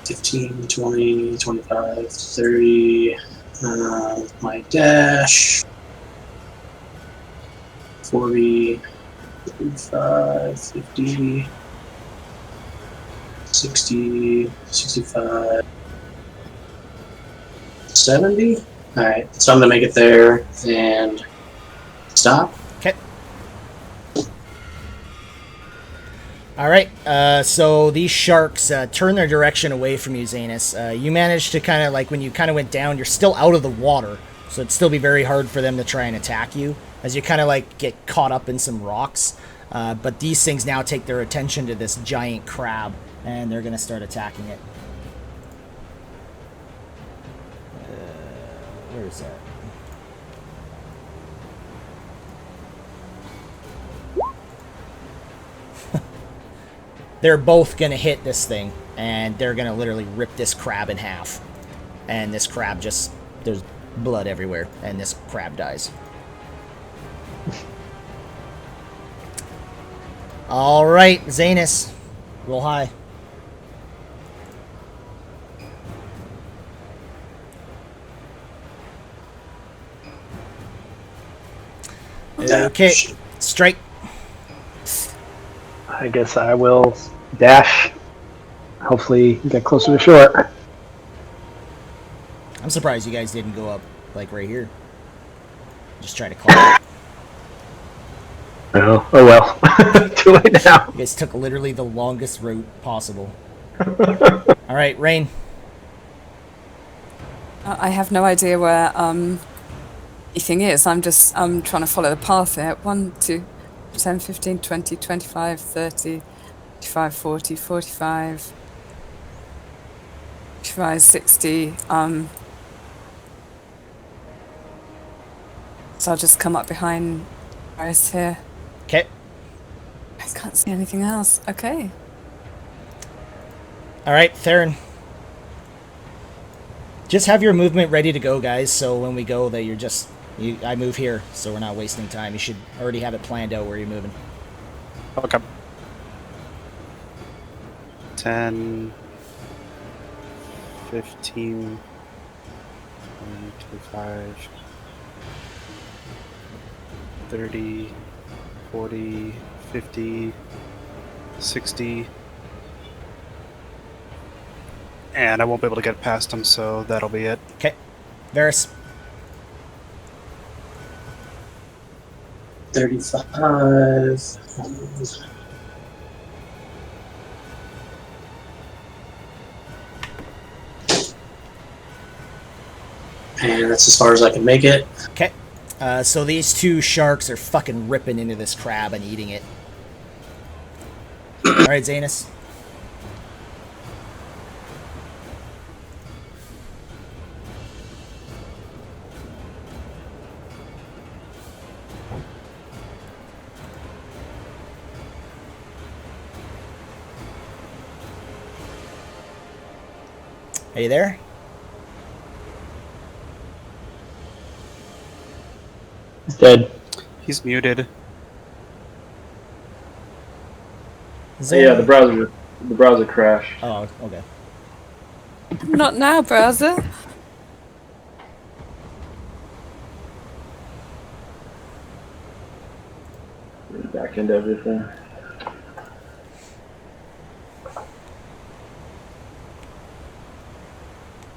15, 20, 25, 30. My dash. 40, 45, 50, 60, 65, 70. Alright, so I'm going to make it there and stop. Okay. All right. So these sharks turn their direction away from you, Zanus. You managed to kind of, like, when you kind of went down, you're still out of the water, so it'd still be very hard for them to try and attack you as you kind of, like, get caught up in some rocks. But these things now take their attention to this giant crab, and they're going to start attacking it. Where is that? They're both going to hit this thing, and they're going to literally rip this crab in half. And this crab just, there's blood everywhere, and this crab dies. All right, Zanus, roll high. Okay, strike. I guess I will dash. Hopefully get closer to shore. I'm surprised you guys didn't go up, like, right here. Just try to call it. Oh well. Too late now. You guys took literally the longest route possible. All right, Rain. I have no idea where anything is. I'm trying to follow the path here. 1, 2, 10, 15, 20, 25, 30, 35, 40, 45, 55, 60. So I'll just come up behind Iris here. Okay. I can't see anything else. Okay. All right, Theron. Just have your movement ready to go, guys, so when we go that you're just... I move here, so we're not wasting time. You should already have it planned out where you're moving. Okay. 10, 15, 20, 25, 30, 40, 50, 60. And I won't be able to get past them, so that'll be it. Okay. Varys. 35. And that's as far as I can make it. Okay. So these two sharks are fucking ripping into this crab and eating it. All right, Zanus. Are you there? He's dead. He's muted. Yeah, the browser crashed. Oh, okay. Not now, browser. Back into everything.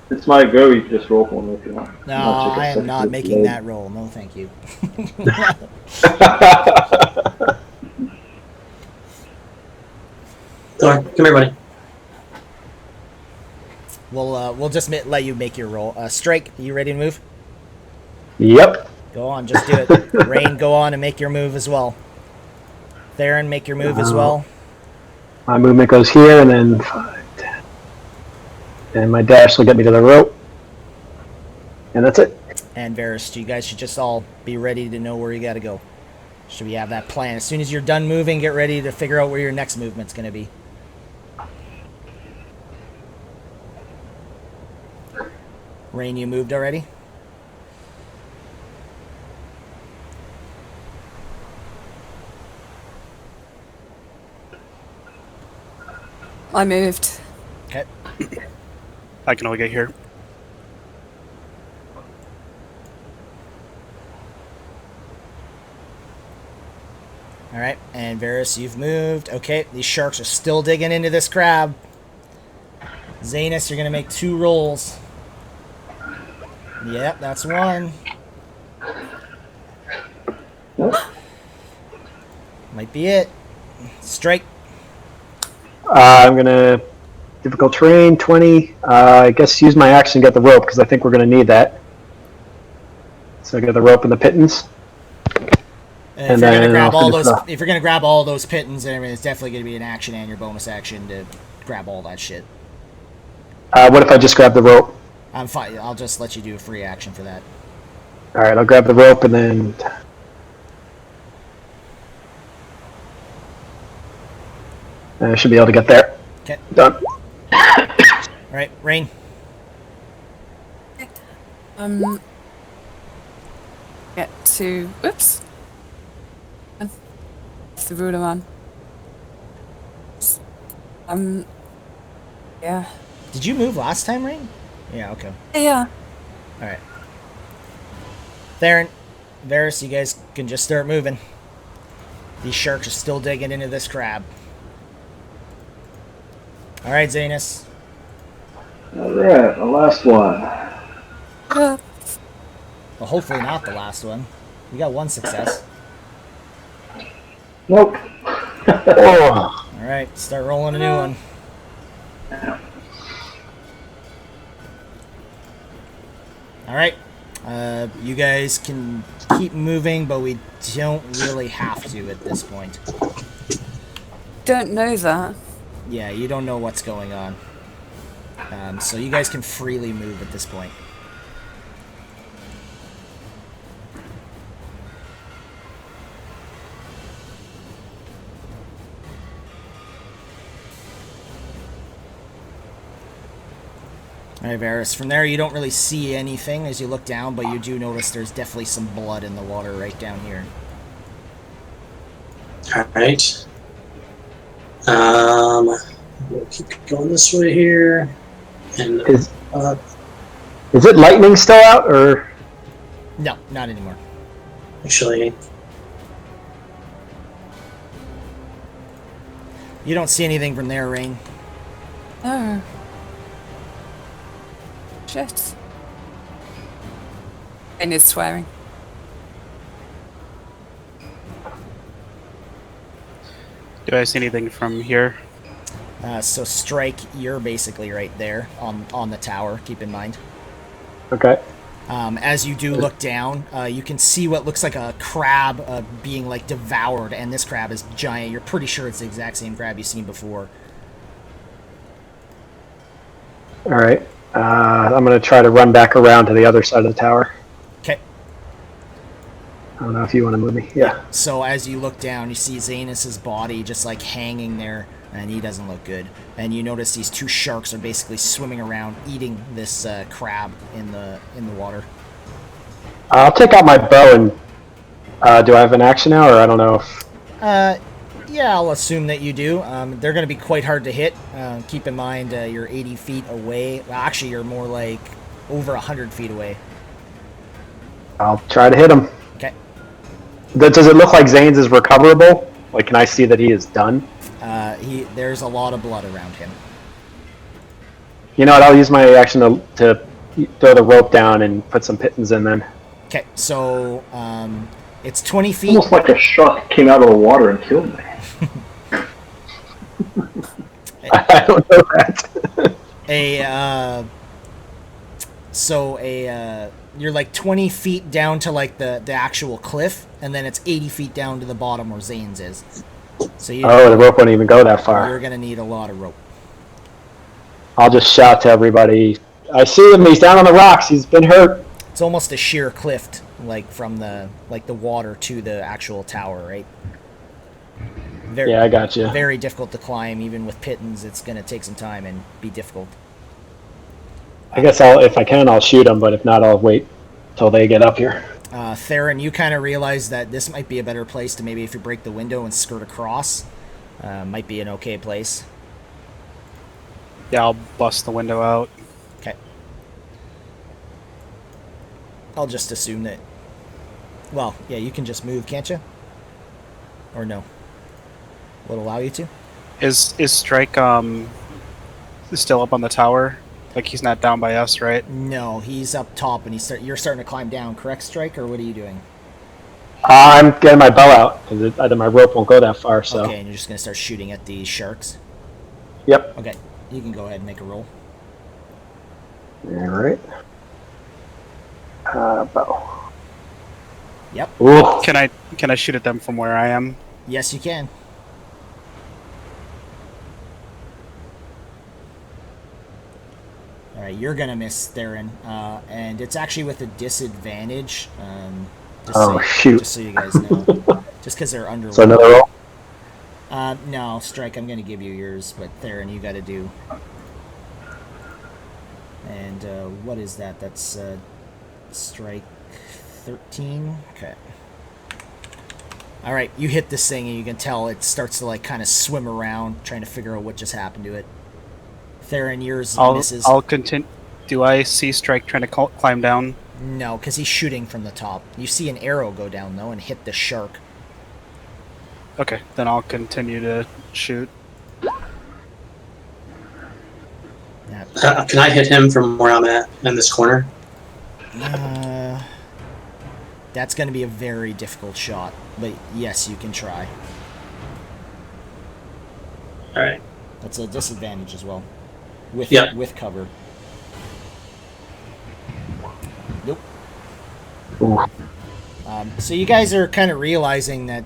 It's my go. You can just roll for me if you want. No, I'll check I a am second not to making load. that roll. No, thank you. Thor, come here, buddy. We'll just let you make your roll. Strike, you ready to move? Yep. Go on, just do it. Rain, go on and make your move as well. Theron, make your move as well. My movement goes here, and then 5, 10. And my dash will get me to the rope. And that's it. And Varys, you guys should just all be ready to know where you gotta go. Should we have that plan? As soon as you're done moving, get ready to figure out where your next movement's gonna be. Rain, you moved already? I moved. Okay. I can only get here. Alright, and Varys, you've moved. Okay, these sharks are still digging into this crab. Zanus, you're gonna make 2 rolls. Yep, that's 1. Might be it. Strike. I'm going to difficult terrain, 20. I guess use my action to get the rope, because I think we're going to need that. So I get the rope and the pittance. And if you're gonna grab all those, if you're gonna grab all those pittons and everything, it's definitely gonna be an action and your bonus action to grab all that shit. What if I just grab the rope? I'm fine. I'll just let you do a free action for that. All right, I'll grab the rope and then. I should be able to get there. Okay. Done. All right, Rain. Get to. Whoops. It's the ruler one. Yeah. Did you move last time, Rain? Yeah. Okay. Yeah. All right. Theron, Varys, you guys can just start moving. These sharks are still digging into this crab. All right, Zanus. Alright, the last one. Uh, Well, hopefully not the last one. We got 1 success. Nope. Oh. All right, start rolling a new one. All right. You guys can keep moving, but we don't really have to at this point. don't know that. Yeah, you don't know what's going on. So you guys can freely move at this point. Alright, Varys. From there, you don't really see anything as you look down, but you do notice there's definitely some blood in the water right down here. Alright. We'll keep going this way here. And Is it lightning still out, or? No, not anymore. actually, You don't see anything from there, Rain. Oh. Shit. And is swearing. Do I see anything from here? So Strike, you're basically right there on the tower, keep in mind. Okay. As you do look down, you can see what looks like a crab being like devoured, and this crab is giant. You're pretty sure it's the exact same crab you've seen before. All right. I'm going to try to run back around to the other side of the tower. Okay. I don't know if you want to move me. Yeah. So as you look down, you see Zanus's body just like hanging there, and he doesn't look good. And you notice these 2 sharks are basically swimming around, eating this crab in the water. I'll take out my bow and do I have an action now, or I don't know if. Yeah, Yeah, I'll assume that you do. They're going to be quite hard to hit. Keep in mind you're 80 feet away. Well, actually, you're more like over 100 feet away. I'll try to hit him. Okay. Does it look like Zane's is recoverable? Like, can I see that he is done? There's a lot of blood around him. You know what? I'll use my action to throw the rope down and put some pittons in then. Okay, so it's 20 feet. Almost like a shark came out of the water and killed me. I don't know that. You're like 20 feet down to like the actual cliff, and then it's 80 feet down to the bottom where Zane's is. So the rope won't even go that far. You're gonna need a lot of rope. I'll just shout to everybody, I see him, he's down on the rocks, he's been hurt. It's almost a sheer cliff, like from the water to the actual tower, right? Yeah, I got you. Very difficult to climb, even with pittons. It's gonna take some time and be difficult. I guess if I can, I'll shoot him, but if not, I'll wait till they get up here. Theron, you kind of realize that this might be a better place to maybe if you break the window and skirt across, might be an okay place. Yeah, I'll bust the window out. Okay. I'll just assume that... Well, yeah, you can just move, can't you? Or no? Will it allow you to? Is Strike still up on the tower? Like he's not down by us, right? No, he's up top and you're starting to climb down, correct, Strike? Or what are you doing? I'm getting my bow out, because my rope won't go that far, so... Okay, and you're just going to start shooting at these sharks? Yep. Okay, you can go ahead and make a roll. Alright. Bow. Yep. Ooh. Can I shoot at them from where I am? Yes, you can. Alright, you're gonna miss Theron, and it's actually with a disadvantage. Shoot. Just so you guys know. Just because they're underwater. So another roll? No, Strike, I'm gonna give you yours, but Theron, you gotta do. And, what is that? That's, Strike 13? Okay. Alright, you hit this thing and you can tell it starts to, like, kind of swim around, trying to figure out what just happened to it. Theron, yours misses. I'll continue. Do I see Strike trying to climb down? No, because he's shooting from the top. You see an arrow go down, though, and hit the shark. Okay, then I'll continue to shoot. Can I hit him from where I'm at in this corner? That's going to be a very difficult shot, but yes, you can try. Alright. That's a disadvantage as well. With cover. Nope. So you guys are kind of realizing that,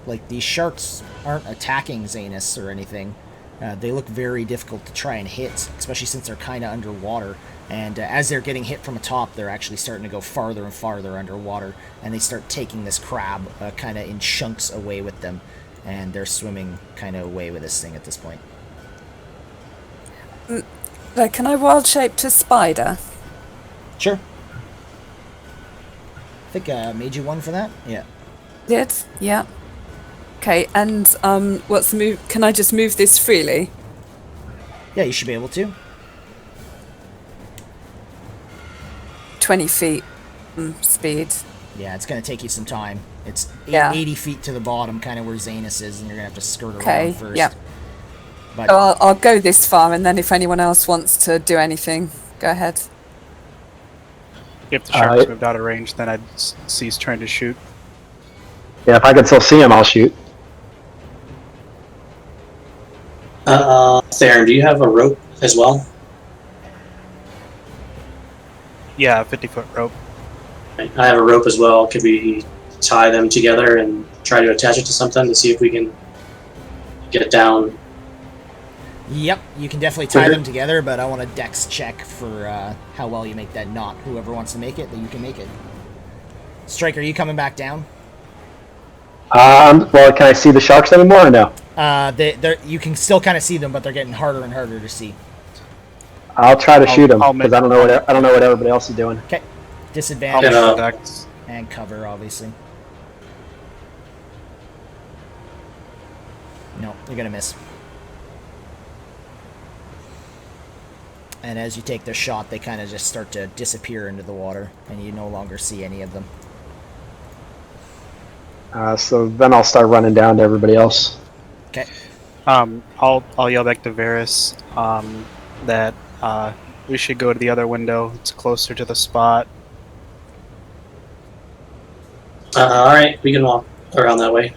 like, these sharks aren't attacking Zanus or anything. They look very difficult to try and hit, especially since they're kind of underwater. And as they're getting hit from the top, they're actually starting to go farther and farther underwater, and they start taking this crab kind of in chunks away with them, and they're swimming kind of away with this thing at this point. Like, can I wild shape to spider? Sure. I think I made you one for that? Yeah. Did? Yeah. Okay, and what's the move? Can I just move this freely? Yeah, you should be able to. 20 feet speed. Yeah, it's going to take you some time. It's 80 feet to the bottom, kind of where Zanus is, and you're going to have to skirt around first. Yeah. But So I'll go this far, and then if anyone else wants to do anything, go ahead. If the shark's moved out of range, then I'd cease trying to shoot. Yeah, if I can still see him, I'll shoot. Theron, do you have a rope as well? Yeah, 50-foot rope. I have a rope as well. Could we tie them together and try to attach it to something to see if we can get it down? Yep, you can definitely tie them together, but I want a dex check for how well you make that knot. Whoever wants to make it, then you can make it. Striker, are you coming back down? Well, can I see the sharks anymore or no? You can still kind of see them, but they're getting harder and harder to see. I'll try to shoot him because I don't know what everybody else is doing. Okay, I'll disadvantage make the dex. and cover, obviously. No, you're gonna miss. And as you take the shot, they kind of just start to disappear into the water, and you no longer see any of them. So then I'll start running down to everybody else. Okay. I'll yell back to Varys that we should go to the other window. It's closer to the spot. All right, we can walk around that way.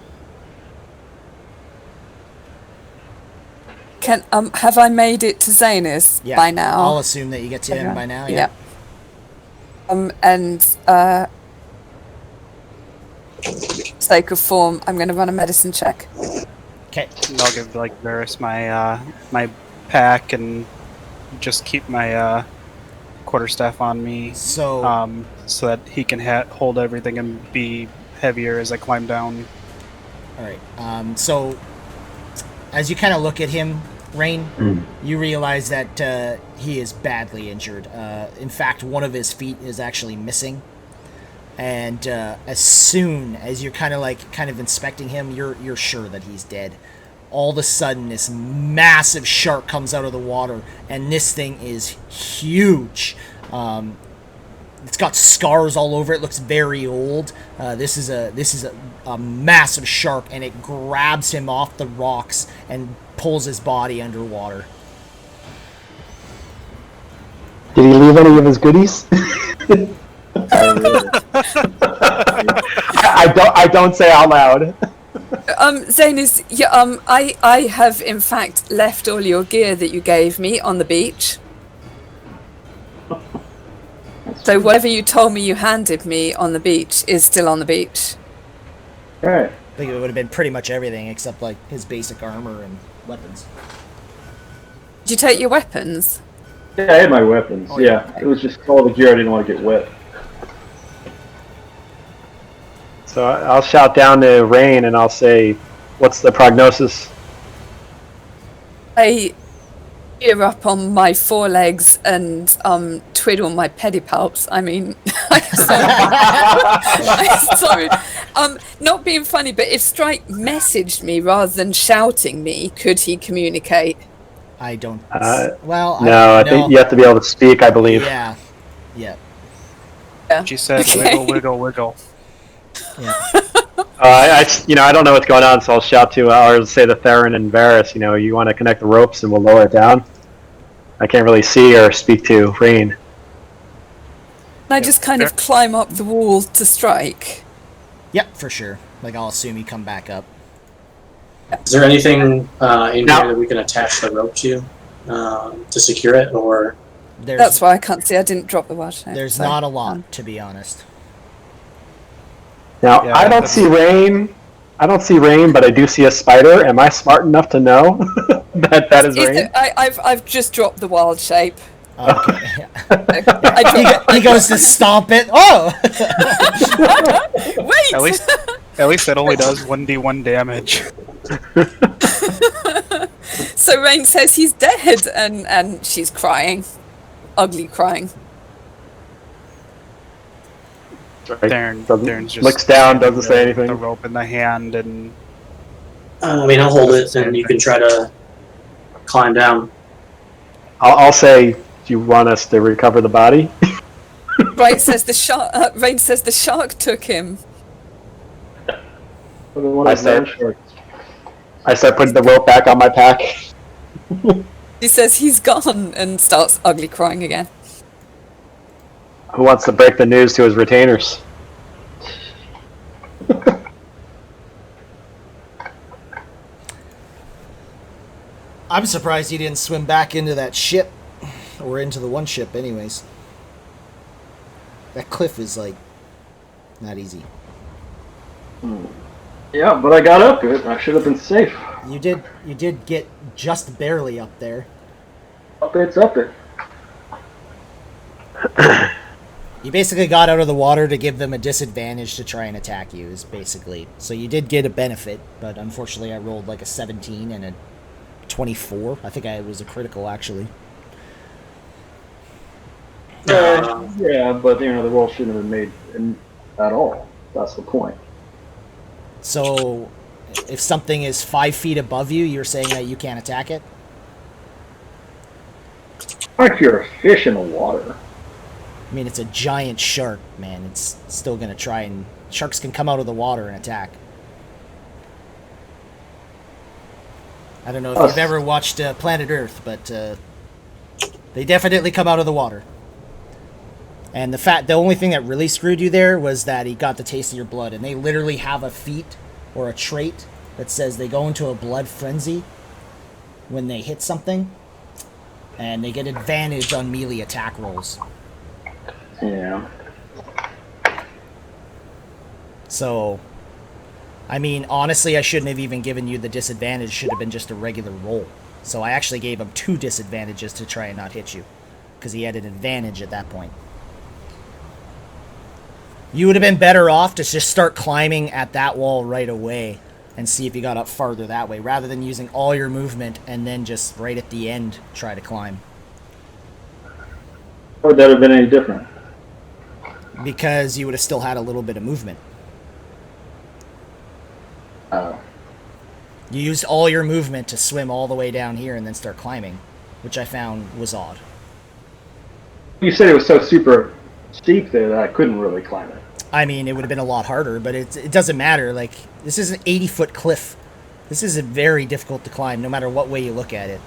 Can have I made it to Zanus Yeah. by now? I'll assume that you get to him by now. Yeah. And sake of form, I'm going to run a medicine check. Okay. And I'll give like Varys my my pack and just keep my quarterstaff on me, So so that he can hold everything and be heavier as I climb down. all right. So as you kind of look at him, Rain, you realize that he is badly injured. In fact, one of his feet is actually missing. And as soon as you're kind of inspecting him, you're sure that he's dead. All of a sudden, this massive shark comes out of the water, and this thing is huge. It's got scars all over it. Looks very old. This is a massive shark, and it grabs him off the rocks and pulls his body underwater. Did he leave any of his goodies? I don't say out loud. Zanus, yeah, I have in fact left all your gear that you gave me on the beach. So whatever you told me you handed me on the beach is still on the beach. Alright. I think it would have been pretty much everything except like his basic armor and weapons. Did you take your weapons? Yeah, I had my weapons. Yeah, it was just all the gear I didn't want to get wet. So I'll shout down to Rain and I'll say, "What's the prognosis?" I gear up on my forelegs and twiddle my pedipalps. I mean, I'm sorry. Not being funny, but if Strike messaged me rather than shouting me, could he communicate? I don't. No, I think you have to be able to speak, I believe. Yeah. Yeah. Yeah. She said, Okay. "Wiggle, wiggle, wiggle." Yeah. I don't know what's going on, so I'll shout to, or say to Theron and Varys, you want to connect the ropes and we'll lower it down. I can't really see or speak to Rain. I just kind of climb up the wall to Strike. Yep, for sure. Like, I'll assume you come back up. Is there anything in No. here that we can attach the rope to secure it, or That's why I can't see. I didn't drop the watch. There's not a lot, to be honest. Now, Yeah, I don't see Rain. I don't see Rain, but I do see a spider. Am I smart enough to know that is Rain? I've just dropped the wild shape. Okay. I he goes to stomp it. Oh! Wait! At least that only does 1d1 damage. So Rain says he's dead, and she's crying, ugly crying. Darren's just looks down, doesn't say anything. The rope in the hand, and I mean, I'll hold it, and you can try to climb down. I'll say, do you want us to recover the body? Rain says the shark. Rain says the shark took him. I start putting the rope back on my pack. He says he's gone and starts ugly crying again. Who wants to break the news to his retainers? I'm surprised he didn't swim back into that ship. Or into the one ship, anyways. That cliff is, like, not easy. Yeah, but I got up it. I should have been safe. You did get just barely up there. Up it's up it. You basically got out of the water to give them a disadvantage to try and attack you, is basically. So you did get a benefit, but unfortunately I rolled like a 17 and a 24. I think I was a critical, actually. Yeah, but the roll shouldn't have been made at all. That's the point. So, if something is 5 feet above you, you're saying that you can't attack it? Or if you're a fish in the water. I mean, it's a giant shark, man. It's still going to try and... Sharks can come out of the water and attack. I don't know if you've ever watched Planet Earth, but they definitely come out of the water. And the only thing that really screwed you there was that he got the taste of your blood. And they literally have a feat or a trait that says they go into a blood frenzy when they hit something. And they get advantage on melee attack rolls. Yeah. So, I mean, honestly, I shouldn't have even given you the disadvantage. It should have been just a regular roll. So I actually gave him 2 disadvantages to try and not hit you. Because he had an advantage at that point. You would have been better off to just start climbing at that wall right away and see if you got up farther that way, rather than using all your movement and then just right at the end try to climb. Would that have been any different? Because you would have still had a little bit of movement. Oh. You used all your movement to swim all the way down here and then start climbing, which I found was odd. You said it was so super steep that I couldn't really climb it. I mean, it would have been a lot harder, but it doesn't matter. Like, this is an 80-foot cliff. This is very difficult to climb, no matter what way you look at it.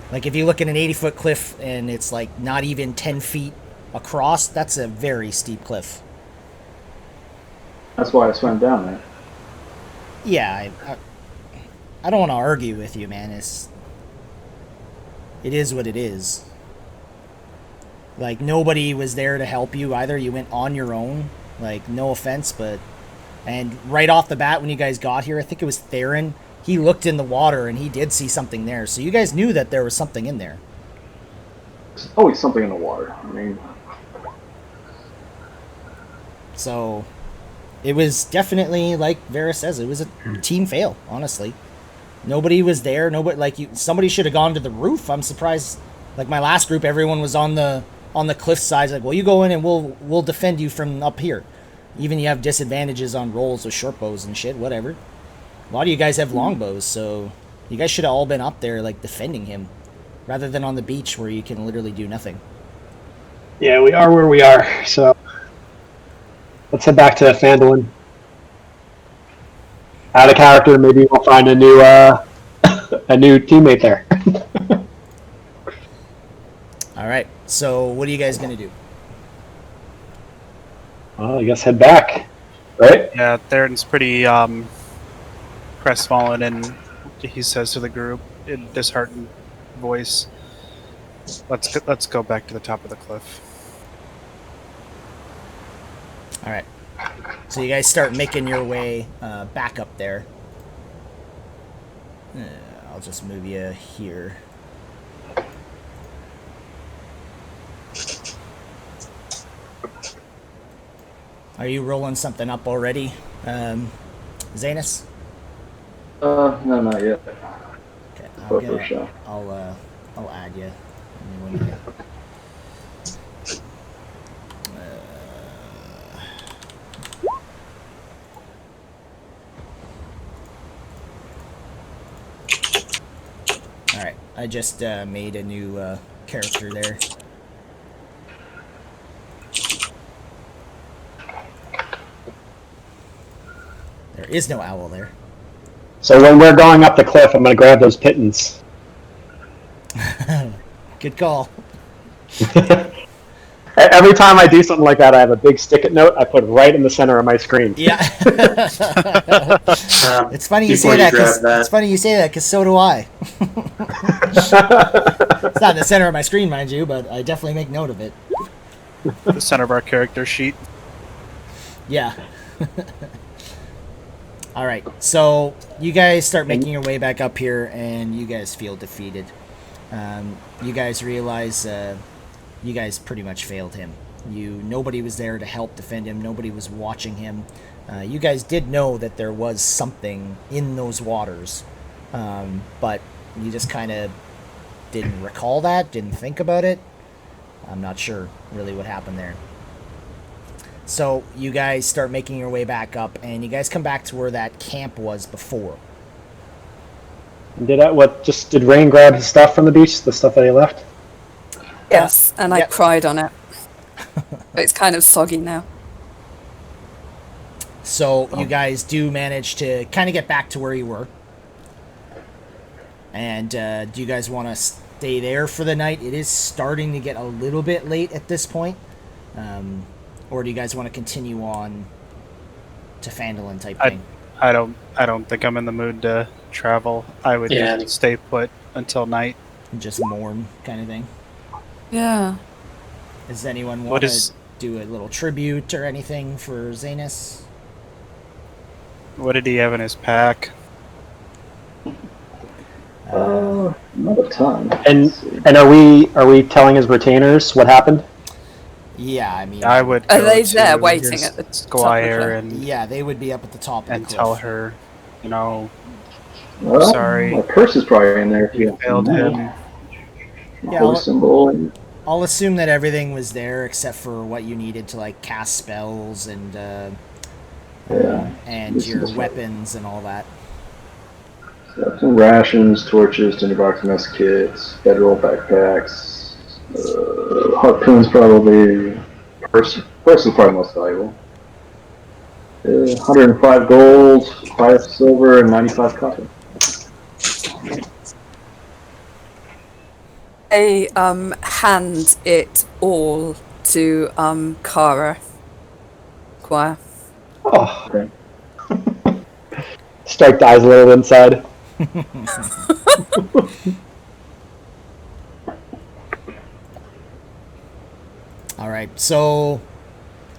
Like, if you look at an 80-foot cliff and it's, like, not even 10 feet across, that's a very steep cliff. That's why I swam down there. Yeah, I don't want to argue with you, man. It is what it is. Like, nobody was there to help you either. You went on your own. Like, no offense, but... And right off the bat, when you guys got here, I think it was Theron, he looked in the water and he did see something there. So you guys knew that there was something in there. There's always something in the water. I mean... So... It was definitely, like Vera says, it was a team fail, honestly. Nobody was there. Somebody should have gone to the roof. I'm surprised. Like, my last group, everyone was on the cliff sides. Like, well, you go in and we'll defend you from up here. Even you have disadvantages on rolls with short bows and shit, whatever. A lot of you guys have long bows, so you guys should have all been up there, like, defending him, rather than on the beach where you can literally do nothing. Yeah, we are where we are, so let's head back to Phandalin. Out of character, maybe we'll find a new a new teammate there. All right, so what are you guys going to do? Well, I guess head back, right? Yeah, Theron's pretty crestfallen, and he says to the group in a disheartened voice, "Let's go back to the top of the cliff." All right. So you guys start making your way back up there. I'll just move you here. Are you rolling something up already, Zanus? No, not yet. Okay, I'll add you. Alright, I just made a new character there. There is no owl there. So when we're going up the cliff, I'm going to grab those pittons. Good call. Every time I do something like that, I have a big stick-it note I put right in the center of my screen. Yeah. It's funny you say that. It's funny you say that because so do I. It's not in the center of my screen, mind you, but I definitely make note of it. The center of our character sheet. Yeah. All right. So you guys start making your way back up here, and you guys feel defeated. You guys realize you guys pretty much failed him. Nobody was there to help defend him. Nobody was watching him. You guys did know that there was something in those waters, but you just kind of didn't recall that, didn't think about it. I'm not sure really what happened there. So you guys start making your way back up, and you guys come back to where that camp was before. Did Rain grab his stuff from the beach? The stuff that he left? Yes, and I yep. cried on it. But it's kind of soggy now. So you guys do manage to kind of get back to where you were. And do you guys want to stay there for the night? It is starting to get a little bit late at this point. Or do you guys want to continue on to Phandalin type thing? I don't think I'm in the mood to travel. I would just stay put until night. Just mourn kind of thing. Yeah. Does anyone want to do a little tribute or anything for Zanus? What did he have in his pack? Not a ton. And are we telling his retainers what happened? Yeah, I mean, I would. Are they there waiting at the Squire top and yeah, they would be up at the top of and the cliff. tell her, you know, Well, sorry. my purse is probably in there. If you failed him. Yeah, Holy symbol. I'll assume that everything was there except for what you needed to like cast spells and your weapons and all that. So some rations, torches, tinderbox mess kits, bedroll backpacks, harpoons probably. Purse is probably most valuable. 105 gold, 5 silver, and 95 copper. I hand it all to Kara. Squire. Oh, Okay. Strike dies a little inside. All right, so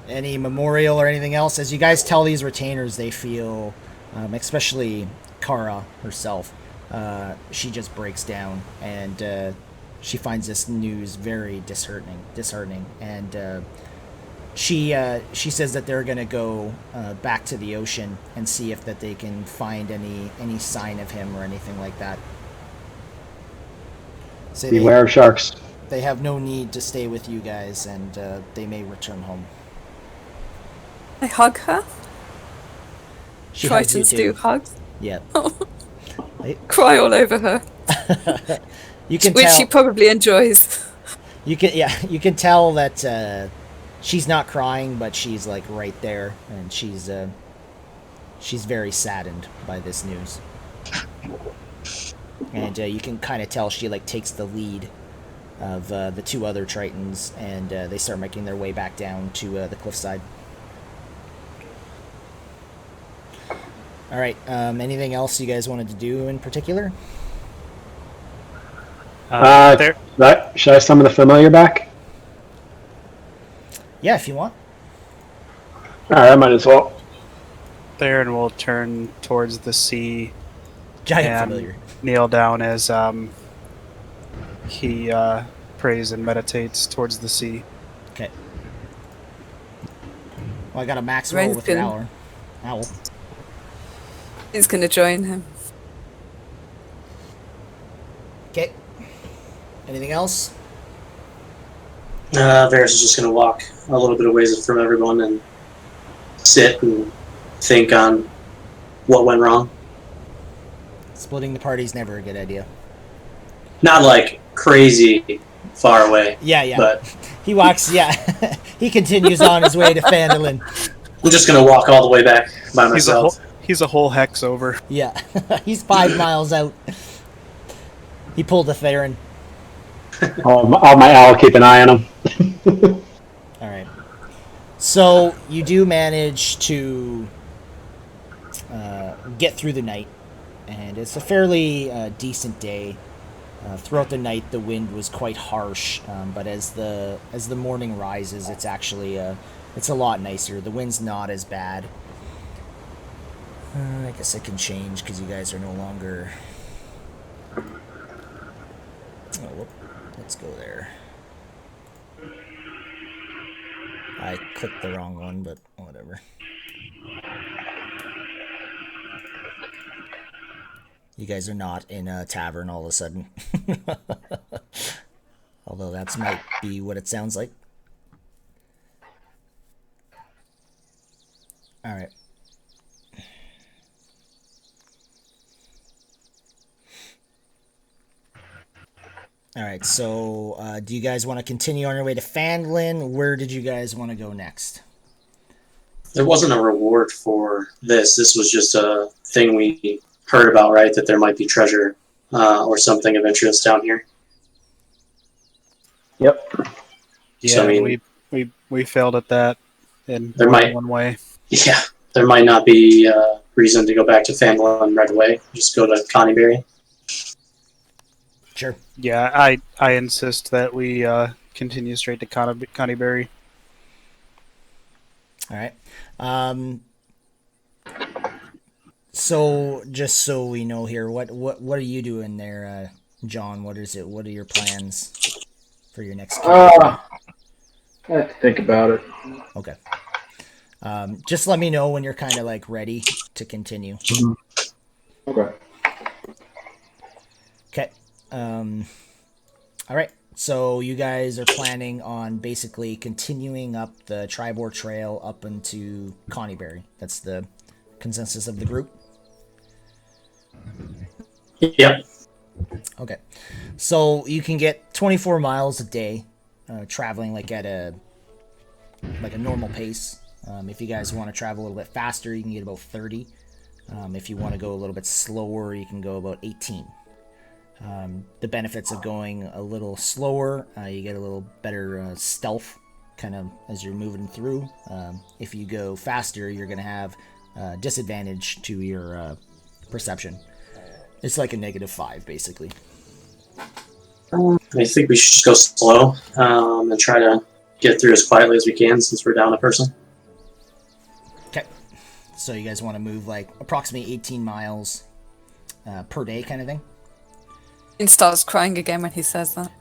any memorial or anything else? As you guys tell these retainers, they feel, especially Kara herself, she just breaks down and she finds this news very disheartening, and she says that they're gonna go back to the ocean and see if that they can find any sign of him or anything like that. So Beware of sharks. They have no need to stay with you guys, and they may return home. I hug her. She hugs you Tritons too. do hugs. Yep. Cry all over her. You can Which tell. she probably enjoys. You can tell that she's not crying, but she's like right there, and she's very saddened by this news. And you can kind of tell she like takes the lead of the two other Tritons, and they start making their way back down to the cliffside. All right. Anything else you guys wanted to do in particular? There. Should I summon the familiar back? Yeah, if you want. Alright, I might as well. There, and we'll turn towards the sea Giant and familiar. kneel down as he prays and meditates towards the sea. Okay. Well, I got a max roll with an owl. He's going to join him. Okay. Anything else? Varys is just going to walk a little bit of ways from everyone and sit and think on what went wrong. Splitting the party's never a good idea. Not like crazy far away. Yeah. But He walks, he continues on his way to Phandalin. I'm just going to walk all the way back by myself. He's a whole hex over. Yeah. He's 5 miles out. He pulled a Theron. All my owl keep an eye on him. Alright. So, you do manage to get through the night. And it's a fairly decent day. Throughout the night, the wind was quite harsh, but as the morning rises, it's actually it's a lot nicer. The wind's not as bad. I guess I can change because you guys are no longer. Oh, whoop. Let's go there. I clicked the wrong one, but whatever. You guys are not in a tavern all of a sudden. Although that might be what it sounds like. All right. All right. So, do you guys want to continue on your way to Fandlin? Where did you guys want to go next? There wasn't a reward for this. This was just a thing we heard about, right? That there might be treasure or something of interest down here. Yep. Yeah, So, I mean, we failed at that in There more than might- one way. yeah, there might not be reason to go back to Fanlon right away. Just go to Connieberry. Sure. Yeah, I insist that we continue straight to Connieberry. All right. So just so we know here, what are you doing there, John? What is it? What are your plans for your next I have to think about it. Okay. Just let me know when you're kind of like ready to continue. Okay. Okay. All right. So you guys are planning on basically continuing up the Tribor Trail up into Connieberry. That's the consensus of the group. Yep. Okay. So you can get 24 miles a day, traveling like at a normal pace. If you guys want to travel a little bit faster, you can get about 30. If you want to go a little bit slower, you can go about 18. The benefits of going a little slower, you get a little better stealth kind of as you're moving through. If you go faster, you're going to have disadvantage to your perception. It's like a -5, basically. I think we should just go slow and try to get through as quietly as we can since we're down a person. Okay. So you guys want to move like approximately 18 miles per day kind of thing? He starts crying again when he says that.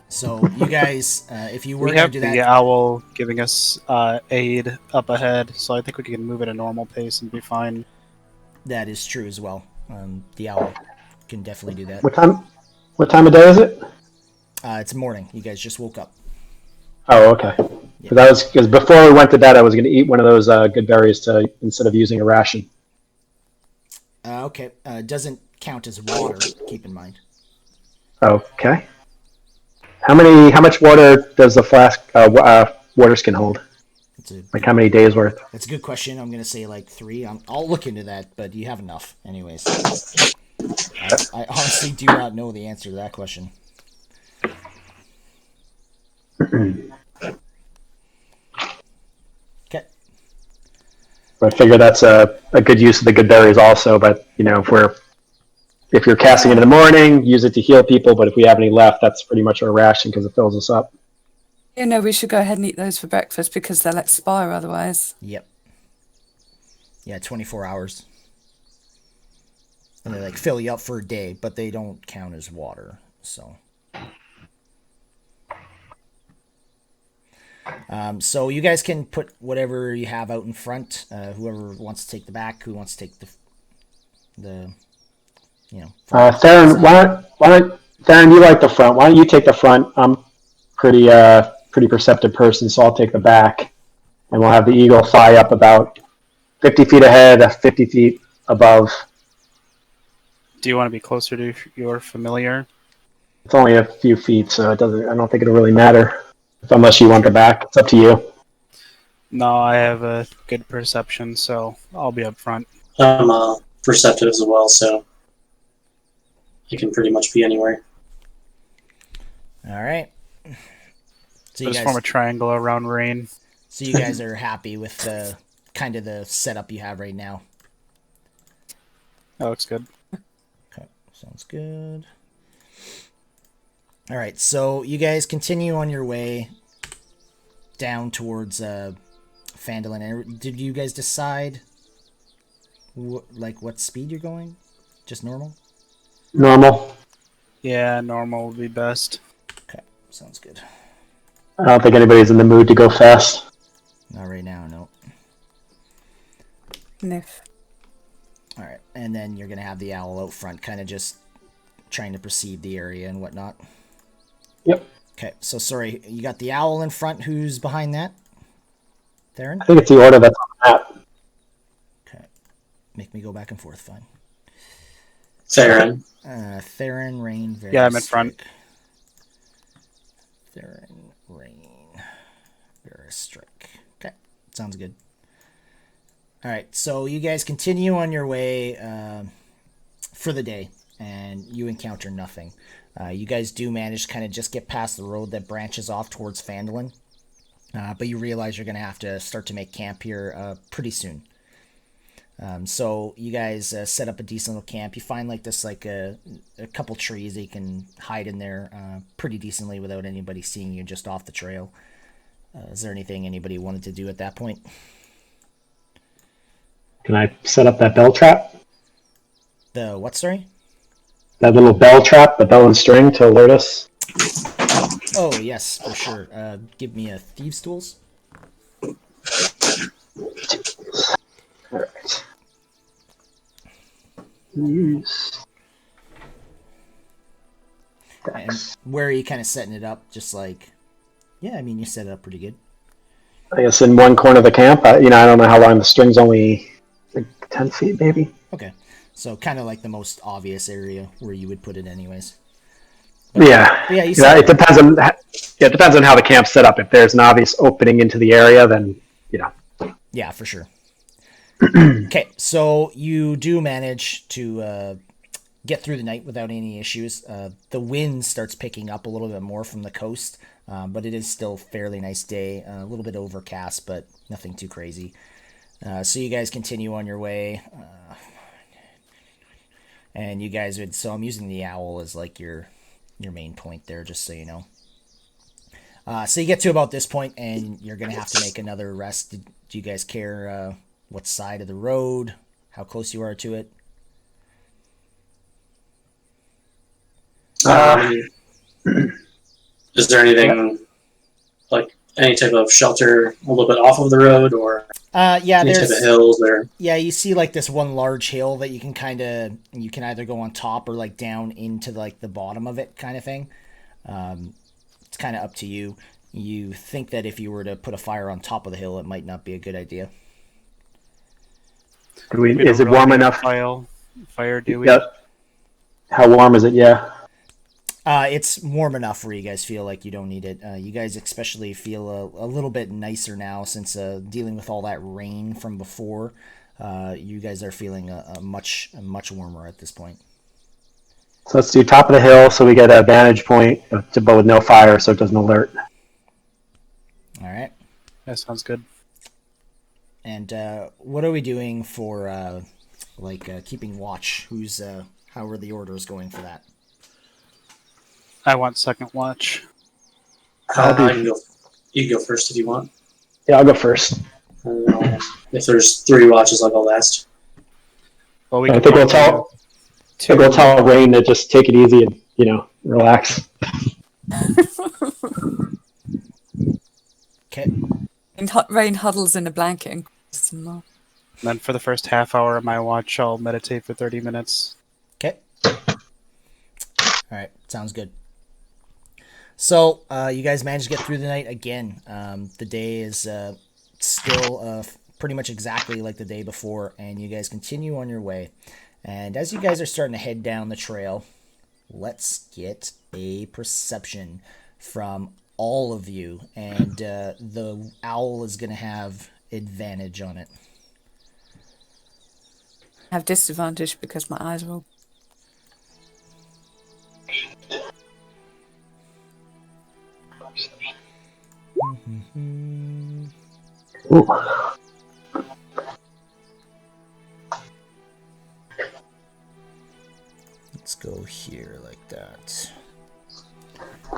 So you guys, if you were We going to have do the that... owl giving us aid up ahead, so I think we can move at a normal pace and be fine. That is true as well. The owl can definitely do that. What time of day is it? It's morning. You guys just woke up. Oh, okay. Because before we went to bed, I was going to eat one of those good berries instead of using a ration. Okay. Doesn't count as water, keep in mind. Okay. How much water does the flask water skin hold? Like how many days worth? That's a good question. I'm going to say like 3. I'll look into that, but you have enough anyways. I honestly do not know the answer to that question. Okay. I figure that's a good use of the good berries also, but if you're casting it in the morning, use it to heal people, but if we have any left, that's pretty much our ration because it fills us up. We should go ahead and eat those for breakfast because they'll expire otherwise. Yep. Yeah, 24 hours. And they like fill you up for a day, but they don't count as water, so... So you guys can put whatever you have out in front. Whoever wants to take the back, who wants to take the Theron, Theron, you like the front. Why don't you take the front? I'm pretty perceptive person, so I'll take the back, and we'll have the eagle fly up about 50 feet ahead, 50 feet above. Do you want to be closer to your familiar? It's only a few feet, so it doesn't. I don't think it'll really matter. Unless you want the back, it's up to you. No, I have a good perception, so I'll be up front. I'm perceptive as well, so you can pretty much be anywhere. All right. So Just form a triangle around Rain. So you guys are happy with the kind of the setup you have right now? That looks good. Okay, sounds good. All right, so you guys continue on your way down towards Fandolin. Did you guys decide what speed you're going? Just normal? Normal. Yeah, normal would be best. Okay, sounds good. I don't think anybody's in the mood to go fast. Not right now, no. Niff. All right, and then you're going to have the owl out front, kind of just trying to perceive the area and whatnot. Yep. Okay, so sorry, you got the owl in front. Who's behind that? Theron? I think it's the order that's on the map. Okay. Make me go back and forth, fine. Theron. Theron, Rain, Varys. Yeah, I'm in front. Strike. Theron, Rain, Varys, Strike. Okay, sounds good. All right, so you guys continue on your way for the day, and you encounter nothing. You guys do manage to kind of just get past the road that branches off towards Phandalin, but you realize you're going to have to start to make camp here pretty soon. So you guys set up a decent little camp. You find like this, like a couple trees that you can hide in there pretty decently without anybody seeing you just off the trail. Is there anything anybody wanted to do at that point? Can I set up that bell trap? The what, sorry? That little bell trap, the bell and string to alert us? Oh, yes, for sure. Give me a Thieves' Tools. Alright. Use. And where are you kind of setting it up? Just like, yeah, I mean, you set it up pretty good. I guess in one corner of the camp. I don't know how long the string's only, like 10 feet maybe. Okay, so kind of like the most obvious area where you would put it anyways. Yeah. It depends on how the camp's set up. If there's an obvious opening into the area, then Yeah, for sure. Okay, so you do manage to get through the night without any issues. The wind starts picking up a little bit more from the coast, but it is still a fairly nice day. A little bit overcast, but nothing too crazy. So you guys continue on your way. And you guys would... So I'm using the owl as like your main point there, just so you know. So you get to about this point, and you're going to have to make another rest. Do you guys care what side of the road, how close you are to it? Is there anything, like any type of shelter a little bit off of the road, or yeah, any there's type of hills? Or yeah, you see like this one large hill that you can either go on top or like down into like the bottom of it, kind of thing. It's kind of up to you. You think that if you were to put a fire on top of the hill, it might not be a good idea. Is it warm enough? Fire, do we? Yep. How warm is it? Yeah. It's warm enough where you guys feel like you don't need it. You guys especially feel a little bit nicer now since dealing with all that rain from before. You guys are feeling much warmer at this point. So let's do top of the hill so we get a vantage point, but with no fire so it doesn't alert. All right. That sounds good. And what are we doing for keeping watch? How are the orders going for that? I want second watch. you can go first if you want. Yeah, I'll go first. If there's 3 watches, I'll go last. Well, I think we'll tell Rain to just take it easy and relax. Okay. And Rain huddles in a blanket and some more. Then for the first half hour of my watch, I'll meditate for 30 minutes. Okay. All right. Sounds good. So you guys managed to get through the night again. The day is still pretty much exactly like the day before, and you guys continue on your way. And as you guys are starting to head down the trail, let's get a perception from all of you, and the owl is going to have advantage on it. I have disadvantage because my eyes are open. Ooh. Let's go here like that.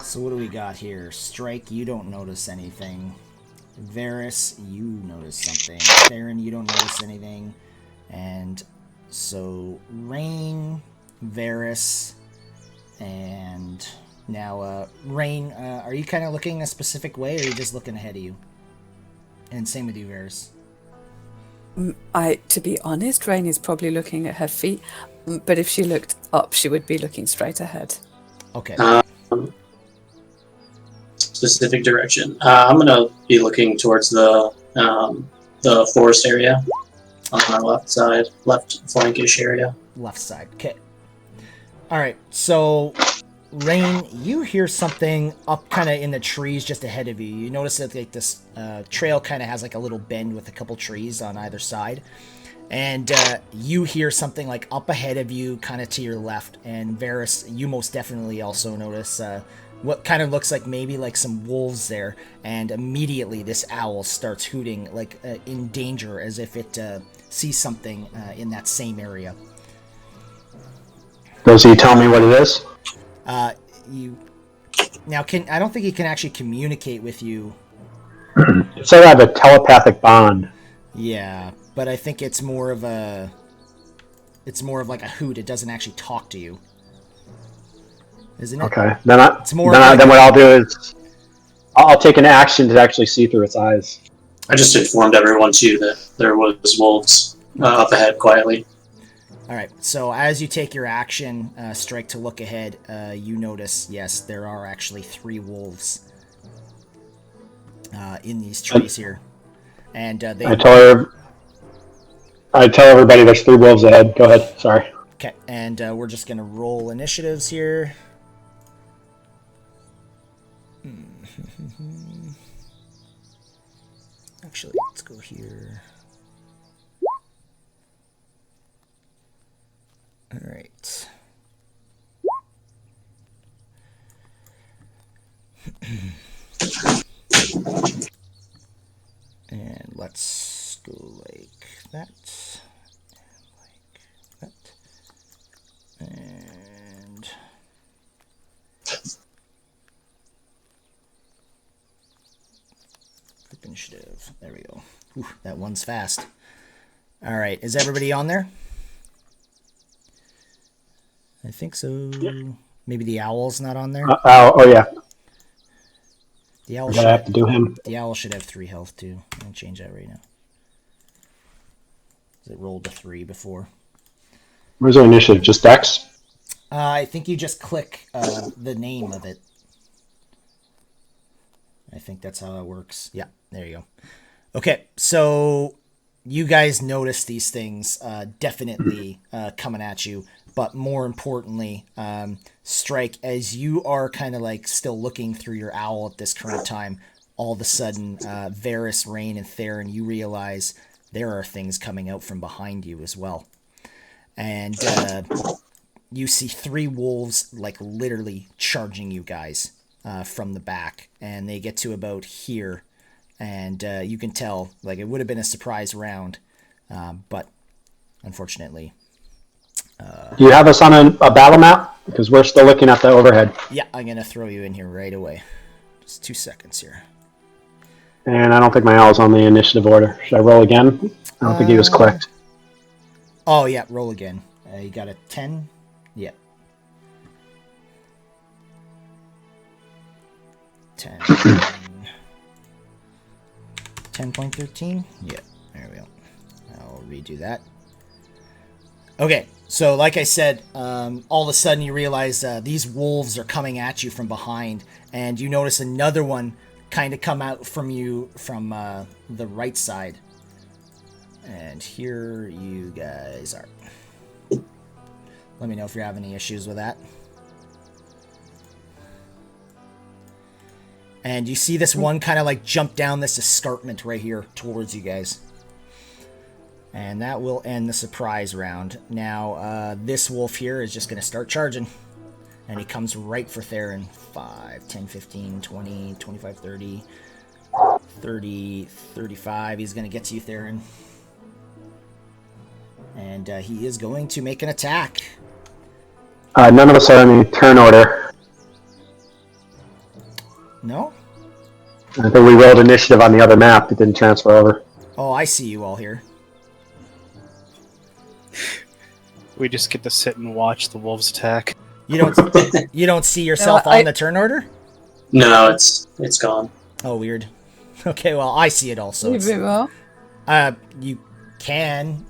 So what do we got here? Strike, you don't notice anything. Varys, you notice something. Theron, you don't notice anything. And so Rain, Varys, and now Rain, are you kind of looking a specific way, or are you just looking ahead of you? And same with you, Varys. To be honest, Rain is probably looking at her feet, but if she looked up, she would be looking straight ahead. Okay. Specific direction. I'm gonna be looking towards the the forest area on our left side, left flankish area. Left side. Okay. All right. So, Rain, you hear something up kind of in the trees just ahead of you. You notice that like this trail kind of has like a little bend with a couple trees on either side. And you hear something like up ahead of you, kind of to your left. And Varys, you most definitely also notice what kind of looks like maybe like some wolves there. And immediately this owl starts hooting like in danger, as if it sees something in that same area. Does he tell me what it is? You now can I don't think he can actually communicate with you. It said I have a telepathic bond. Yeah, but I think it's more of like a hoot. It doesn't actually talk to you, isn't it? Okay, It's more then like what I'll do is I'll take an action to actually see through its eyes. I just informed everyone too that there was wolves up ahead quietly. All right. So as you take your action strike to look ahead, you notice yes, there are actually 3 wolves in these trees here, and they. I tell everybody there's 3 wolves ahead. Go ahead. Sorry. Okay, and we're just gonna roll initiatives here. Actually, let's go here. All right. And let's go like that. And group initiative. There we go. Whew, that one's fast. All right, is everybody on there? I think so. Yeah. Maybe the owl's not on there. Oh yeah. The owl. I have to do him. The owl should have 3 health too. I'm gonna change that right now. It rolled a 3 before. Where's our initiative? Just Dex? I think you just click the name of it. I think that's how it works. Yeah, there you go. Okay, so you guys notice these things definitely coming at you, but more importantly, Strike, as you are kind of like still looking through your owl at this current time, all of a sudden, Varys, Rain, and Theron, you realize there are things coming out from behind you as well. And you see 3 wolves like literally charging you guys from the back, and they get to about here, and you can tell like it would have been a surprise round, but unfortunately. Do you have us on a battle map? Because we're still looking at the overhead. Yeah, I'm gonna throw you in here right away. Just 2 seconds here. And I don't think my owl's on the initiative order. Should I roll again? I don't think he was clicked. Oh yeah, roll again. You got a 10? Yeah. 10. 10.13? Yeah, there we go. I'll redo that. Okay, so like I said, all of a sudden you realize these wolves are coming at you from behind, and you notice another one kind of come out from you from the right side. And here you guys are. Let me know if you're having any issues with that. And you see this one kind of like jump down this escarpment right here towards you guys. And that will end the surprise round. Now, this wolf here is just going to start charging. And he comes right for Theron. 5, 10, 15, 20, 25, 30, 30, 35. He's going to get to you, Theron. And he is going to make an attack. None of us are in the turn order. No? I think we rolled initiative on the other map. It didn't transfer over. Oh, I see you all here. We just get to sit and watch the wolves attack. You don't see yourself on the turn order? No, it's gone. Oh, weird. Okay, well, I see it also. You can.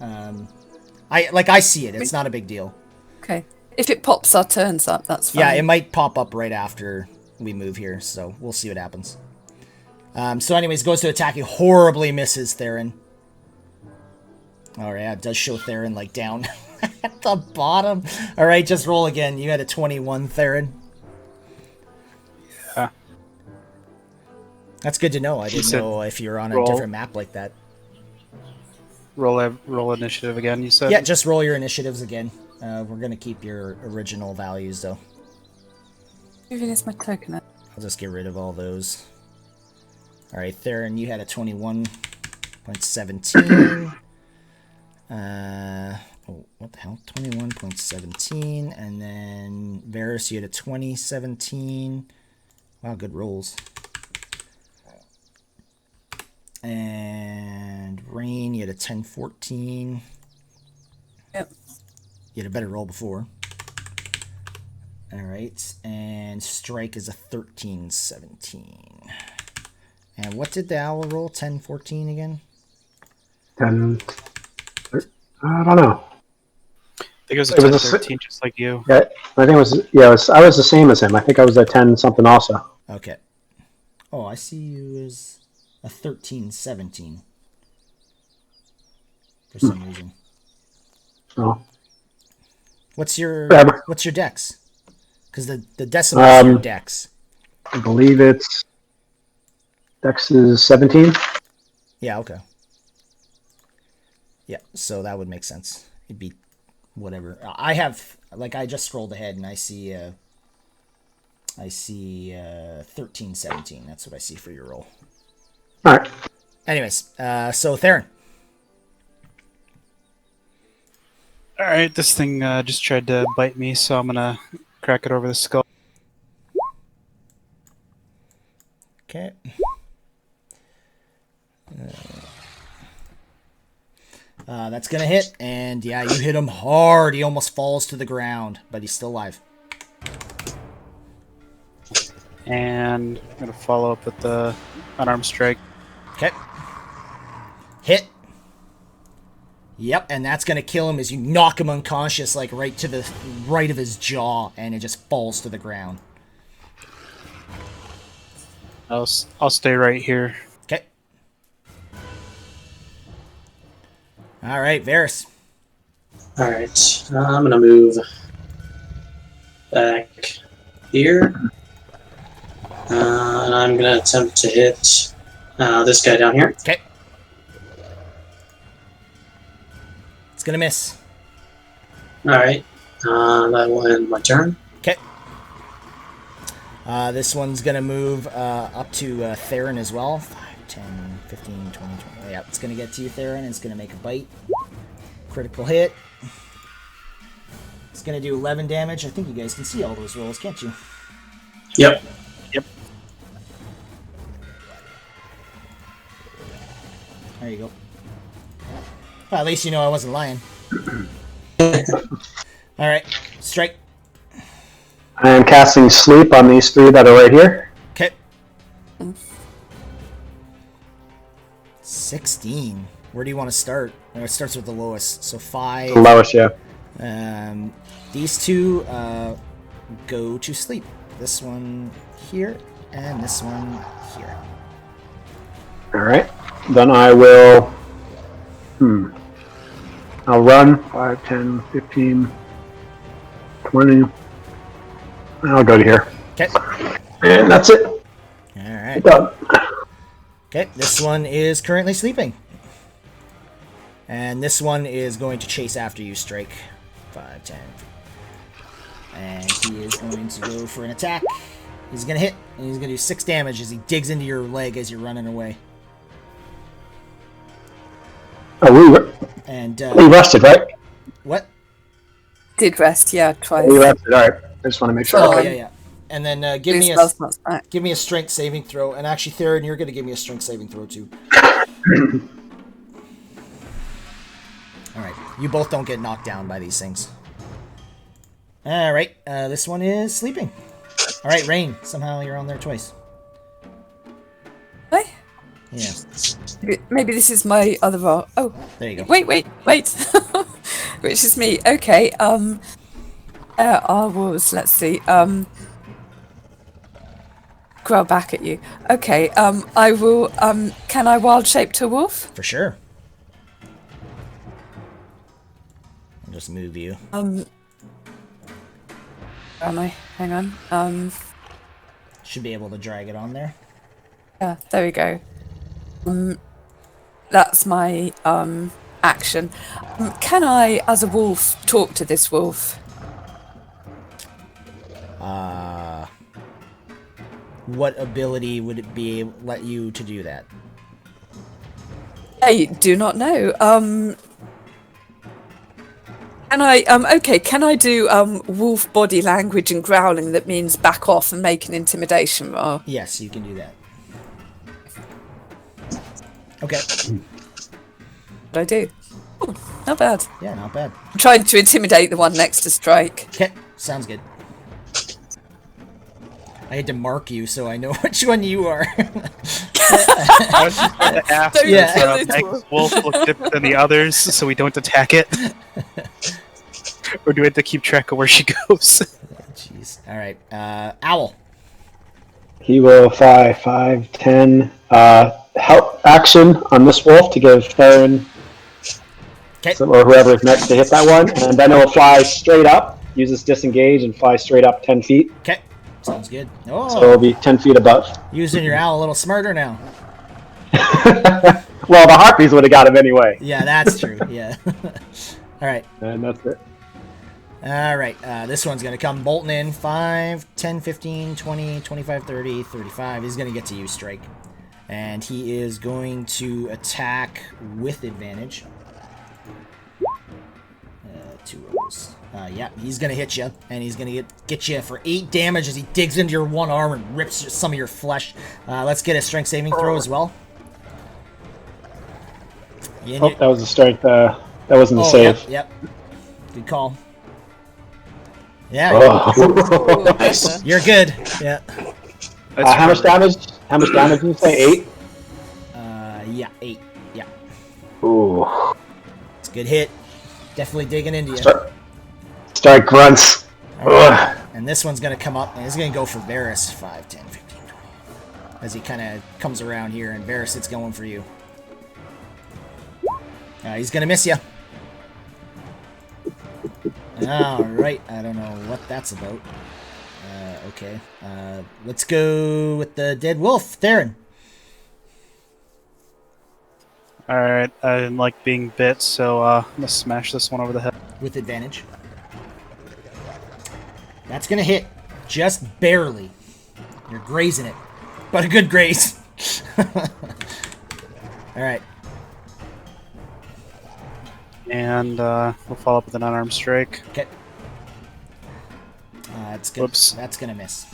I see it. It's not a big deal. Okay. If it pops our turns up, that's fine. Yeah, it might pop up right after we move here, so we'll see what happens. So anyways, goes to attack you. Horribly misses Theron. Alright, yeah, it does show Theron, like, down at the bottom. Alright, just roll again. You had a 21, Theron. Yeah. That's good to know. I didn't know if you're on a different map like that. Roll initiative again, you said? Yeah, just roll your initiatives again. We're going to keep your original values, though. Even is my token. I'll just get rid of all those. Alright, Theron, you had a 21.17. Oh, what the hell? 21.17. And then Varus, you had a 20.17. Wow, good rolls. And Rain, you had a 10.14. Yep. You had a better roll before. Alright, and Strike is a 13.17. And what did the owl roll? 10.14 again? 10. I don't know. I think it was a It was 10-13, just like you. Yeah, I think it was. Yeah, I was the same as him. I think I was at 10 something also. Okay. Oh, I see you as a 13.17. For some reason. Oh. What's your Whatever. dex? Because the decimal is your dex. I believe it's Dex is 17. Yeah, okay. Yeah, so that would make sense. It'd be whatever. I have, like, I just scrolled ahead and I see 13.17. That's what I see for your roll. All right. Anyways, so Theron. Alright, this thing just tried to bite me, so I'm gonna crack it over the skull. Okay. That's gonna hit, and yeah, you hit him hard. He almost falls to the ground, but he's still alive. And I'm gonna follow up with the unarmed strike. Okay. Hit. Yep, and that's gonna kill him as you knock him unconscious, like right to the right of his jaw, and it just falls to the ground. I'll stay right here. Okay. All right, Varus. All right, I'm gonna move back here, and I'm gonna attempt to hit this guy down here. Okay. It's gonna miss. All right, that will end my turn. Okay. This one's gonna move up to Theron as well. 5, 10, 15, 20, 20. Yeah, it's gonna get to you, Theron. It's gonna make a bite. Critical hit. It's gonna do 11 damage. I think you guys can see all those rolls, can't you? Yep. Yep. There you go. Well, at least you know I wasn't lying. Alright, strike. I am casting sleep on these three that are right here. Okay. 16. Where do you want to start? It starts with the lowest. So 5. The lowest, yeah. These two go to sleep. This one here, and this one here. All right. Then I will. I'll run 5, 10, 15, 20. I'll go to here. Okay. And that's it. Alright. Done. Okay, this one is currently sleeping. And this one is going to chase after you, Strike. 5, 10. And he is going to go for an attack. He's going to hit, and he's going to do 6 damage as he digs into your leg as you're running away. Oh, And, we rested, right? what? Did rest, yeah, twice. We rested. All right. I just want to make sure. Oh, Okay. yeah. And then give me a strength saving throw. And actually, Theron, you're going to give me a strength saving throw, too. Alright, you both don't get knocked down by these things. Alright, this one is sleeping. Alright, Rain, somehow you're on there twice. What? Yeah, Maybe this is my other role. Oh, there you go. wait. Which is me. Okay, our rules, let's see. growl back at you. Okay, I will, can I wild shape to wolf? For sure. I'll just move you. Where am I? Hang on. Should be able to drag it on there. Yeah, there we go. That's my, action. Can I, as a wolf, talk to this wolf? What ability would it be let you to do that? I do not know. Can I, okay, can I do, wolf body language and growling that means back off and make an intimidation roll? Yes, you can do that. Okay. What do I do? Ooh, not bad. Yeah, not bad. I'm trying to intimidate the one next to Strike. Okay, sounds good. I had to mark you so I know which one you are. I was just going to ask Don't Yeah. kill if this Next wolf look different than the others so we don't attack it. Or do we have to keep track of where she goes? Jeez. All right. Owl. He will fly 5, 10, help action on this wolf to give Theron Okay. or whoever is next to hit that one, and then it will fly straight up, uses disengage, and fly straight up 10 feet. Okay. Sounds good. So Oh, it'll be 10 feet above. using your owl a little smarter now. Well, the harpies would have got him anyway. Yeah, that's true. Yeah. All right. And that's it. All right. This one's going to come bolting in. 5, 10, 15, 20, 25, 30, 35. He's going to get to you, Strike. And he is going to attack with advantage. 2 rolls. Yeah, he's going to hit you. And he's going to get you for 8 damage as he digs into your one arm and rips some of your flesh. Let's get a strength saving throw as well. Oh, that was a strength. That wasn't a save. Yep. Good call. Yeah, Oh. Nice. you're good. Yeah. How much damage? How much damage did you say? 8? Yeah, 8. Yeah. Ooh. It's a good hit. Definitely digging into you. Start grunts. All right. And this one's going to come up, and he's going to go for Varys. 5, 10, 15, 20. As he kind of comes around here, and Varys, it's going for you. He's going to miss you. All right. I don't know what that's about. Okay. Let's go with the dead wolf. Theron. Alright, I didn't like being bit, so I'm gonna smash this one over the head. With advantage. That's going to hit. Just barely. You're grazing it. But a good graze. Alright. And we'll follow up with an unarmed strike. Okay. It's good. Whoops. That's going to miss.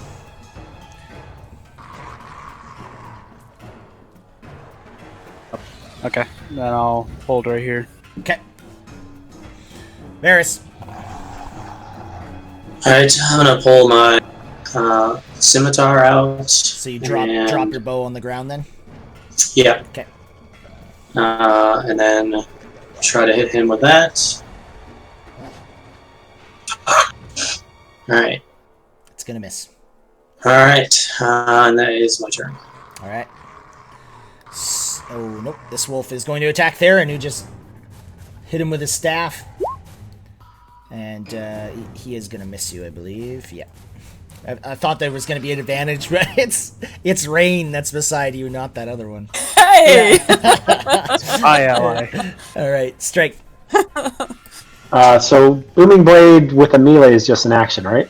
Okay, then I'll hold right here. Okay. Varys. Alright, I'm gonna pull my scimitar out. So you drop and- drop your bow on the ground then? Yeah. Okay. And then try to hit him with that. Alright. It's going to miss. Alright. And that is my turn. Alright. Oh, nope. This wolf is going to attack Theron, who just hit him with his staff. And he is going to miss you, I believe. Yeah. I thought there was going to be an advantage, but it's Rain that's beside you, not that other one. Hey! Hi, ally. All right, strike. So booming blade with a melee is just an action, right?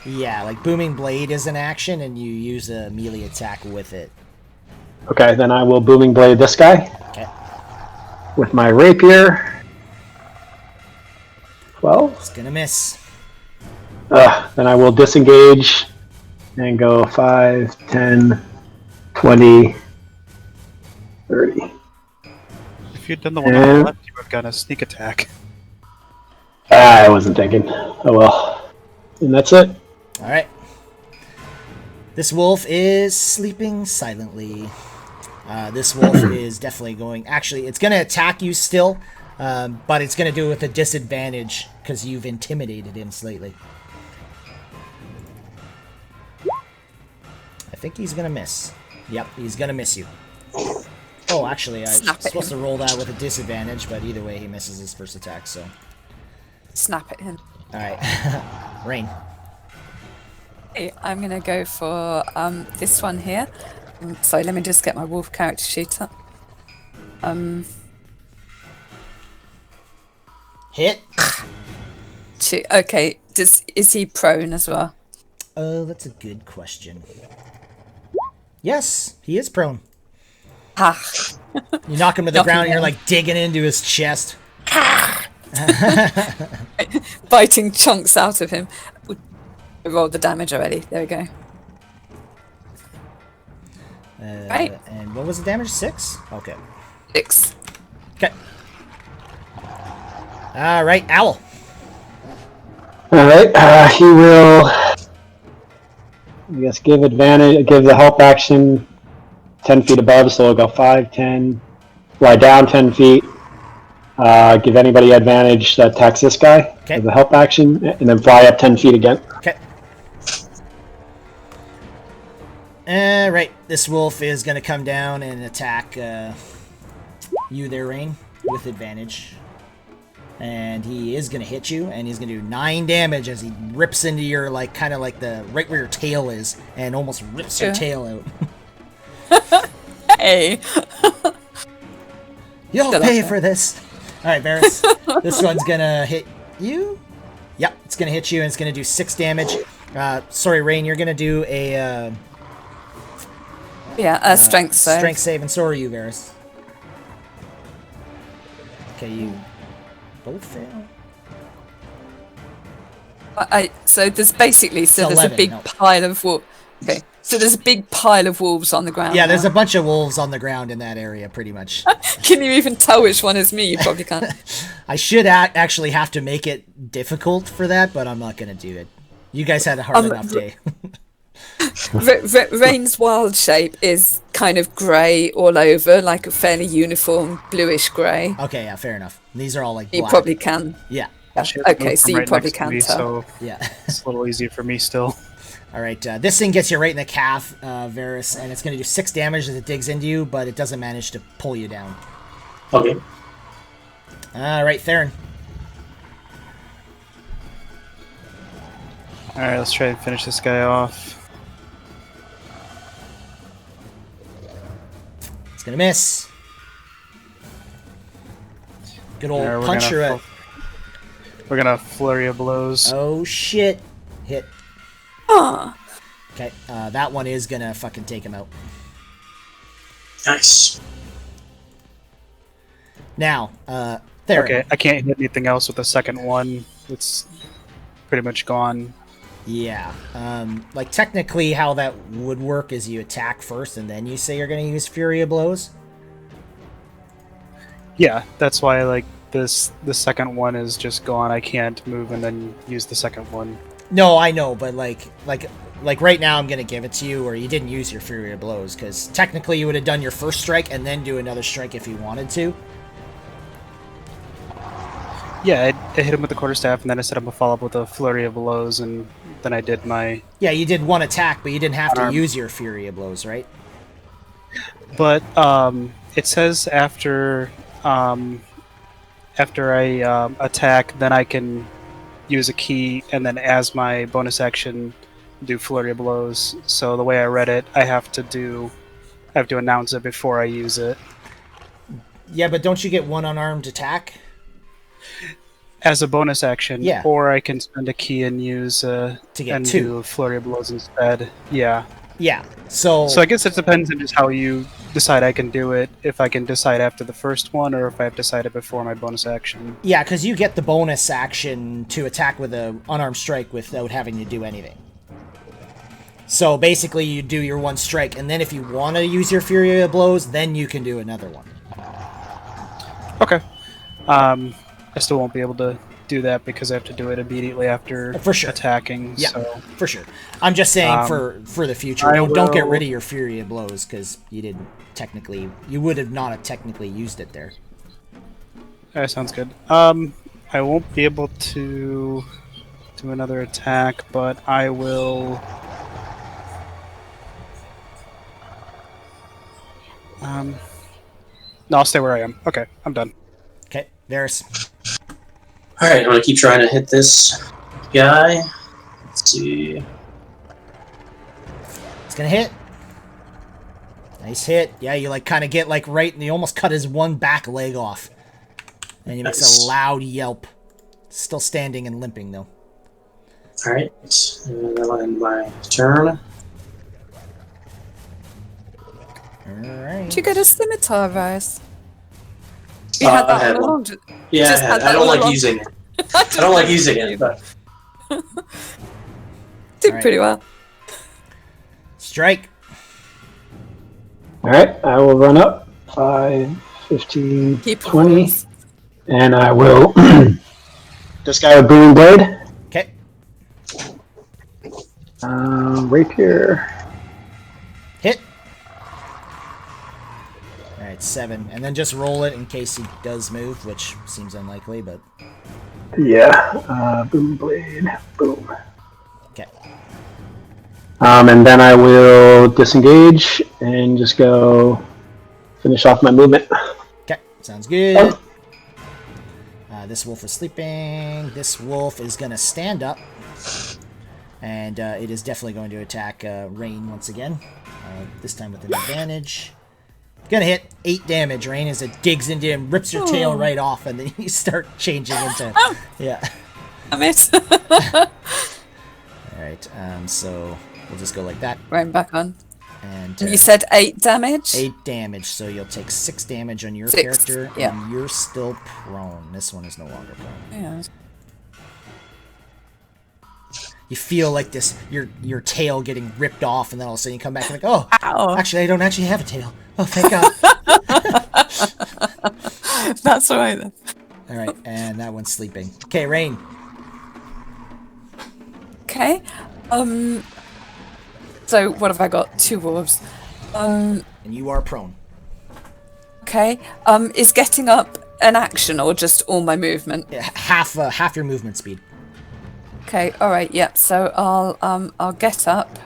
Yeah, like Booming Blade is an action, and you use a melee attack with it. Okay, then I will booming blade this guy Okay. with my rapier. 12. It's going to miss. Then I will disengage and go 5, 10, 20, 30. If you'd done the one on the left, you would have gotten a sneak attack. I wasn't thinking. Oh well. And that's it. All right. This wolf is sleeping silently. This wolf is definitely going... Actually, it's going to attack you still, but it's going to do it with a disadvantage because you've intimidated him slightly. I think he's gonna miss. Yep, he's gonna miss you. Oh, actually, I was Snap at supposed to him. roll that with a disadvantage, but either way, he misses his first attack, so... Snap at him. Alright. Rain. Okay, I'm going to go for this one here. Sorry, let me just get my wolf character sheet up. Hit. Okay, is he prone as well? Oh, that's a good question. Yes, he is prone. Ha! You knock him to the Knock him ground and you're down. like digging into his chest. Biting chunks out of him. We rolled the damage already. There we go. Right. And what was the damage? 6? Okay. 6. Okay. Alright, Owl. Alright, he will, I guess, give the help action 10 feet above, so he'll go 5, 10, lie down 10 feet, give anybody advantage that attacks this guy Okay. as a help action, and then fly up 10 feet again. Okay. Alright, this wolf is going to come down and attack you there, Rain, with advantage. And he is going to hit you, and he's going to do 9 damage as he rips into your, like, kind of like the, right where your tail is, and almost rips your tail out. Hey! You'll Shut pay up. for this. Alright, Varys, this one's going to hit you. Yep, it's going to hit you, and it's going to do 6 damage. Sorry, Rain, you're going to do a... Yeah, a strength save. Strength save, and so are you, Varys. Okay, you both fail. So there's basically there's 11, a big no. pile of wolves. Okay, so there's a big pile of wolves on the ground. Yeah, there's now. a bunch of wolves on the ground in that area, pretty much. Can you even tell which one is me? You probably can't. I should actually have to make it difficult for that, but I'm not going to do it. You guys had a hard enough day. Rain's wild shape is kind of grey all over, like a fairly uniform bluish grey. Okay, yeah, fair enough. These are all like You black. probably can. Yeah, She has to Okay, move so from you right probably next to can me, tell. so yeah. it's a little easier for me still. All right, this thing gets you right in the calf, Varys, and it's going to do 6 damage as it digs into you, but it doesn't manage to pull you down. Okay. All right, Theron. Alright, let's try and finish this guy off. It's going to miss. Good old Alright, puncher. We're gonna flurry of blows. Oh, shit. Hit. Ah, Okay, that one is going to fucking take him out. Nice. Now, Theron. Okay, I can't hit anything else with the second one. It's pretty much gone. Yeah. Like, technically, how that would work is you attack first, and then you say you're going to use Fury of Blows. Yeah, that's why like the second one is just gone. I can't move and then use the second one. No, I know, but like right now I'm going to give it to you, or you didn't use your Fury of Blows, because technically you would have done your first strike and then do another strike if you wanted to. Yeah, I hit him with the quarterstaff, and then I set up a follow-up with a flurry of blows, and then I did my... Yeah, you did one attack, but you didn't have to Unarmed. use your Fury of Blows, right? But it says after I attack, then I can use a key, and then as my bonus action, do flurry of blows. So the way I read it, I have to announce it before I use it. Yeah, but don't you get one unarmed attack? As a bonus action, Yeah. Or I can spend a key and use To get and 2. do a flurry of blows instead. Yeah. Yeah, so So I guess it depends on just how you decide I can do it. If I can decide after the first one, or if I have decided before my bonus action. yeah, because you get the bonus action to attack with an unarmed strike without having to do anything. So basically, you do your one strike, and then if you want to use your Fury of Blows, then you can do another one. Okay. I still won't be able to do that because I have to do it immediately after For sure. attacking. Yeah, So for sure. I'm just saying for the future, don't get rid of your Fury of Blows, because you would have not have technically used it there. that sounds good. I won't be able to do another attack, but I will. No, I'll stay where I am. Okay, I'm done. Okay, Varys. All right, I'm gonna keep trying to hit this guy. Let's see. It's gonna hit. Nice hit. Yeah, you like kind of get like right, and you almost cut his one back leg off. And he makes Nice. a loud yelp. Still standing and limping though. All right, and that'll end my turn. Alright. Did you get a scimitar, Rice? You I had that had all one. along. Yeah, Just had I that don't all like along. using it. I don't like using it, but Did Alright. pretty well. Strike. All right, I will run up 5, 15, Keep 20, rules. and I will. This guy with booming blade. Okay. Rapier. Hit. Alright, 7. And then just roll it in case he does move, which seems unlikely, but... Yeah, boom blade, boom. Okay. And then I will disengage and just go finish off my movement. Okay, sounds good. This wolf is sleeping. This wolf is going to stand up. And it is definitely going to attack Rain once again. This time with an advantage. Gonna hit 8 damage, Rain, as it digs into him, rips your tail right off, and then you start changing into... Yeah. Damn it. Alright, so we'll just go like that. Rain back on. And You said 8 damage? 8 damage, so you'll take 6 damage on your 6, character, yeah. and you're still prone. This one is no longer prone. Yeah. You feel like this, your tail getting ripped off, and then all of a sudden you come back and like, oh, Ow. actually I don't actually have a tail. Oh, thank God. That's alright then. Alright, and that one's sleeping. Okay, Rain. Okay. So what have I got? 2 wolves. And you are prone. Okay. Is getting up an action or just all my movement? Yeah, half your movement speed. Okay. All right. Yeah. So I'll get up.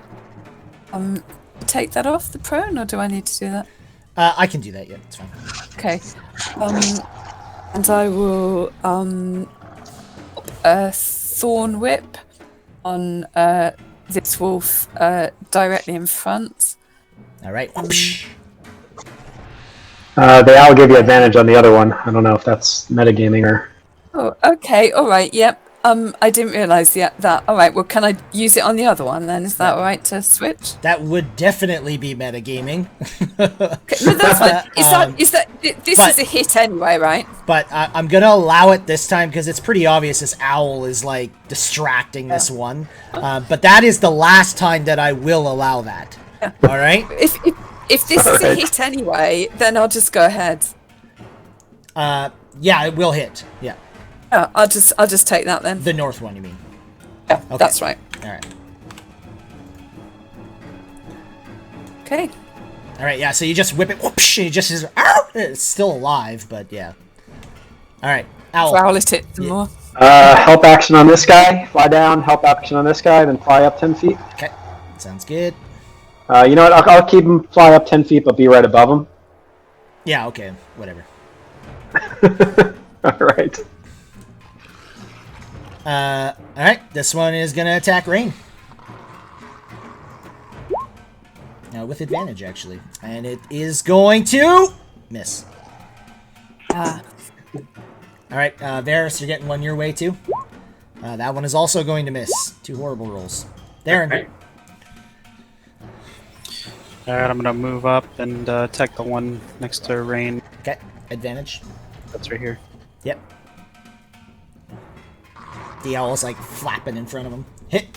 Take that off the prone, or do I need to do that? I can do that, yeah, it's fine. Okay. And I will thorn whip on this wolf directly in front. Alright. They all give you advantage on the other one. I don't know if that's metagaming or... Oh, okay. All right. Yep. I didn't realise that. All right. Well, can I use it on the other one then? Is that all right to switch? That would definitely be metagaming. Okay, no, that's fine. This is a hit anyway, right? But I'm gonna allow it this time because it's pretty obvious this owl is like distracting this one. But that is the last time that I will allow that. Yeah. All right. If this is a hit anyway, then I'll just go ahead. Yeah, it will hit. Yeah, I'll just take that then. the north one, you mean? Yeah, Okay. that's right. All right. Okay. All right. Yeah. So you just whip it. Whoosh, and it just is. Ow! It's still alive, but yeah. All right. Owl. Growl at it some more. help action on this guy. Fly down, help action on this guy, then fly up 10 feet. Okay. Sounds good. You know what? I'll keep him fly up 10 feet, but be right above him. Yeah. Okay. Whatever. All right. All right. This one is gonna attack Rain. With advantage, actually. And it is going to miss. Ah. Alright, Varys, you're getting one your way, too. That one is also going to miss. 2 horrible rolls. Darren. Alright. Alright, I'm gonna move up and attack the one next to Rain. Okay, advantage. That's right here. Yep. The owl's like flapping in front of him. Hit.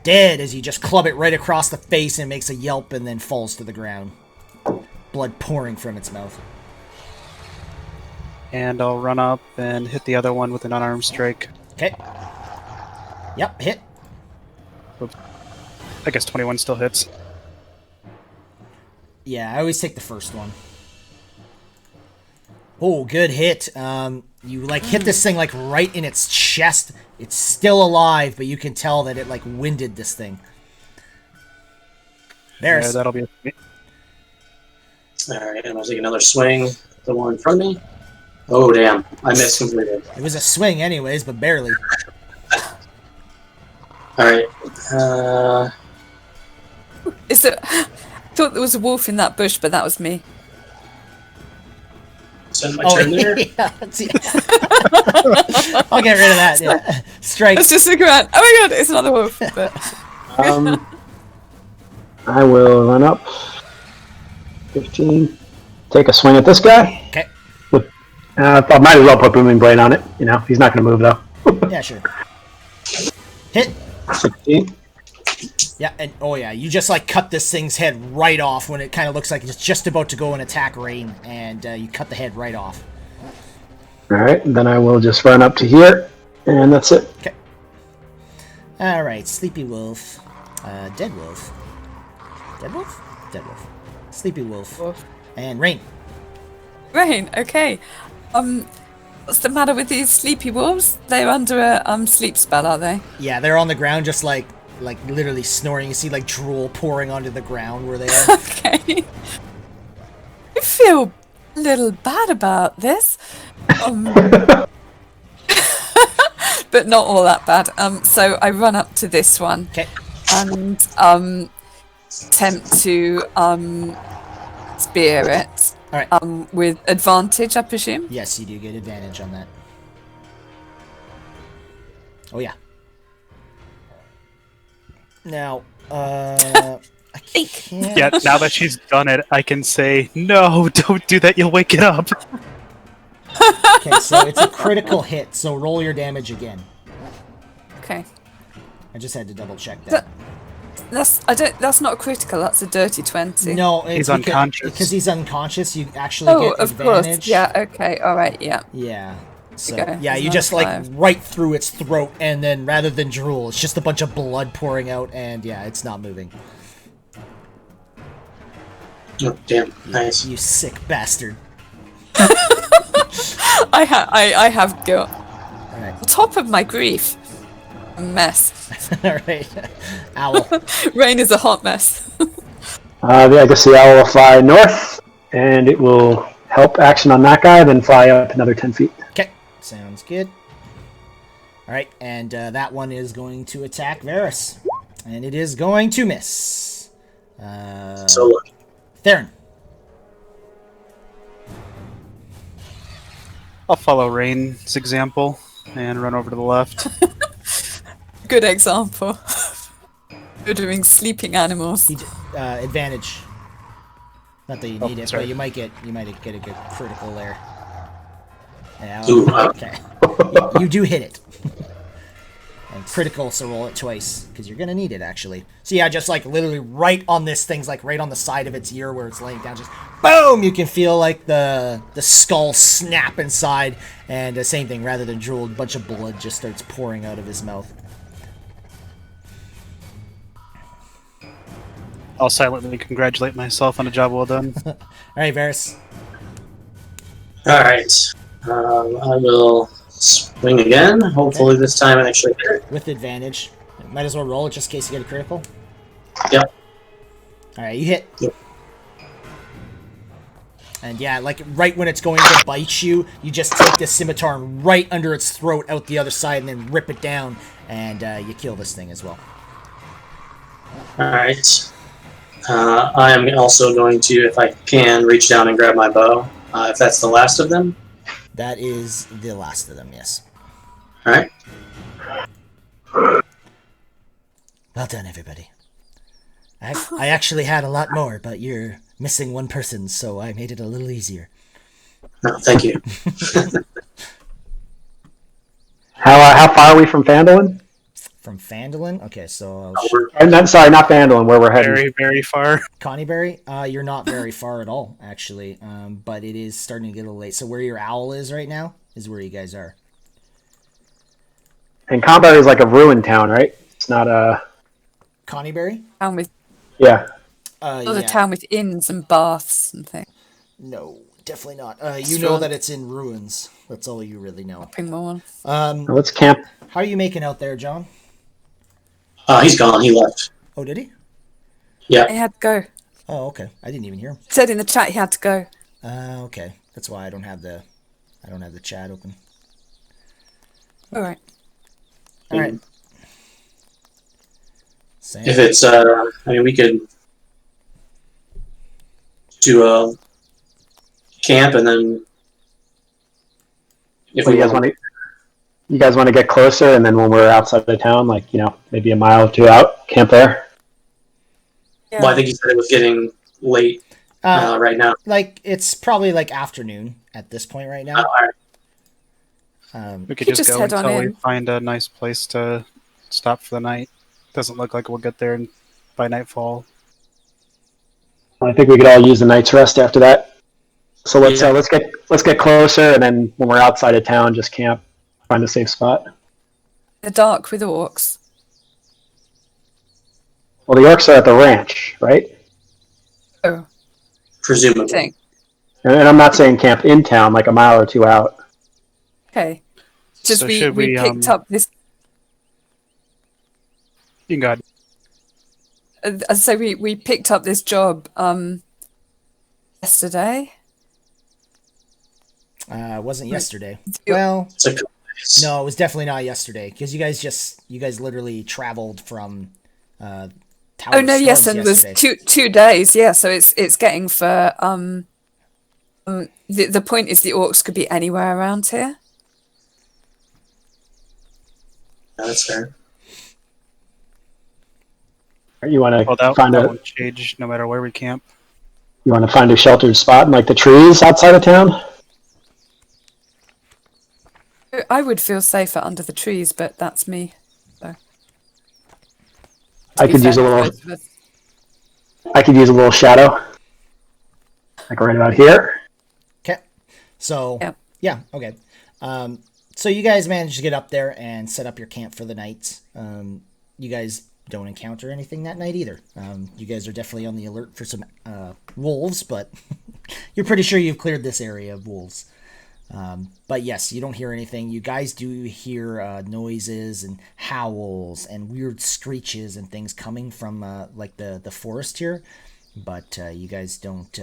Dead as you just club it right across the face and makes a yelp and then falls to the ground. Blood pouring from its mouth. And I'll run up and hit the other one with an unarmed strike. Okay. Yep, hit. I guess 21 still hits. Yeah, I always take the first one. Oh, good hit. You like hit this thing like right in its chest. It's still alive, but you can tell that it like winded this thing. There's That'll be it for me. Alright, I'm going to take another swing. The one in front of me. Oh, damn. I missed completely. It was a swing, anyways, but barely. Alright. Is it? I thought there was a wolf in that bush, but that was me. So my turn there. Yeah, I'll get rid of that. Yeah. Strike. Let's just look around. Oh my god, it's another wolf. But I will run up. 15. Take a swing at this guy. Okay. I might as well put Booming Blade on it. You know, he's not going to move though. Yeah, sure. Hit. 16. Yeah, and oh yeah, you just like cut this thing's head right off when it kind of looks like it's just about to go and attack Rain, and you cut the head right off. All right, then I will just run up to here, and that's it. Okay. All right, Sleepy Wolf, Dead Wolf, Dead Wolf, Dead Wolf, Sleepy Wolf, and Rain. Rain, okay. What's the matter with these sleepy wolves? They're under a sleep spell, are they? Yeah, they're on the ground, just like literally snoring. You see like drool pouring onto the ground where they are. Okay. I feel a little bad about this. But not all that bad. So I run up to this one. Okay. And attempt to spear it. All right. With advantage, I presume. Yes, you do get advantage on that. Oh yeah. Now, I can't. Yeah, now that she's done it, I can say, no, don't do that, you'll wake it up. Okay, so it's a critical hit, so roll your damage again. Okay. I just had to double check that. That's not a critical, that's a dirty 20. No, it's He's unconscious. Because he's unconscious, you actually get of advantage. course. Yeah, okay, alright, yeah. Yeah. So, Okay, yeah, there's you just another like 5. right through its throat, and then rather than drool, it's just a bunch of blood pouring out, and yeah, it's not moving. Oh, damn. Nice. You sick bastard. I have guilt. Alright. On top of my grief. A mess. Alright. Owl. Rain is a hot mess. I guess the owl will fly north, and it will help action on that guy, then fly up another 10 feet. Okay. Sounds good. Alright, and that one is going to attack Varys. And it is going to miss. So lucky. Theron. I'll follow Rain's example and run over to the left. Good example. Murdering sleeping animals. Advantage. Not that you need it, sorry. but you might get a good critical there. Yeah, Ooh, okay. You do hit it. And critical, so roll it twice, because you're gonna need it actually. So yeah, just like literally right on this thing's like right on the side of its ear where it's laying down, just boom! You can feel like the skull snap inside, and the same thing, rather than drool, a bunch of blood just starts pouring out of his mouth. I'll silently congratulate myself on a job well done. Alright, Varys. Alright. I will swing again. Hopefully this time I actually hit it. With advantage. Might as well roll it just in case you get a critical. Yep. Alright, you hit. Yep. And yeah, like right when it's going to bite you, you just take the scimitar and right under its throat out the other side and then rip it down, and you kill this thing as well. Alright. I am also going to, if I can, reach down and grab my bow. If that's the last of them. That is the last of them, yes. Alright. Well done, everybody. I actually had a lot more, but you're missing one person, so I made it a little easier. No, thank you. How far are we from Phandalin? From Phandalin? Okay, so Sorry, not Phandalin, where we're heading. Very, very far. Connieberry? You're not very far at all, actually. But it is starting to get a little late. So where your owl is right now is where you guys are. And Conberry is like a ruined town, right? It's not a... Connieberry? Town with Yeah. not a town with inns and baths and things. No, definitely not. You know that it's in ruins. That's all you really know. Shopping mall. Let's camp. How are you making out there, John? He's gone. He left. Oh, did he? Yeah. I had to go. Oh, okay. I didn't even hear him. Said in the chat he had to go. Okay. That's why I don't have the chat open. All right. All right. Sam? If it's, I mean, we could do a camp and then if Well, we you guys want want to? You guys want to get closer, and then when we're outside of town, like maybe a mile or two out, camp there. Yeah. well, I think you said it was getting late right now. Like it's probably like afternoon at this point right now. All right. We could Could just just go head on until we in. find a nice place to stop for the night. Doesn't look like we'll get there by nightfall. I think we could all use a night's rest after that. So let's Yeah. let's get closer, and then when we're outside of town, just camp, find a safe spot. The dark with orcs. Well, the orcs are at the ranch, right? Oh, Presumably. thing. And I'm not saying camp in town, like a mile or two out. Okay. Just So we should we, picked up this. You can go ahead. So we picked up this job yesterday. It wasn't yesterday. You- Well, It's a couple days. no, it was definitely not yesterday because you guys literally traveled from Tower Oh no, of yes, Storms and it was yesterday. two days. Yeah, so it's getting for the point is the orcs could be anywhere around here. Yeah, that's fair. You want Well, to that won't change no matter where we camp. find a sheltered spot in like the trees outside of town. I would feel safer under the trees, but that's me. So. I To be could use fair a to little. both of us. I could use a little shadow, like right about here. Okay, so Yeah. okay. So you guys managed to get up there and set up your camp for the night. You guys don't encounter anything that night either. You guys are definitely on the alert for some wolves, but you're pretty sure you've cleared this area of wolves. But yes, you don't hear anything. You guys do hear noises and howls and weird screeches and things coming from like the forest here, but you guys don't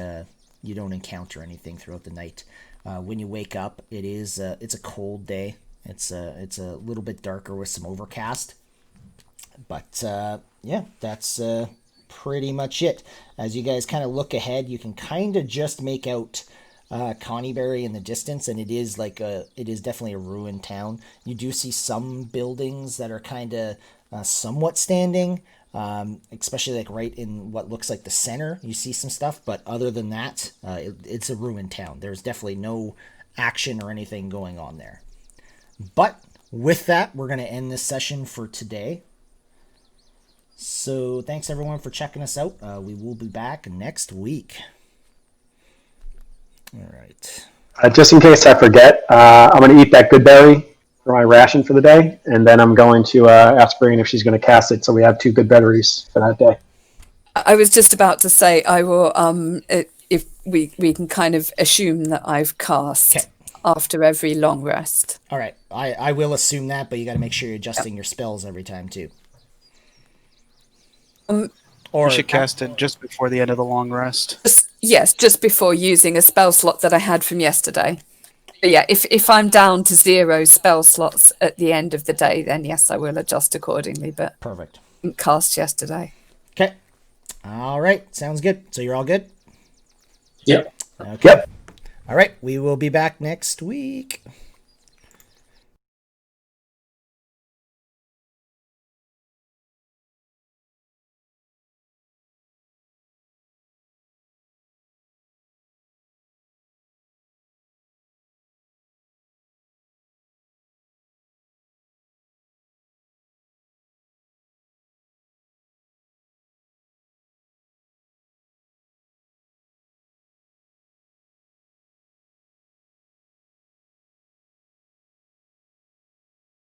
encounter anything throughout the night. When you wake up, it's a cold day. It's a little bit darker with some overcast. But yeah, that's pretty much it. As you guys kind of look ahead, you can kind of just make out Connieberry in the distance, and it is definitely a ruined town. You do see some buildings that are kind of somewhat standing, especially like right in what looks like the center. You see some stuff, but other than that, it's a ruined town. There's definitely no action or anything going on there. But with that, we're going to end this session for today. So thanks everyone for checking us out. We will be back next week. All right. Just in case I forget, I'm going to eat that good berry for my ration for the day, and then I'm going to ask Brian if she's going to cast it, so we have 2 good berries for that day. I was just about to say I will. If we can kind of assume that I've cast Okay. after every long rest. All right. I will assume that, but you got to make sure you're adjusting your spells every time too. Or You should cast it just before the end of the long rest. Yes, just before using a spell slot that I had from yesterday. But yeah, if I'm down to 0 spell slots at the end of the day, then yes, I will adjust accordingly. But perfect. I didn't cast yesterday. Okay. All right. Sounds good. So you're all good? Yep. Okay. Yep. All right. We will be back next week.